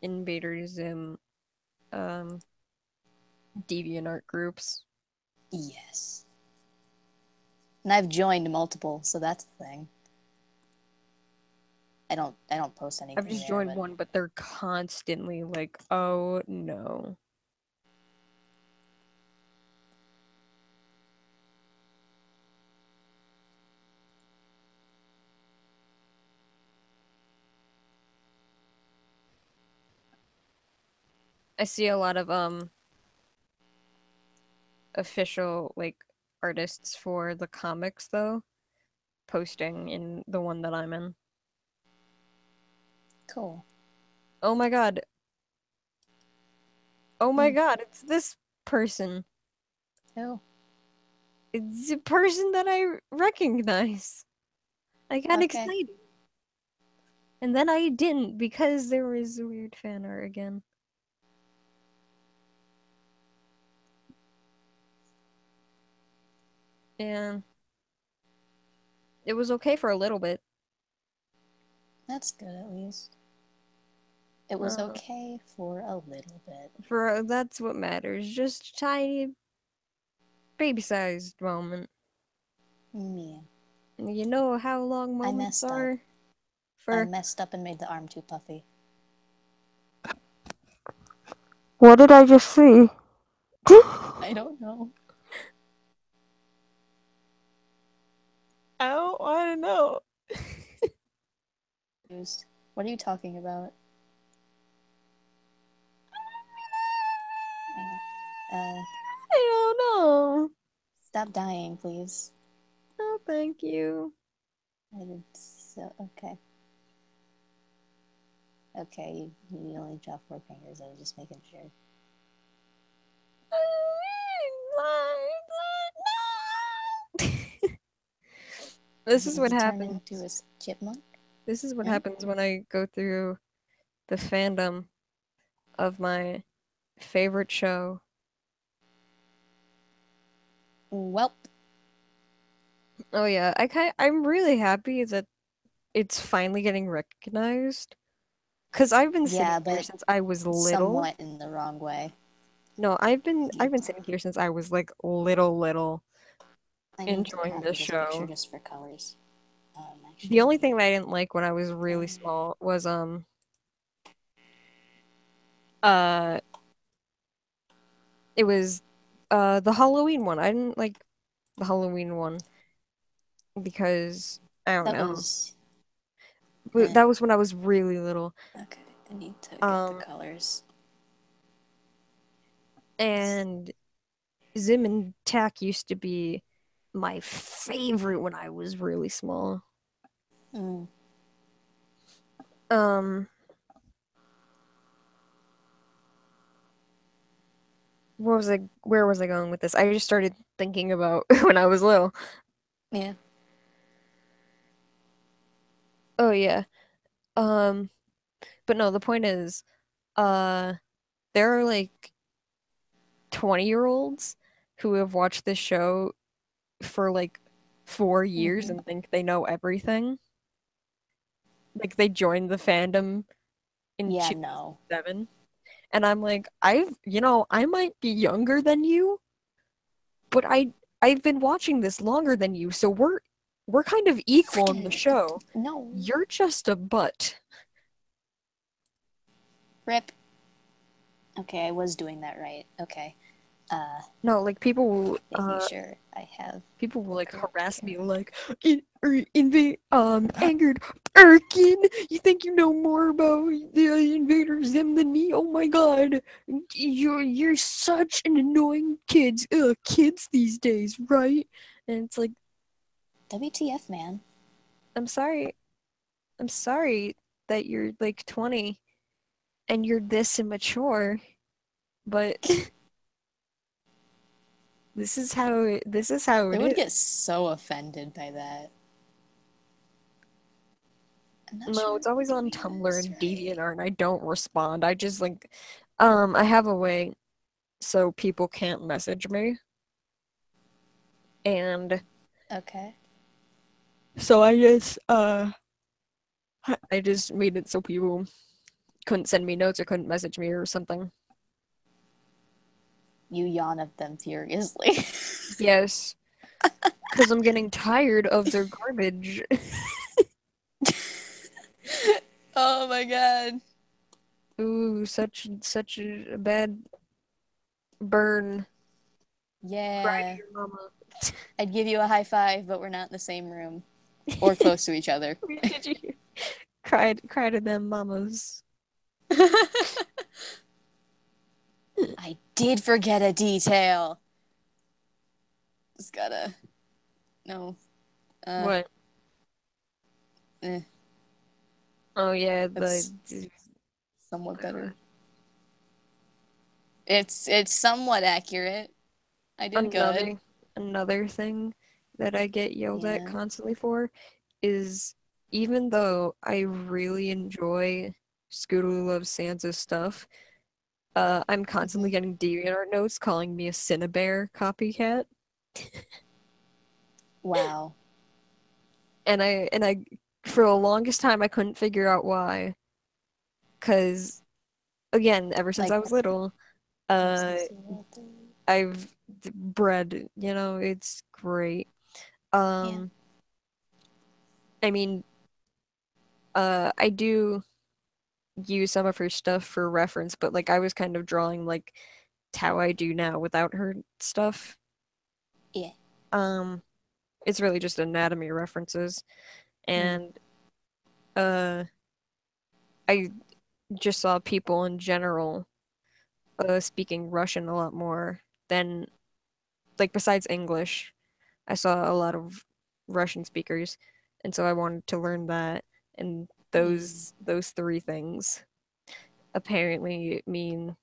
Invader Zim DeviantArt groups. Yes. And I've joined multiple, so that's the thing. I don't post anything I've just there, joined but one, but they're constantly like, oh no. I see a lot of official like artists for the comics though posting in the one that I'm in. cool. Oh my god. Oh my god, it's this person. Who? It's a person that I recognize. I got Okay. excited. And then I didn't because there was weird fan art again. And it was okay for a little bit. That's good at least. It was Uh, okay for a little bit. that's what matters. Just a tiny baby-sized moment. Yeah. You know how long I moments messed up. are? I For messed up and made the arm too puffy. what did I just see? I don't know. I don't want to know. What are you talking about? I don't know. Stop dying, please. Oh, thank you. Okay. Okay, you only dropped 4 fingers. I was just making sure. This is what He turned happens. into a chipmunk? This is what Huh? happens when I go through the fandom of my favorite show. Welp. Oh yeah, I'm really happy that it's finally getting recognized. Cause I've been sitting Yeah, here but since I was little. somewhat in the wrong way. No, I've been sitting here since I was like little I need to enjoying copy this this picture show. just for colors. The only Actually, thing that I didn't like when I was really small was uh it was the Halloween one. I didn't like the Halloween one because I don't that know. was. That was when I was really little. Okay, I need to get the Um colors. and Zim and Tack used to be my favorite when I was really small. Mm. Um where was I going with this? I just started thinking about when I was little. Yeah. Oh yeah. Um but no, the point is uh there are like 20-year-olds who have watched this show for like 4 years Mm-hmm. and think they know everything. Like they joined the fandom in Yeah, no. 2007. And I'm like, I might be younger than you, but I've been watching this longer than you, so we're kind of equal in the Freaking. show. No. You're just a butt. Rip. Okay, I was doing that right. Okay. No, like Making sure I have people will the like correct harass me character. like invade angered Erkin. You think you know more about the Invader Zim than me? Oh my god, you're such an annoying kids these days, right? And it's like WTF, man. I'm sorry, I'm sorry that you're like 20 and you're this immature, but this is how They it would is. get so offended by that. I'm not No, sure it's if I'm always on doing Tumblr this and right. DeviantArt, and I don't respond. I just like, I have a way so people can't message me, and Okay. so I just made it so people couldn't send me notes or couldn't message me or something. You yawn at them furiously. Yes, because I'm getting tired of their garbage. Oh my god. Ooh, such a bad burn. Cry to Yeah. your mama. I'd give you a high five, but we're not in the same room. Or close to each other. Did you cry to them mamas? I did forget a detail. Just gotta. No. Uh, What? eh, Oh yeah, that's somewhat better. It's somewhat accurate. I did good. Another thing that I get yelled at Yeah. constantly for is even though I really enjoy Scootaloo Loves Sansa stuff, I'm constantly getting DeviantArt notes calling me a Cinnabear copycat. Wow. And I for the longest time I couldn't figure out why. 'Cause again, ever since Like, I was little, I've bred, it's great. yeah. I mean, I do use some of her stuff for reference, but like I was kind of drawing like how I do now without her stuff. Yeah. Um, it's really just anatomy references, and uh, I just saw people in general speaking Russian a lot more than like besides English. I saw a lot of Russian speakers, and so I wanted to learn that. And those three things apparently mean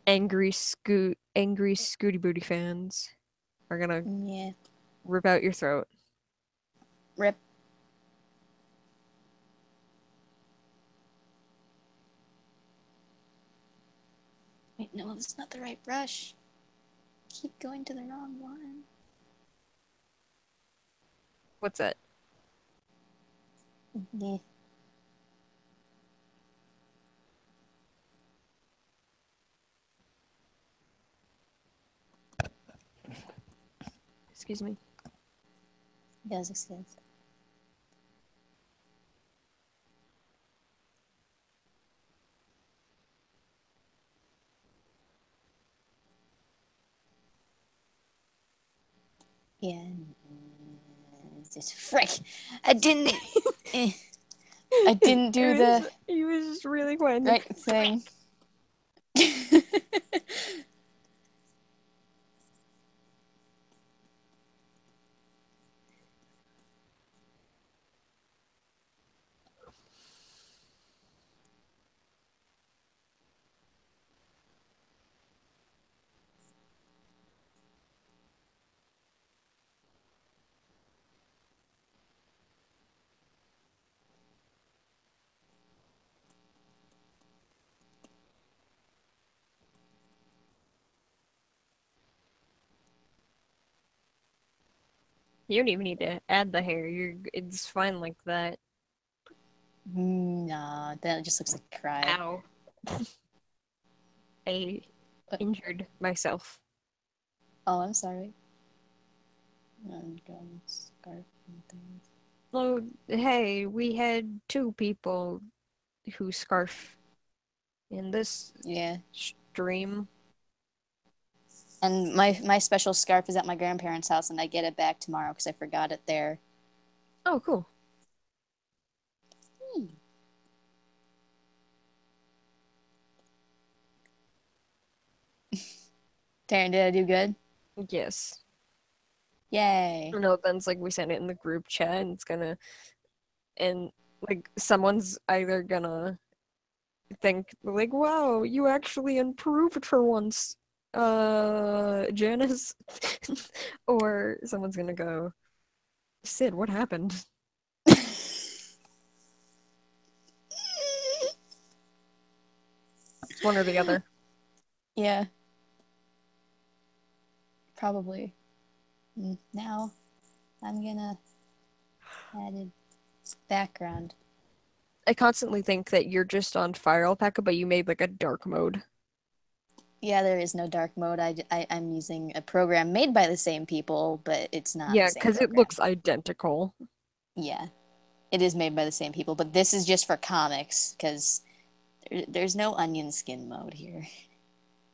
angry Scooty Booty fans are gonna Yeah. rip out your throat. Rip. Wait, no, that's not the right brush. Keep going to the wrong one. What's that? Yeah. Excuse me. Yes, excuse. Yeah. Just frick. I didn't. I didn't do the He was just really quiet. right thing. You don't even need to add the hair. It's fine like that. Nah, that just looks like a cry. Ow. I injured myself. Oh, I'm sorry. I'm going scarf and things. Oh, hey, we had two people who scarf in this Yeah. stream. And my special scarf is at my grandparents' house, and I get it back tomorrow because I forgot it there. Oh, cool. Taryn, did I do good? Yes. Yay. No, then it's like we send it in the group chat and and like someone's either gonna think like, wow, you actually improved for once, Janice. Or someone's gonna go, Sid, what happened? It's one or the other. Yeah. Probably. Now I'm gonna add a background. I constantly think that you're just on Fire Alpaca, but you made like a dark mode. Yeah, there is no dark mode. I'm using a program made by the same people, but it's not the Yeah, same because it program. looks identical. Yeah, it is made by the same people, but this is just for comics because there's no onion skin mode here.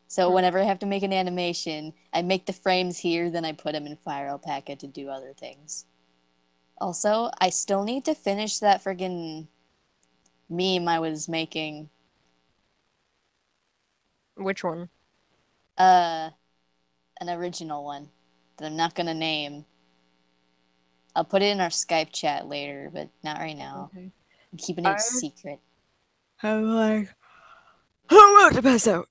So whenever I have to make an animation, I make the frames here, then I put them in Fire Alpaca to do other things. Also, I still need to finish that friggin' meme I was making. Which one? An original one that I'm not gonna name. I'll put it in our Skype chat later, but not right now. Okay. I'm keeping it secret. I'm like, I'm about to pass out.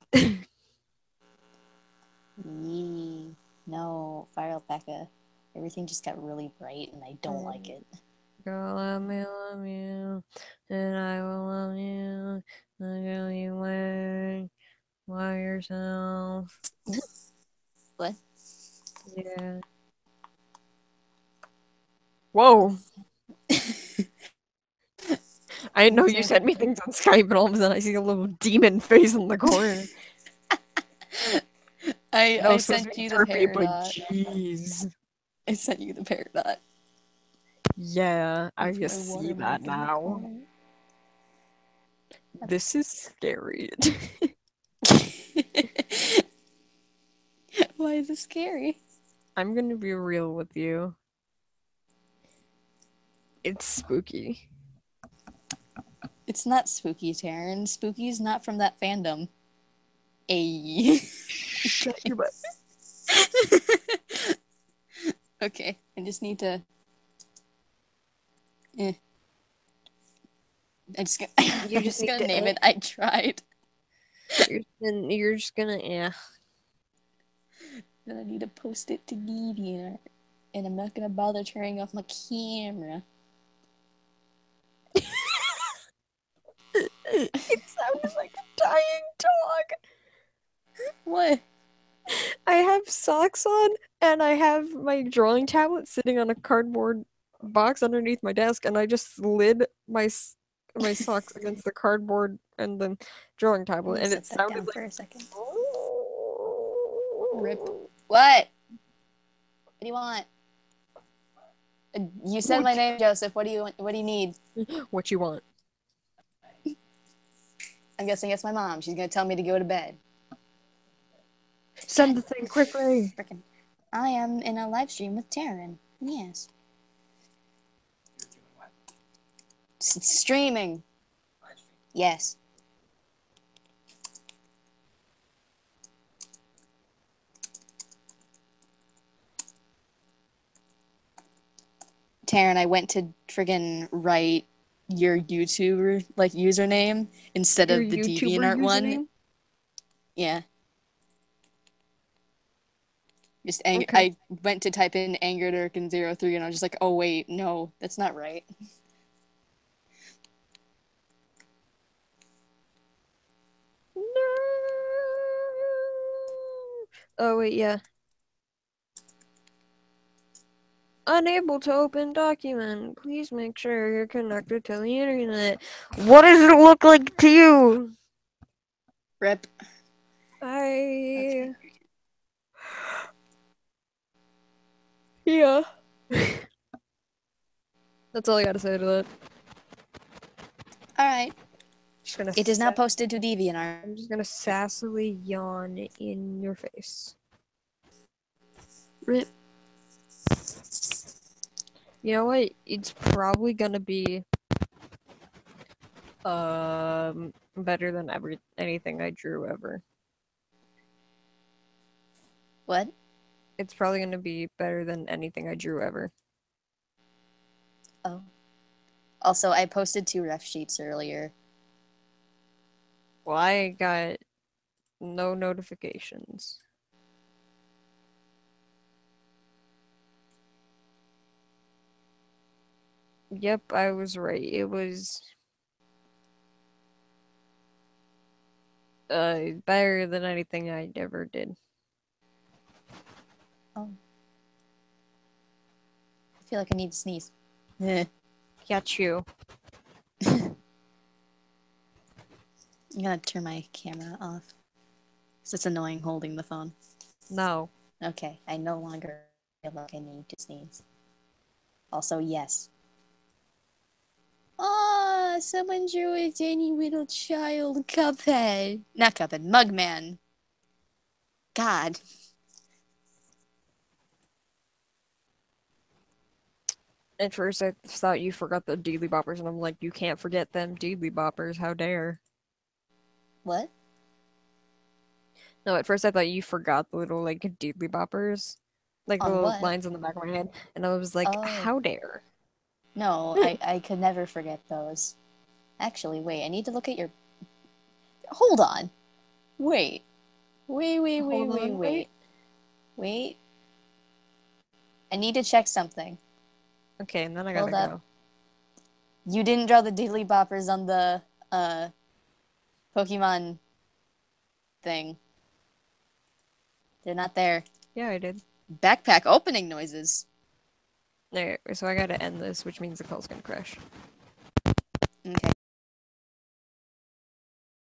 Yee. No, fire alpaca. Everything just got really bright and I don't like it. Girl, love you, and I will love you until you wait by yourself. What? Yeah. Whoa. I know you sent me things on Skype, but all of a sudden I see a little demon face in the corner. I sent you the derpy, but paradox. jeez. I sent you the paradox. Yeah, I That's my just see watermark that in the now. corner. This is scary. Why is it scary? I'm gonna be real with you. It's spooky. It's not spooky, Taryn. Spooky's not from that fandom. Ayy. Shut your butt. Okay, I just need to. I'm just gonna. You I'm just just need gonna to name it. I tried. You're just gonna Then I need to post it to Deviant, and I'm not gonna bother turning off my camera. It sounded like a dying dog. What? I have socks on, and I have my drawing tablet sitting on a cardboard box underneath my desk, and I just slid my socks against the cardboard and the drawing tablet, and it Set that sounded down like for a second. Rip. What? What do you want? You said my name, Joseph. What do you want? What do you need? What you want? I'm guessing it's my mom. She's gonna tell me to go to bed. Send the thing quickly. Frickin'. I am in a live stream with Taryn. Yes. Streaming. Yes. Taryn, I went to friggin' write your YouTuber like username instead Your of the YouTuber DeviantArt one. username? Yeah. Just Okay. I went to type in AngerDurkin03 and I was just like, oh wait, no, that's not right. No. Oh wait, yeah. Unable to open document. Please make sure you're connected to the internet. What does it look like to you? Rip. I... Yeah. That's all I gotta say to that. Alright. Just gonna It is now posted to DeviantArt. I'm just gonna sassily yawn in your face. Rip. You know what? It's probably gonna be better than anything I drew ever. What? It's probably gonna be better than anything I drew ever. Oh. Also, I posted 2 ref sheets earlier. Well, I got no notifications. Yep, I was right. It was better than anything I ever did. Oh. I feel like I need to sneeze. Catch you. I'm gonna turn my camera off. So it's annoying holding the phone. No. Okay, I no longer feel like I need to sneeze. Also, yes. Ah, someone drew a tiny little child Cuphead. Not Cuphead, Mugman. God. At first, I thought you forgot the Deedly Boppers, and I'm like, you can't forget them Deedly Boppers. How dare? What? No, at first I thought you forgot the little like Deedly Boppers, like the On little what? lines on the back of my head, and I was like, Oh. how dare? No, I could never forget those. Actually, wait, I need to look at your... Hold on. Wait. Hold on, Wait. Wait. I need to check something. Okay, and then I gotta Hold up. go. You didn't draw the diddly boppers on the Pokemon thing. They're not there. Yeah, I did. Backpack opening noises. There, so I gotta end this, which means the call's gonna crash. Okay.